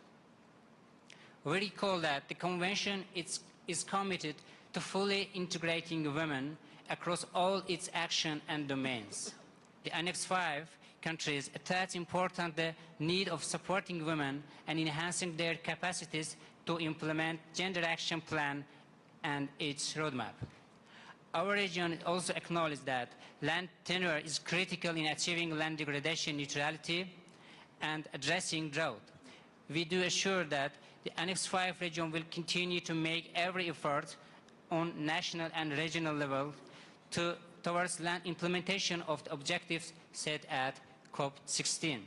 We recall that the Convention is committed to fully integrating women across all its action and domains. The Annex 5 countries attach important the need of supporting women and enhancing their capacities to implement Gender Action Plan and its roadmap. Our region also acknowledges that land tenure is critical in achieving land degradation neutrality and addressing drought. We do assure that the Annex 5 region will continue to make every effort on national and regional level towards land implementation of the objectives set at COP16.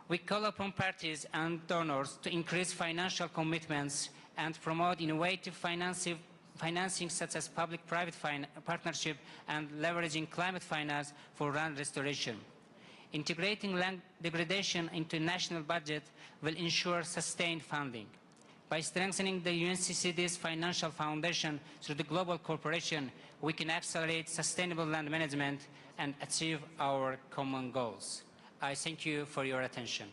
We call upon parties and donors to increase financial commitments and promote innovative financing such as public-private partnership and leveraging climate finance for land restoration. Integrating land degradation into national budget will ensure sustained funding. By strengthening the UNCCD's financial foundation through the global cooperation, we can accelerate sustainable land management and achieve our common goals. I thank you for your attention.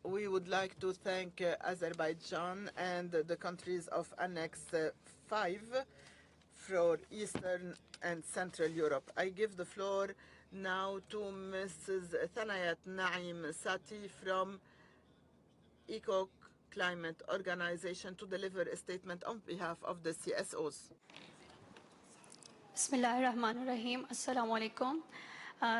We would like to thank Azerbaijan and the countries of Annex 5 for Eastern and Central Europe. I give the floor now to Mrs. Thanayat Naim Sati from ECOC Climate Organization to deliver a statement on behalf of the CSOs. Bismillahirrahmanirrahim. Assalamu alaikum.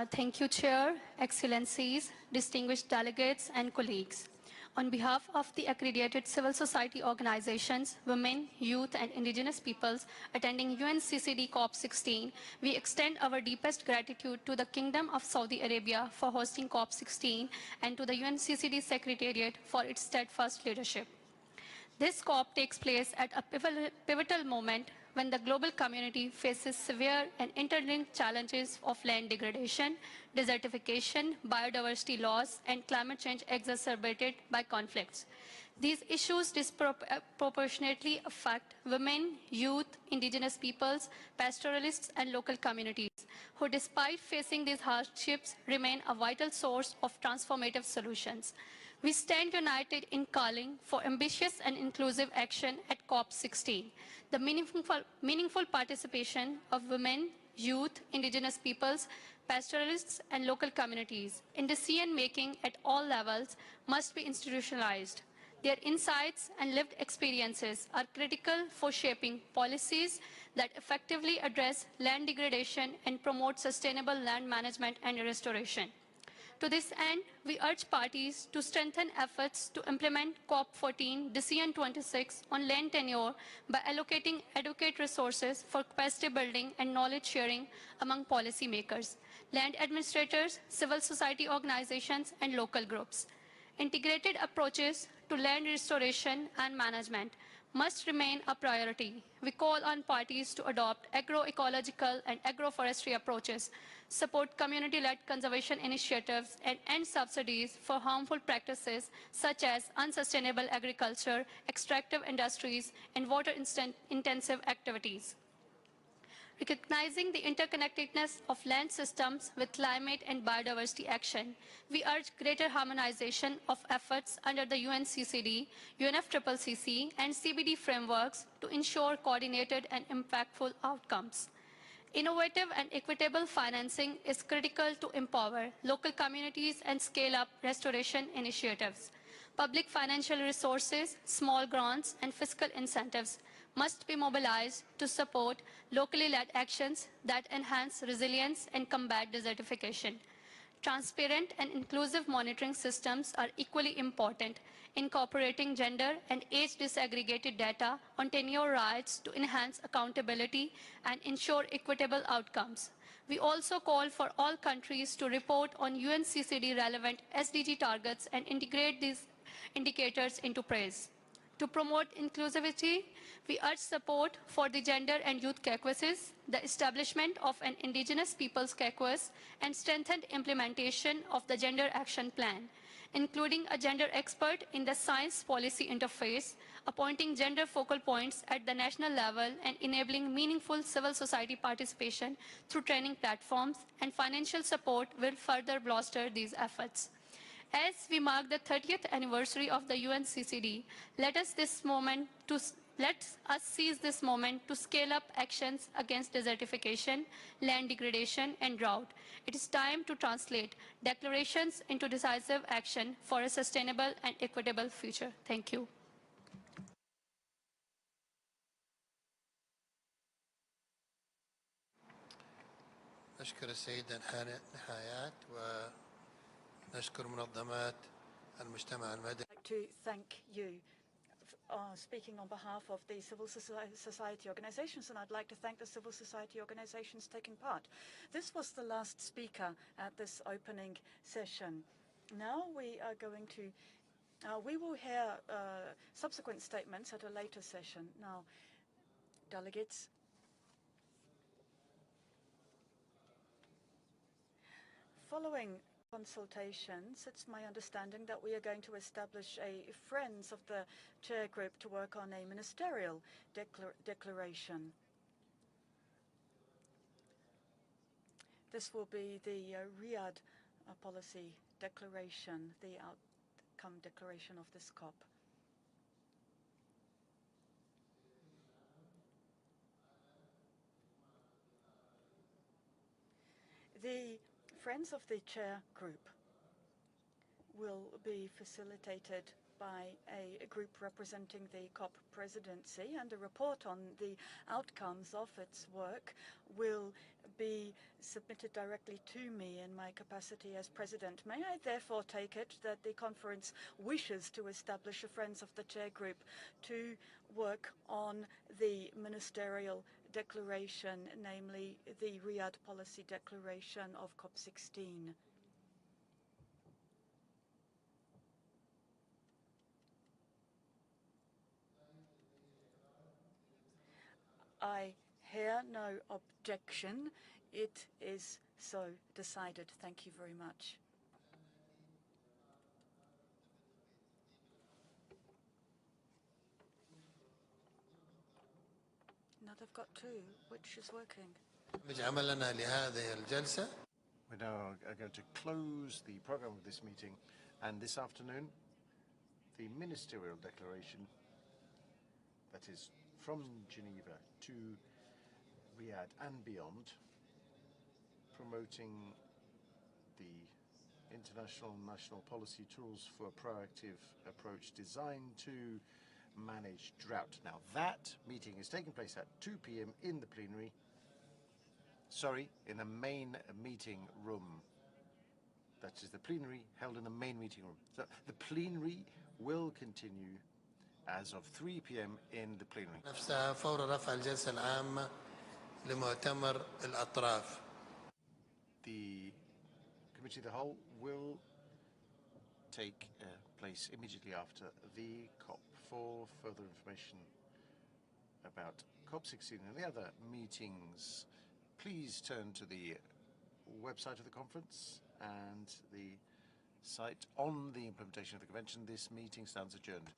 Thank you, Chair, Excellencies, distinguished delegates, and colleagues. On behalf of the accredited civil society organizations, women, youth, and indigenous peoples attending UNCCD COP16, we extend our deepest gratitude to the Kingdom of Saudi Arabia for hosting COP16 and to the UNCCD Secretariat for its steadfast leadership. This COP takes place at a pivotal moment when the global community faces severe and interlinked challenges of land degradation, desertification, biodiversity loss, and climate change exacerbated by conflicts. These issues disproportionately affect women, youth, indigenous peoples, pastoralists, and local communities, who despite facing these hardships remain a vital source of transformative solutions. We stand united in calling for ambitious and inclusive action at COP16. The meaningful participation of women, youth, indigenous peoples, pastoralists, and local communities in decision-making at all levels must be institutionalized. Their insights and lived experiences are critical for shaping policies that effectively address land degradation and promote sustainable land management and restoration. To this end, we urge parties to strengthen efforts to implement COP14 Decision 26 on land tenure by allocating adequate resources for capacity building and knowledge sharing among policymakers, land administrators, civil society organizations, and local groups. Integrated approaches to land restoration and management must remain a priority. We call on parties to adopt agroecological and agroforestry approaches, support community-led conservation initiatives, and end subsidies for harmful practices such as unsustainable agriculture, extractive industries, and water-intensive activities. Recognizing the interconnectedness of land systems with climate and biodiversity action, we urge greater harmonization of efforts under the UNCCD, UNFCCC, and CBD frameworks to ensure coordinated and impactful outcomes. Innovative and equitable financing is critical to empower local communities and scale up restoration initiatives. Public financial resources, small grants, and fiscal incentives must be mobilized to support locally led actions that enhance resilience and combat desertification. Transparent and inclusive monitoring systems are equally important, incorporating gender and age disaggregated data on tenure rights to enhance accountability and ensure equitable outcomes. We also call for all countries to report on UNCCD relevant SDG targets and integrate these indicators into praise. To promote inclusivity, we urge support for the gender and youth caucuses, the establishment of an indigenous peoples caucus, and strengthened implementation of the Gender Action Plan, including a gender expert in the science policy interface, appointing gender focal points at the national level, and enabling meaningful civil society participation through training platforms, and financial support will further bolster these efforts. As we mark the 30th anniversary of the UNCCD, let us seize this moment to scale up actions against desertification, land degradation, and drought. It is time to translate declarations into decisive action for a sustainable and equitable future. Thank you. نشكر السيدة نحايات ونشكر منظمات المجتمع المدني. I'd like to thank you speaking on behalf of the civil society organizations, and I'd like to thank the civil society organizations taking part. This was the last speaker at this opening session. Now we are going to, we will hear subsequent statements at a later session. Now, delegates, following consultations, it's my understanding that we are going to establish a Friends of the Chair Group to work on a ministerial declaration. This will be the Riyadh policy declaration, the outcome declaration of this COP. The Friends of the Chair Group will be facilitated by a group representing the COP presidency, and a report on the outcomes of its work will be submitted directly to me in my capacity as president. May I therefore take it that the conference wishes to establish a Friends of the Chair group to work on the ministerial declaration, namely the Riyadh policy declaration of COP16? I hear no objection. It is so decided. Thank you very much. Now they've got two. Which is working? We're now going to close the program of this meeting, and this afternoon the ministerial declaration that is from Geneva to Riyadh and beyond, promoting the international and national policy tools for a proactive approach designed to manage drought. Now that meeting is taking place at 2 p.m. in the plenary, in the main meeting room. That is the plenary held in the main meeting room. So the plenary will continue as of 3 p.m. in the plenary. The Committee of the Whole will take place immediately after the COP. For further information about COP16 and the other meetings, please turn to the website of the conference and the site on the implementation of the convention. This meeting stands adjourned.